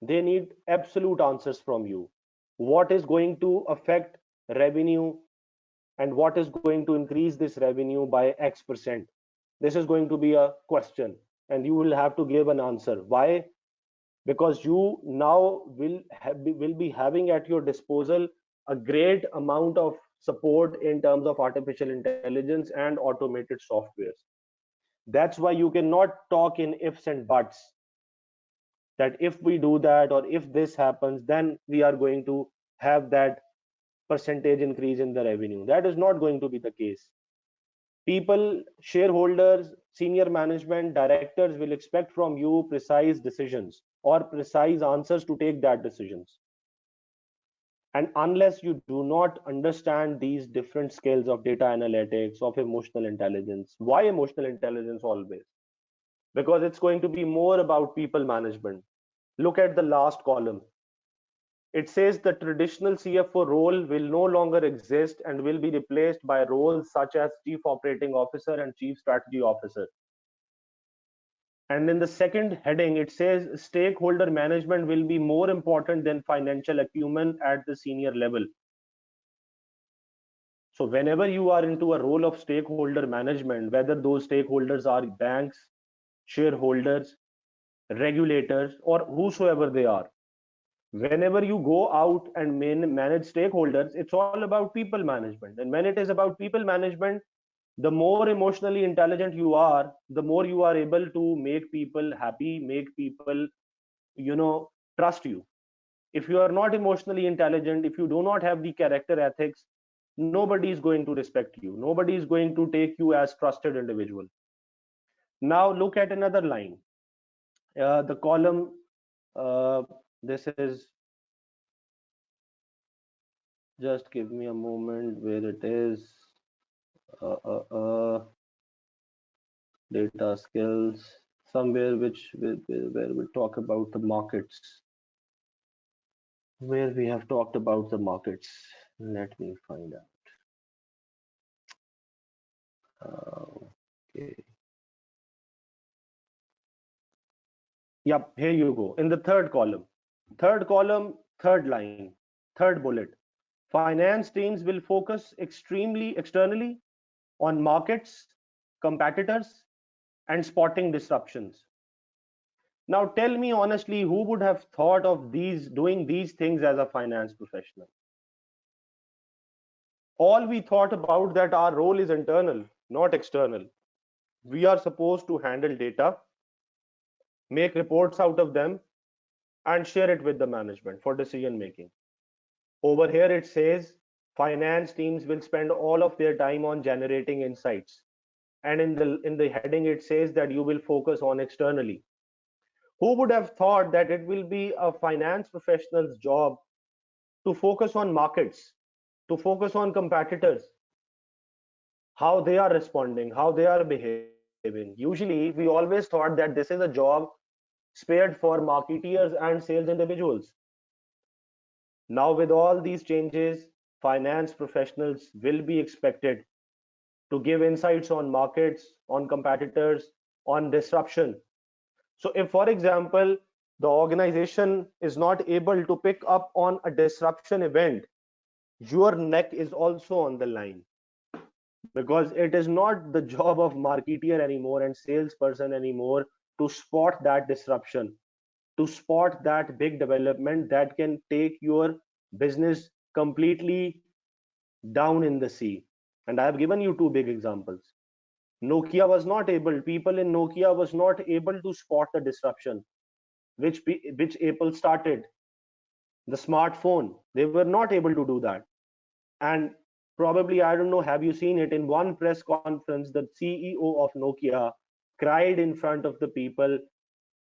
They need absolute answers from you. What is going to affect revenue and what is going to increase this revenue by X%? This is going to be a question and you will have to give an answer. Why? Because you now will be having at your disposal a great amount of support in terms of artificial intelligence and automated softwares. That's why you cannot talk in ifs and buts, that if we do that or if this happens then we are going to have that percentage increase in the revenue. That is not going to be the case. People, shareholders, senior management, directors will expect from you precise decisions or precise answers to take that decisions. And unless you do not understand these different skills of data analytics, of emotional intelligence, why emotional intelligence always? Because it's going to be more about people management. Look at the last column. It says the traditional CFO role will no longer exist and will be replaced by roles such as Chief Operating Officer and Chief Strategy Officer. And in the second heading, it says stakeholder management will be more important than financial acumen at the senior level. So whenever you are into a role of stakeholder management, whether those stakeholders are banks, shareholders, regulators, or whosoever they are, whenever you go out and manage stakeholders, it's all about people management. And when it is about people management, the more emotionally intelligent you are, the more you are able to make people happy, make people, trust you. If you are not emotionally intelligent, if you do not have the character ethics, nobody is going to respect you, nobody is going to take you as trusted individual. Now look at another line, the column, this is, just give me a moment where it is, uh, uh, uh, data skills, somewhere where we talk about the markets, where we have talked about the markets. Let me find out. Okay. Yep, here you go. In the third column, third line, third bullet. Finance teams will focus extremely externally on markets, competitors, and spotting disruptions. Now tell me honestly, who would have thought of doing these things as a finance professional? All we thought about that our role is internal, not external. We are supposed to handle data, make reports out of them, and share it with the management for decision making. Over here it says finance teams will spend all of their time on generating insights. And in the heading it says that you will focus on externally. Who would have thought that it will be a finance professional's job to focus on markets, to focus on competitors, how they are responding, how they are behaving? Usually we always thought that this is a job spared for marketeers and sales individuals. Now with all these changes, finance professionals will be expected to give insights on markets, on competitors, on disruption. So if, for example, the organization is not able to pick up on a disruption event, your neck is also on the line, because it is not the job of marketeer anymore and salesperson anymore to spot that disruption, to spot that big development that can take your business completely down in the sea. And I have given you two big examples. Nokia was not able, people in Nokia was not able to spot the disruption which Apple started, the smartphone. They were not able to do that. And probably, I don't know, have you seen it, in one press conference the CEO of Nokia cried in front of the people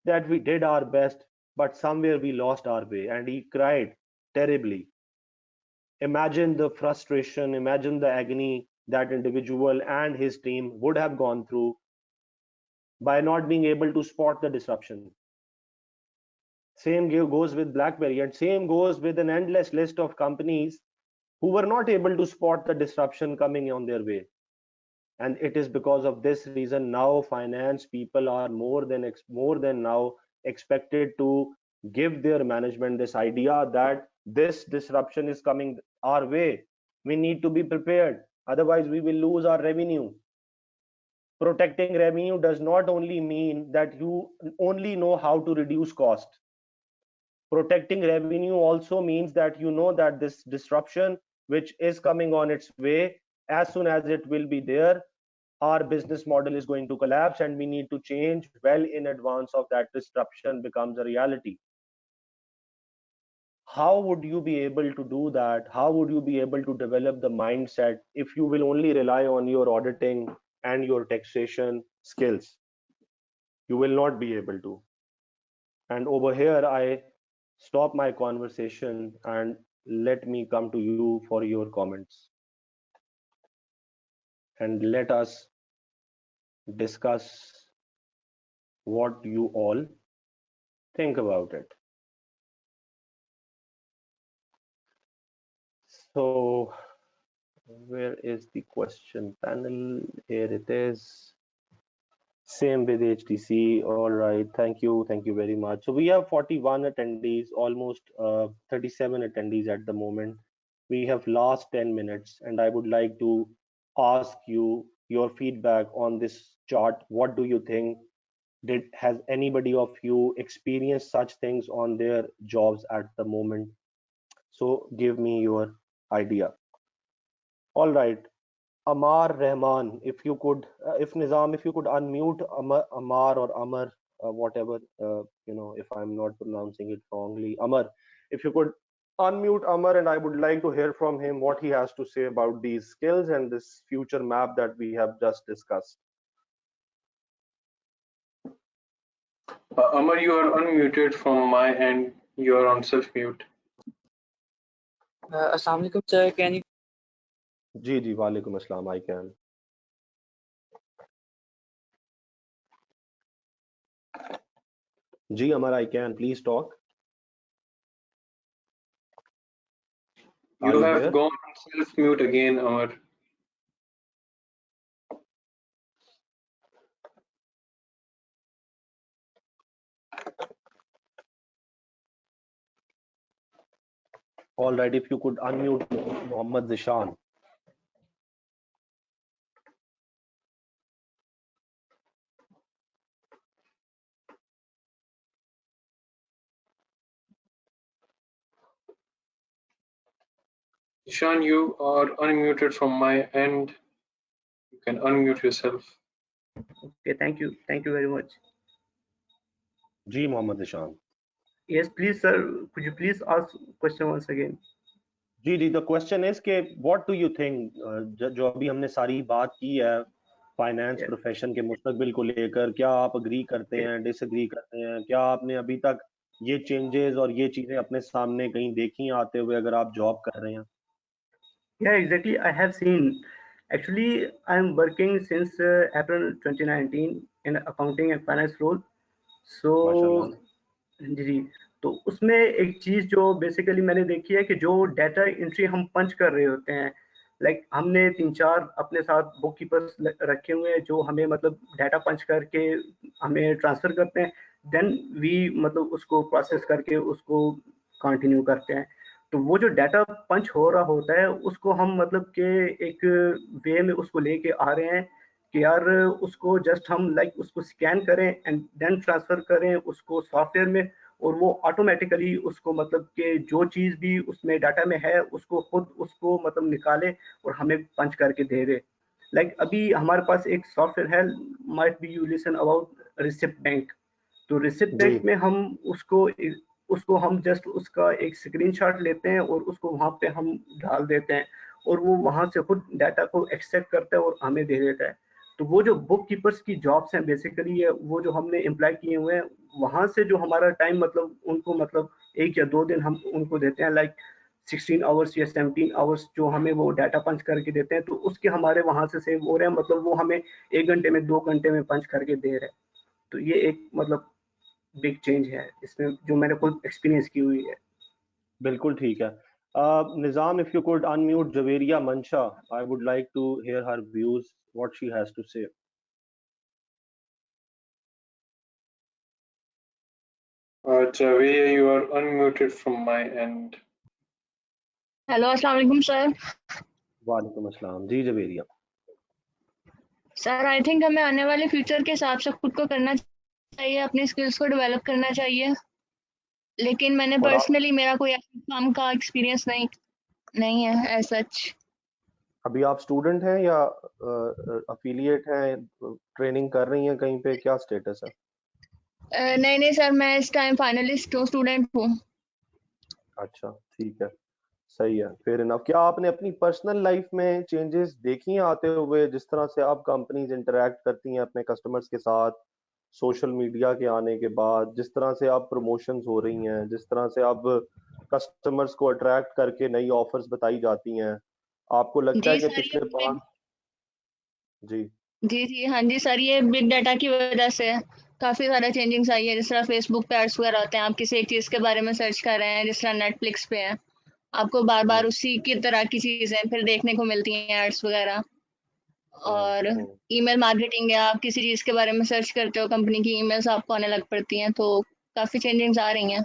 that we did our best, but somewhere we lost our way, and he cried terribly. Imagine the frustration, imagine the agony that individual and his team would have gone through by not being able to spot the disruption. Same goes with BlackBerry, and same goes with an endless list of companies who were not able to spot the disruption coming on their way. And it is because of this reason now finance people are more than now expected to give their management this idea that this disruption is coming our way. We need to be prepared, otherwise we will lose our revenue. Protecting revenue does not only mean that you only know how to reduce cost. Protecting revenue also means that you know that this disruption which is coming on its way, as soon as it will be there, our business model is going to collapse and we need to change well in advance of that disruption becomes a reality. How would you be able to do that? How would you be able to develop the mindset if you will only rely on your auditing and your taxation skills? You will not be able to. And over here I stop my conversation and let me come to you for your comments, and let us discuss what you all think about it. So where is the question panel? Here it is. Same with HTC. All right, thank you very much. So we have 41 attendees, almost 37 attendees at the moment. We have last 10 minutes, and I would like to ask you your feedback on this chart. What do you think? Has anybody of you experienced such things on their jobs at the moment? So give me your idea. All right, Amar Rahman, if you could, if Nizam, if you could unmute Amar or Amar, whatever, if I'm not pronouncing it wrongly, Amar, if you could unmute Amar, and I would like to hear from him what he has to say about these skills and this future map that we have just discussed. Amar, you are unmuted from my end. You are on self-mute. Assalamu alaikum, sir. Can you? Ji, walaikum assalam, I can. Ji, Amar, I can. Please talk. You have gone self-mute again, Amar. All right, if you could unmute Muhammad Zishan. Ishan, you are unmuted from my end. You can unmute yourself. Okay, thank you. Thank you very much. Ji, Muhammad Zishan. Yes, please, sir. Could you please ask question once again? Ji, the question is कि what do you think, जो अभी हमने सारी बात की है finance profession के मुस्तकबिल को लेकर, क्या आप अग्री करते हैं, डिसएग्री करते हैं? क्या आपने अभी तक ये चेंजेस और ये चीजें अपने सामने कहीं देखी आते हुए अगर आप जॉब कर रहे हैं? Yeah, exactly. I have seen. Actually, I'm working since April 2019 in accounting and finance role. So, जी, तो उसमें एक चीज जो बेसिकली मैंने देखी है कि जो डाटा एंट्री हम पंच कर रहे होते हैं, लाइक हमने 3-4 अपने साथ बुक कीपर्स रखे हुए हैं जो हमें मतलब डाटा पंच करके हमें ट्रांसफर करते हैं, देन वी मतलब उसको प्रोसेस करके उसको कंटिन्यू करते हैं। तो वो जो डाटा पंच हो रहा होता है उसको हम मतलब के एक वे में उसको लेके आ रहे हैं कि यार उसको जस्ट हम लाइक उसको स्कैन करें एंड देन ट्रांसफर करें उसको सॉफ्टवेयर में, और वो ऑटोमेटिकली उसको मतलब कि जो चीज़ भी उसमें डाटा में है उसको खुद उसको मतलब निकाले और हमें पंच करके दे दे। लाइक अभी हमारे पास एक सॉफ्टवेयर है, might be you listen about receipt bank. तो रिसिप्ट बैंक में हम उसको हम जस्ट उसका एक स्क्रीनशॉट लेते हैं और उसको वहाँ पे हम डाल देते हैं और वो वहाँ से खुद डाटा को एक्सट्रैक्ट करता है और हमें दे देता है। तो वो जो बुक कीपर्स की जॉब्स हैं बेसिकली ये वो जो हमने एम्प्लॉय किए हुए हैं, वहाँ से जो हमारा टाइम मतलब उनको मतलब 1 या 2 दिन हम उनको देते हैं, लाइक 16 आवर्स या 17 आवर्स जो हमें वो डाटा पंच करके देते हैं, तो उसके हमारे वहाँ से सेव हो रहे हैं, मतलब वो हमें 1 घंटे में 2 घंटे में पंच करके दे रहे हैं। तो ये एक मतलब बिग चेंज है इसमें जो मैंने खुद एक्सपीरियंस की हुई है। बिल्कुल ठीक है। Nizam, if you could unmute Javeria Mansha, I would like to hear her views, what she has to say. Javeria, you are unmuted from my end. Hello, अस्सलाम वालेकुम सर। वालेकुम अस्सलाम जी जवेरिया। सर आई थिंक हमें आने वाले future के हिसाब से खुद को करना चाहिए, अपनी स्किल्स को डेवलप करना चाहिए, लेकिन मैंने पर्सनली मेरा कोई काम का एक्सपीरियंस नहीं है एज सच। अभी आप स्टूडेंट हैं या अफिलिएट हैं, ट्रेनिंग कर रही हैं कहीं पे, क्या स्टेटस है? नहीं सर, मैं इस टाइम फाइनलिस्ट हूँ, स्टूडेंट हूँ। अच्छा ठीक है, सही है, फेयर इनफ। क्या आपने अपनी पर्सनल लाइफ में चेंजेस देखी हैं आते हुए, जिस तरह से आप कंपनीज इंटरेक्ट करती हैं अपने कस्टमर्स के साथ सोशल मीडिया के आने के बाद, जिस तरह से आप प्रमोशंस हो रही हैं, जिस तरह से आप कस्टमर्स को अट्रैक्ट करके नई ऑफर्स बताई जाती हैं, आपको लगता है कि पिछले 5 जी हाँ जी सर, ये बिग डाटा की वजह से काफी सारा चेंजिंग्स आई है। जिस तरह फेसबुक पे एड्स वगैरह आते हैं, आप किसी एक चीज के बारे में सर्च कर रहे हैं, जिस तरह नेटफ्लिक्स पे है, आपको बार बार उसी की तरह की चीजें फिर देखने को मिलती हैं, एड्स वगैरह। और ईमेल मार्केटिंग है, आप किसी चीज के बारे में सर्च करते हो, कंपनी की ईमेल्स आपको आने लग पड़ती हैं, तो काफी चेंजिंग्स आ रही हैं।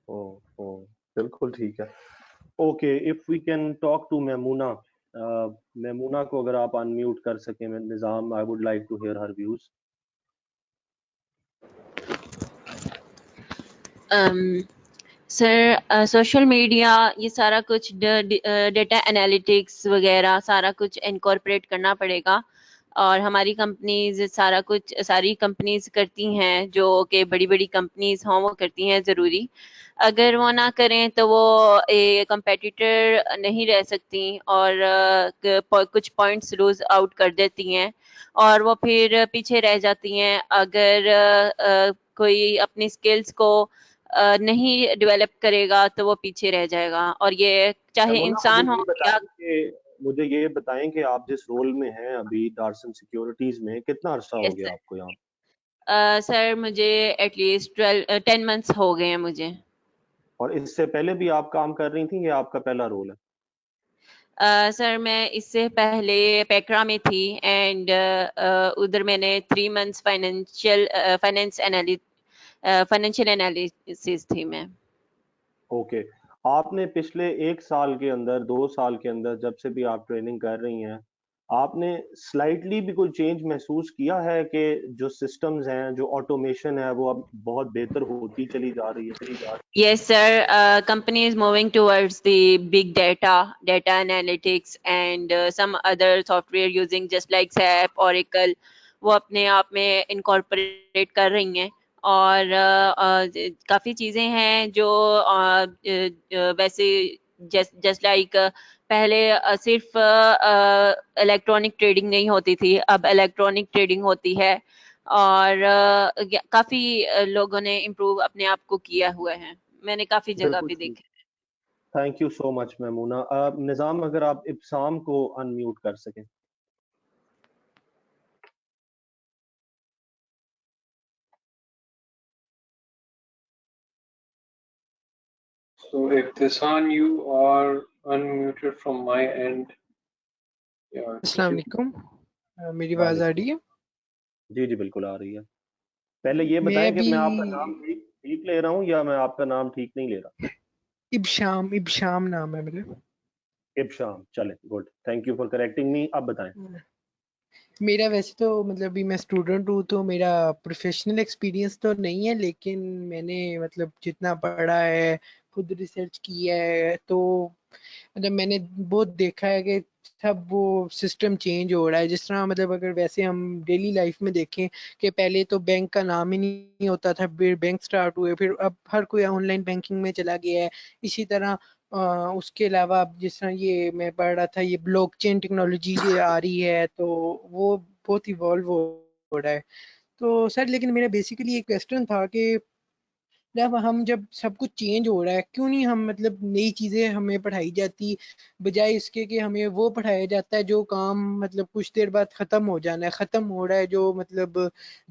बिल्कुल ठीक है। Okay, if we can talk to Memoona. Memoona को अगर आप अनम्यूट कर सकें, Nizam, I would like to hear her views. Sir social media ये सारा कुछ डेटा एनालिटिक्स वगैरह सारा कुछ इनकॉर्पोरेट करना पड़ेगा, और हमारी कंपनीज सारी कंपनीज करती हैं, जो कि बड़ी बड़ी कंपनीज हों वो करती हैं ज़रूरी। अगर वो ना करें तो वो कंपेटिटर नहीं रह सकती, और कुछ पॉइंट्स लूज आउट कर देती हैं, और वो फिर पीछे रह जाती हैं। अगर कोई अपनी स्किल्स को नहीं डेवलप करेगा तो वो पीछे रह जाएगा, और ये चाहे इंसान हो या मुझे ये बताएं कि आप जिस रोल में हैं अभी डार्सन सिक्योरिटीज में, कितना अरसा हो गया आपको यहाँ? सर मुझे एटलीस्ट 10 मंथ्स हो गए हैं मुझे। और इससे पहले भी आप काम कर रही थी, ये आपका पहला रोल है? सर मैं इससे पहले पैक्रा में थी, एंड उधर मैंने 3 मंथ्स फाइनेंशियल एनालिसिस थी मैं। ओके, आपने पिछले 1 साल के अंदर, 2 साल के अंदर, जब से भी आप ट्रेनिंग कर रही हैं, आपने स्लाइटली भी कोई चेंज महसूस किया है कि जो सिस्टम्स हैं, जो ऑटोमेशन है, वो अब बहुत बेहतर होती चली जा रही है? Yes, sir. Company is moving towards the big data analytics, and some other software using just like SAP, Oracle, वो अपने आप में incorporate कर रही हैं, और काफ़ी चीज़ें हैं जो वैसे just like पहले सिर्फ इलेक्ट्रॉनिक ट्रेडिंग नहीं होती थी, अब इलेक्ट्रॉनिक ट्रेडिंग होती है, और काफ़ी लोगों ने इम्प्रूव अपने आप को किया हुआ है, मैंने काफ़ी जगह पे देखा। Thank you so much Memoona. Nizam, अगर आप इप्साम को अनम्यूट कर सकें। So Ibtisan, you are unmuted from my end. अस्सलाम वालेकुम, मेरी आवाज आ रही है? जी जी बिल्कुल आ रही है। पहले ये बताएं कि मैं आपका नाम ठीक ले रहा हूँ या मैं आपका नाम ठीक नहीं ले रहा? इब्शाम नाम है मेरा। इब्शाम, चले, good, thank you for correcting me. अब बताएं। मेरा वैसे तो मतलब अभी मैं स्टूडेंट हूँ, तो मेरा प्रोफेशनल एक्सपीरियंस तो नहीं है, लेकिन मैंने मतलब जितना पढ़ा है, खुद रिसर्च किया है, तो मतलब मैंने बहुत देखा है कि सब वो सिस्टम चेंज हो रहा है। जिस तरह मतलब अगर वैसे हम डेली लाइफ में देखें कि पहले तो बैंक का नाम ही नहीं होता था, फिर बैंक स्टार्ट हुए, फिर अब हर कोई ऑनलाइन बैंकिंग में चला गया है। इसी तरह उसके अलावा अब जिस तरह ये मैं पढ़ रहा था, ये ब्लॉकचेन टेक्नोलॉजी आ रही है, तो वो बहुत इवॉल्व हो रहा है। तो सर लेकिन मेरा बेसिकली एक क्वेश्चन था कि जब सब कुछ चेंज हो रहा है, क्यों नहीं हम मतलब नई चीजें हमें पढ़ाई जाती, बजाय इसके कि हमें वो पढ़ाया जाता है जो काम मतलब कुछ देर बाद खत्म हो जाना है, खत्म हो रहा है, जो मतलब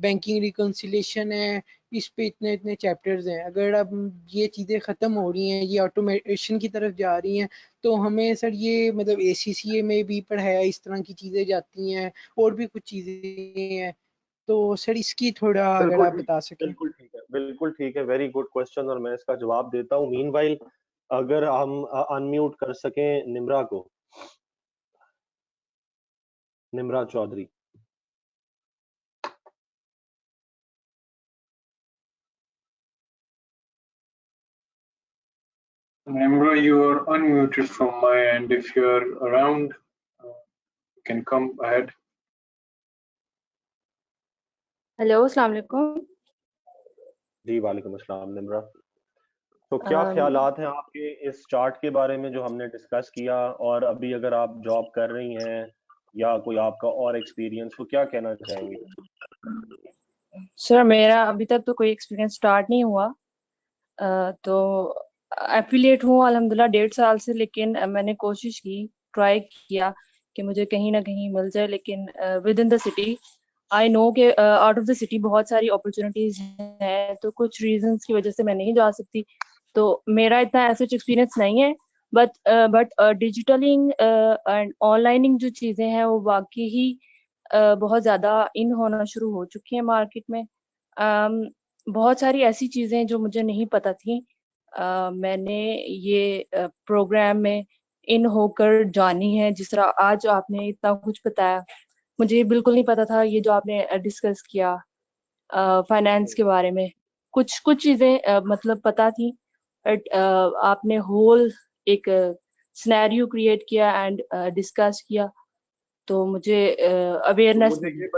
बैंकिंग रिकंसिलिएशन है, इस पे इतने इतने चैप्टर्स हैं। अगर अब ये चीजें खत्म हो रही हैं, ये ऑटोमेशन की तरफ जा रही हैं, तो हमें सर ये मतलब ACCA में भी पढ़ाया इस तरह की चीजें जाती हैं, और भी कुछ चीजें हैं, तो सर इसकी थोड़ा अगर आप बता सकें। बिल्कुल ठीक है, बिल्कुल ठीक है, वेरी गुड क्वेश्चन, और मैं इसका जवाब देता हूँ। मीनवाइल अगर हम अनम्यूट कर सकें निम्रा को, Nimra Chaudhary. Nimra, you are unmuted from my end. If you are around, you can come ahead. Hello, अस्सलाम वालेकुम। जी वालेकुम अस्सलाम निम्रा। तो क्या ख्यालात हैं आपके इस चार्ट के बारे में जो हमने डिस्कस किया, और अभी अगर आप जॉब कर रही हैं या कोई आपका और एक्सपीरियंस, तो क्या कहना चाहेंगे? सर मेरा अभी तक तो कोई एक्सपीरियंस स्टार्ट नहीं हुआ, तो एफिलिएट हूँ अल्हम्दुलिल्लाह 1.5 साल से, लेकिन मैंने कोशिश की, ट्राई किया कि मुझे कहीं ना कहीं मिल जाए, लेकिन with in the city I know कि आउट ऑफ द सिटी बहुत सारी अपॉर्चुनिटीज हैं, तो कुछ रीजंस की वजह से मैं नहीं जा सकती। तो मेरा इतना ऐसा एक्सपीरियंस नहीं है, बट डिजिटलिंग एंड ऑनलाइनिंग जो चीज़ें हैं वो वाकई ही बहुत ज़्यादा इन होना शुरू हो चुकी हैं मार्केट में। बहुत सारी ऐसी चीज़ें जो मुझे नहीं पता थी, मैंने ये प्रोग्राम में इन होकर जानी है। जिस तरह आज आपने इतना कुछ बताया, मुझे बिल्कुल नहीं पता था ये जो आपने डिस्कस किया फाइनेंस के बारे में। कुछ कुछ चीज़ें मतलब पता थी, बट आपने होल एक सिनेरियो क्रिएट किया एंड डिस्कस किया, तो मुझे तो अवेयरनेस मिली।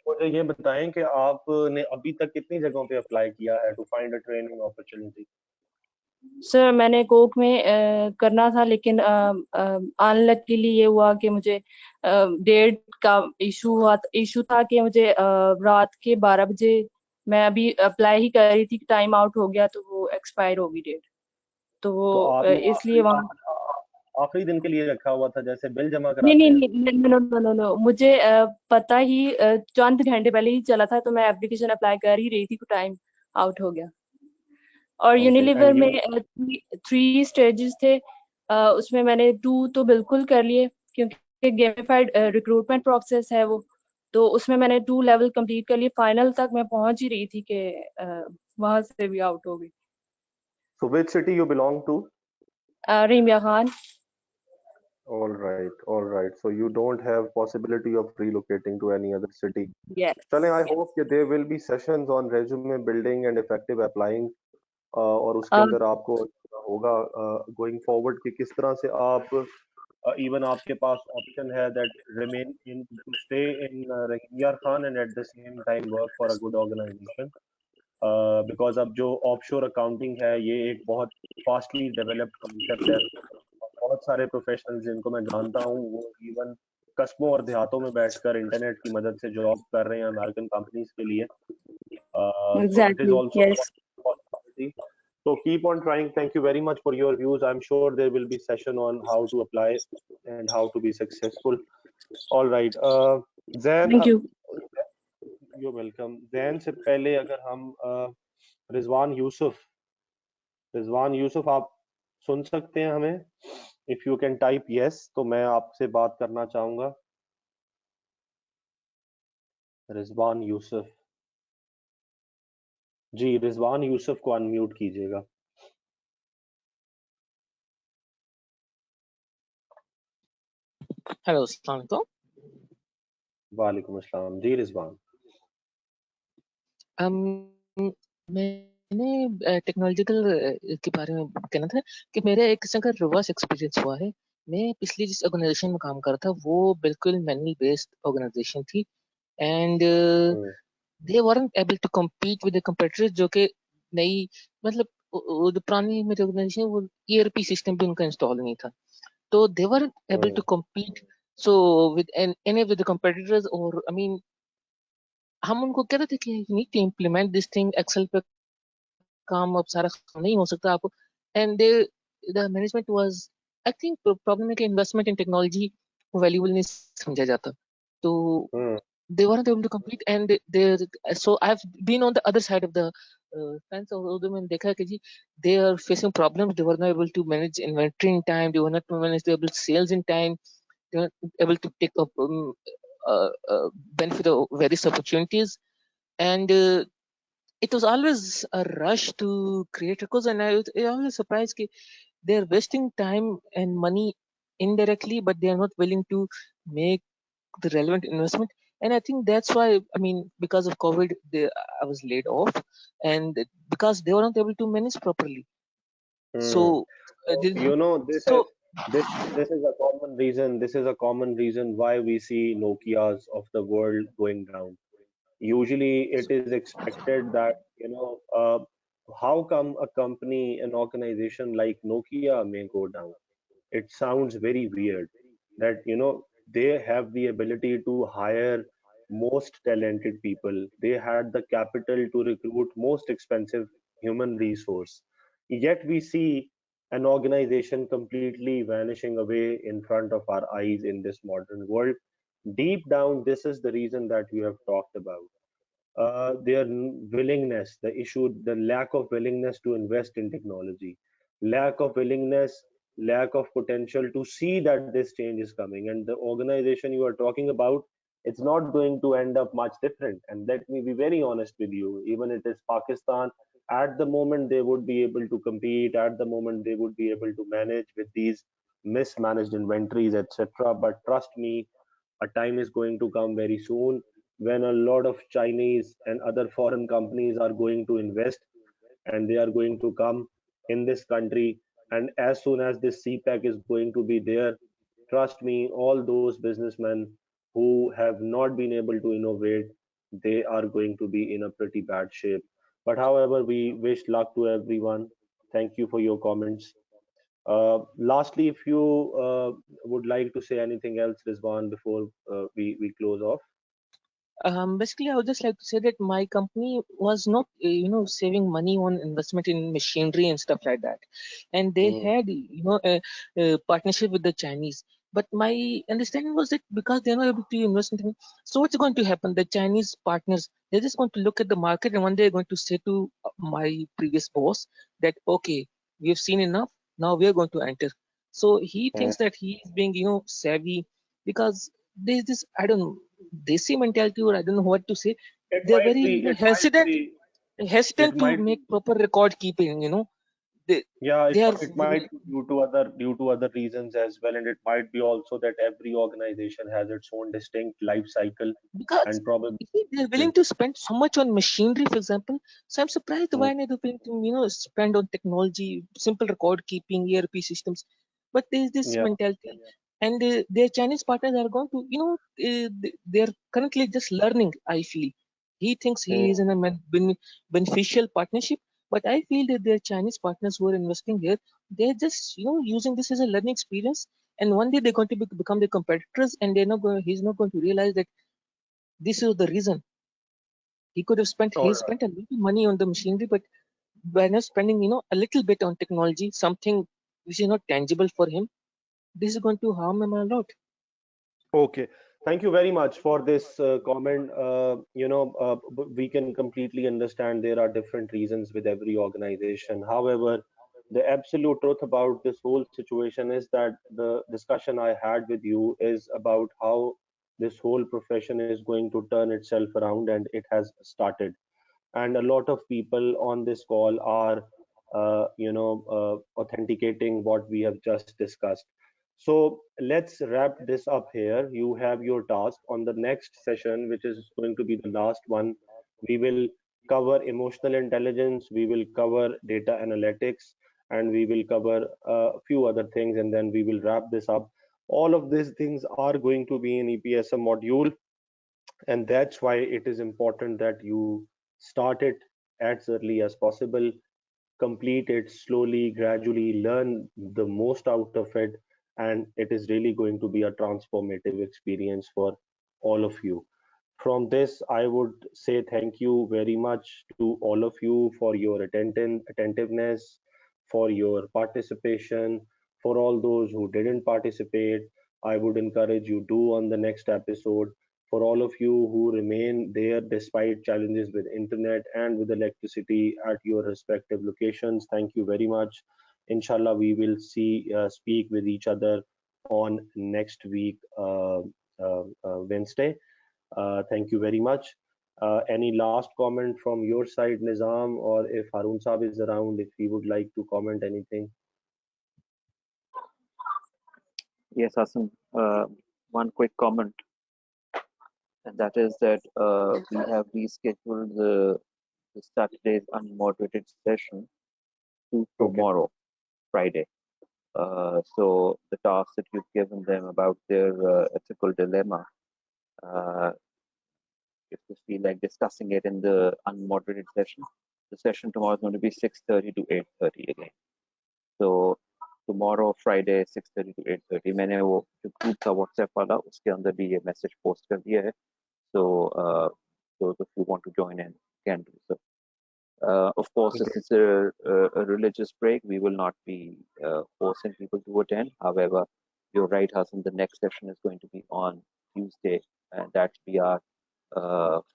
मुझे ये बताएं कि आपने अभी तक कितनी जगहों पे अप्लाई किया है to find a training opportunity? Sir मैंने कोक में करना था, लेकिन अनलकीली ये हुआ कि मुझे डेट का इशू था कि मुझे रात के 12 बजे, मैं अभी अप्लाई ही कर रही थी, टाइम आउट हो गया, तो वो एक्सपायर होगी डेट, तो वो तो आपने इसलिए वहाँ आखिरी दिन के लिए रखा हुआ था, जैसे बिल जमा नहीं कराते नहीं हैं? नहीं नो नो नो नो, मुझे पता ही चंद घंटे पहले ही चला था, तो मैं एप्लीकेशन अप्लाई कर ही रही थी, तो टाइम आउट हो गया। और ओके, यूनिलीवर एंड में यू 3 स्टेजेस थे, उसमें मैंने 2 तो बिल्कुल कर लिए, क्योंकि गेमिफाइड रिक्रूटमेंट प्रोसेस है वो, तो उसमें मैंने 2 लेवल कंप्लीट कर लिए। फाइनल तक मैं पहुंच ही रही थी कि वहां से भी आउट हो गई। So which city you belong to? Rimia Khan. All right, all right. So you don't have possibility of relocating to any other city. Yes चलें, I yes. hope that there will be sessions on resume building and effective applying, और उसके अंदर आपको होगा going forward कि किस तरह से आप इवन आपके पास ऑप्शन है that remain in to stay in Rahimyar Khan and at the same time work for a good organisation, because अब जो ऑफशोर अकाउंटिंग है ये एक बहुत फास्टली डेवलप्ड कॉन्सेप्ट है। बहुत सारे प्रोफेशनल्स जिनको मैं जानता हूँ वो इवन कस्बों और देहातों में बैठकर इंटरनेट की मदद से जॉब कर रहे हैं अमेरिकन कंपनीज के लिए। So it is exactly also yes. a possibility. So keep on trying. Thank you very much for your views. I'm sure there will be session on how to apply and how to be successful. All right. Zain, thank you. you're welcome. Zain से पहले अगर हम रिजवान यूसुफ आप सुन सकते हैं हमें? If you can type yes तो मैं आपसे बात करना चाहूंगा। रिजवान यूसुफ जी, रिजवान यूसुफ को अनम्यूट कीजिएगा। हेलो, अस्सलाम वालेकुम। वालेकुम अस्सलाम जी रिजवान। मैंने टेक्नोलॉजिकल के बारे में कहना था कि मेरा एक किस्म का रिवर्स एक्सपीरियंस हुआ है। मैं पिछली जिस ऑर्गेनाइजेशन में काम कर रहा था वो बिल्कुल मैनुअल बेस्ड ऑर्गेनाइजेशन थी, and they weren't able to compete with the competitors जो कि नई, मतलब वो जो पुरानी मेरी ऑर्गेनाइजेशन वो ERP सिस्टम भी उनका इंस्टॉल नहीं था, तो they weren't able to compete so with any of the competitors, और I mean हम उनको कह रहे थे कि you need to implement this thing, Excel पे काम अब सारा नहीं हो सकता आपको, and the management was, I think problem है कि इन्वेस्टमेंट इन टेक्नोलॉजी को वैल्यूबल नहीं समझा जाता, तो they weren't able to compete, and so I've been on the other side of the fence, और उधर मैंने देखा कि जी they are facing problems, they were not able to manage inventory in time, they were not able to sales in time, they were not able to take up benefit of various opportunities, and it was always a rush to create records, and I always surprised that they're wasting time and money indirectly, but they are not willing to make the relevant investment. And I think that's why, I mean, because of COVID, I was laid off, and because they were not able to manage properly. So, You know, so this is a common reason. This is a common reason why we see Nokia's of the world going down. Usually it is expected that, you know, how come a company, an organization like Nokia may go down? It sounds very weird that, you know, they have the ability to hire most talented people. They had the capital to recruit most expensive human resource. Yet we see an organization completely vanishing away in front of our eyes in this modern world. Deep down, this is the reason that you have talked about, their willingness, the issue, the lack of willingness to invest in technology, lack of willingness lack of potential to see that this change is coming. And the organization you are talking about, it's not going to end up much different. And let me be very honest with you, even it is Pakistan, at the moment they would be able to compete, at the moment they would be able to manage with these mismanaged inventories, etc. But trust me, a time is going to come very soon when a lot of Chinese and other foreign companies are going to invest, and they are going to come in this country. And as soon as this CPAC is going to be there, trust me, all those businessmen who have not been able to innovate, they are going to be in a pretty bad shape. But however, we wish luck to everyone. Thank you for your comments. Lastly, if you would like to say anything else, Rizwan, before we close off. Basically, I would just like to say that my company was not, saving money on investment in machinery and stuff like that, and they had, a partnership with the Chinese. But my understanding was that because they're not able to invest in, so what's going to happen? The Chinese partners, they're just going to look at the market, and one day they're going to say to my previous boss that, okay, we've seen enough. Now we are going to enter. So he thinks that he is being, savvy, because there's this, I don't know, desi mentality, or I don't know what to say. It They're might very, be, it might hesitant be, it hesitant to might make proper record keeping. They Yeah, they are it might be due to other reasons as well, and it might be also that every organization has its own distinct life cycle, because and probably you see, they're willing to spend so much on machinery, for example. So I'm surprised why Mm, they're willing to, spend on technology, simple record keeping, ERP systems. But there's this yeah. mentality, and their Chinese partners are going to, they're currently just learning. I feel he thinks he is Mm. in a beneficial partnership, but I feel that their Chinese partners who are investing here, they're just, using this as a learning experience. And one day they're going to become the competitors, and they're not going. He's not going to realize that this is the reason. He could have spent All he right. spent a little money on the machinery, but by not spending, a little bit on technology, something which is not tangible for him, this is going to harm him a lot. Okay. Thank you very much for this comment. We can completely understand there are different reasons with every organization. However, the absolute truth about this whole situation is that the discussion I had with you is about how this whole profession is going to turn itself around, and it has started. And a lot of people on this call are authenticating what we have just discussed. So let's wrap this up here. You have your task on the next session, which is going to be the last one. We will cover emotional intelligence, we will cover data analytics, and we will cover a few other things, and then we will wrap this up. All of these things are going to be in EPSM module, and that's why it is important that you start it as early as possible, complete it slowly, gradually, learn the most out of it, and it is really going to be a transformative experience for all of you. From this, I would say thank you very much to all of you for your attentiveness, for your participation. For all those who didn't participate, I would encourage you do on the next episode. For all of you who remain there despite challenges with internet and with electricity at your respective locations, thank you very much. Inshallah, we will speak with each other on next week, Wednesday. Thank you very much. Any last comment from your side, Nizam, or if Harun Saab is around, if he would like to comment anything? Yes, Hassan. One quick comment, and that is that we have rescheduled the Saturday's unmoderated session to Okay. tomorrow, Friday. So the task that you've given them about their ethical dilemma, uh, if you feel like discussing it in the unmoderated session, the session tomorrow is going to be 6:30 to 8:30 again. So tomorrow Friday 6:30 to 8:30 मैंने वो जो group था WhatsApp वाला उसके अंदर भी ये message post कर दिया है. So those of you who want to join in can do so. Of course, since it's a religious break, we will not be forcing people to attend. However, you're right, Hassan, the next session is going to be on Tuesday, and that will be our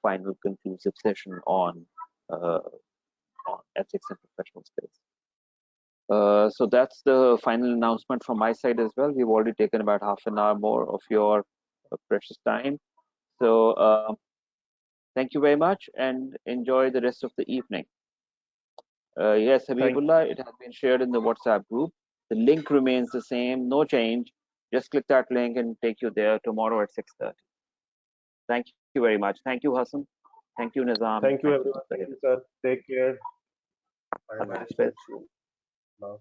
final conclusive session on ethics and professional skills. So that's the final announcement from my side as well. We've already taken about half an hour more of your precious time. So thank you very much and enjoy the rest of the evening. Yes, Habibullah, it has been shared in the WhatsApp group. The link remains the same, no change. Just click that link and take you there tomorrow at 6:30. Thank you very much. Thank you, Hassan. Thank you, Nizam. Thank you, everyone. Thank you, sir. Take care. Allah Hafiz. Love.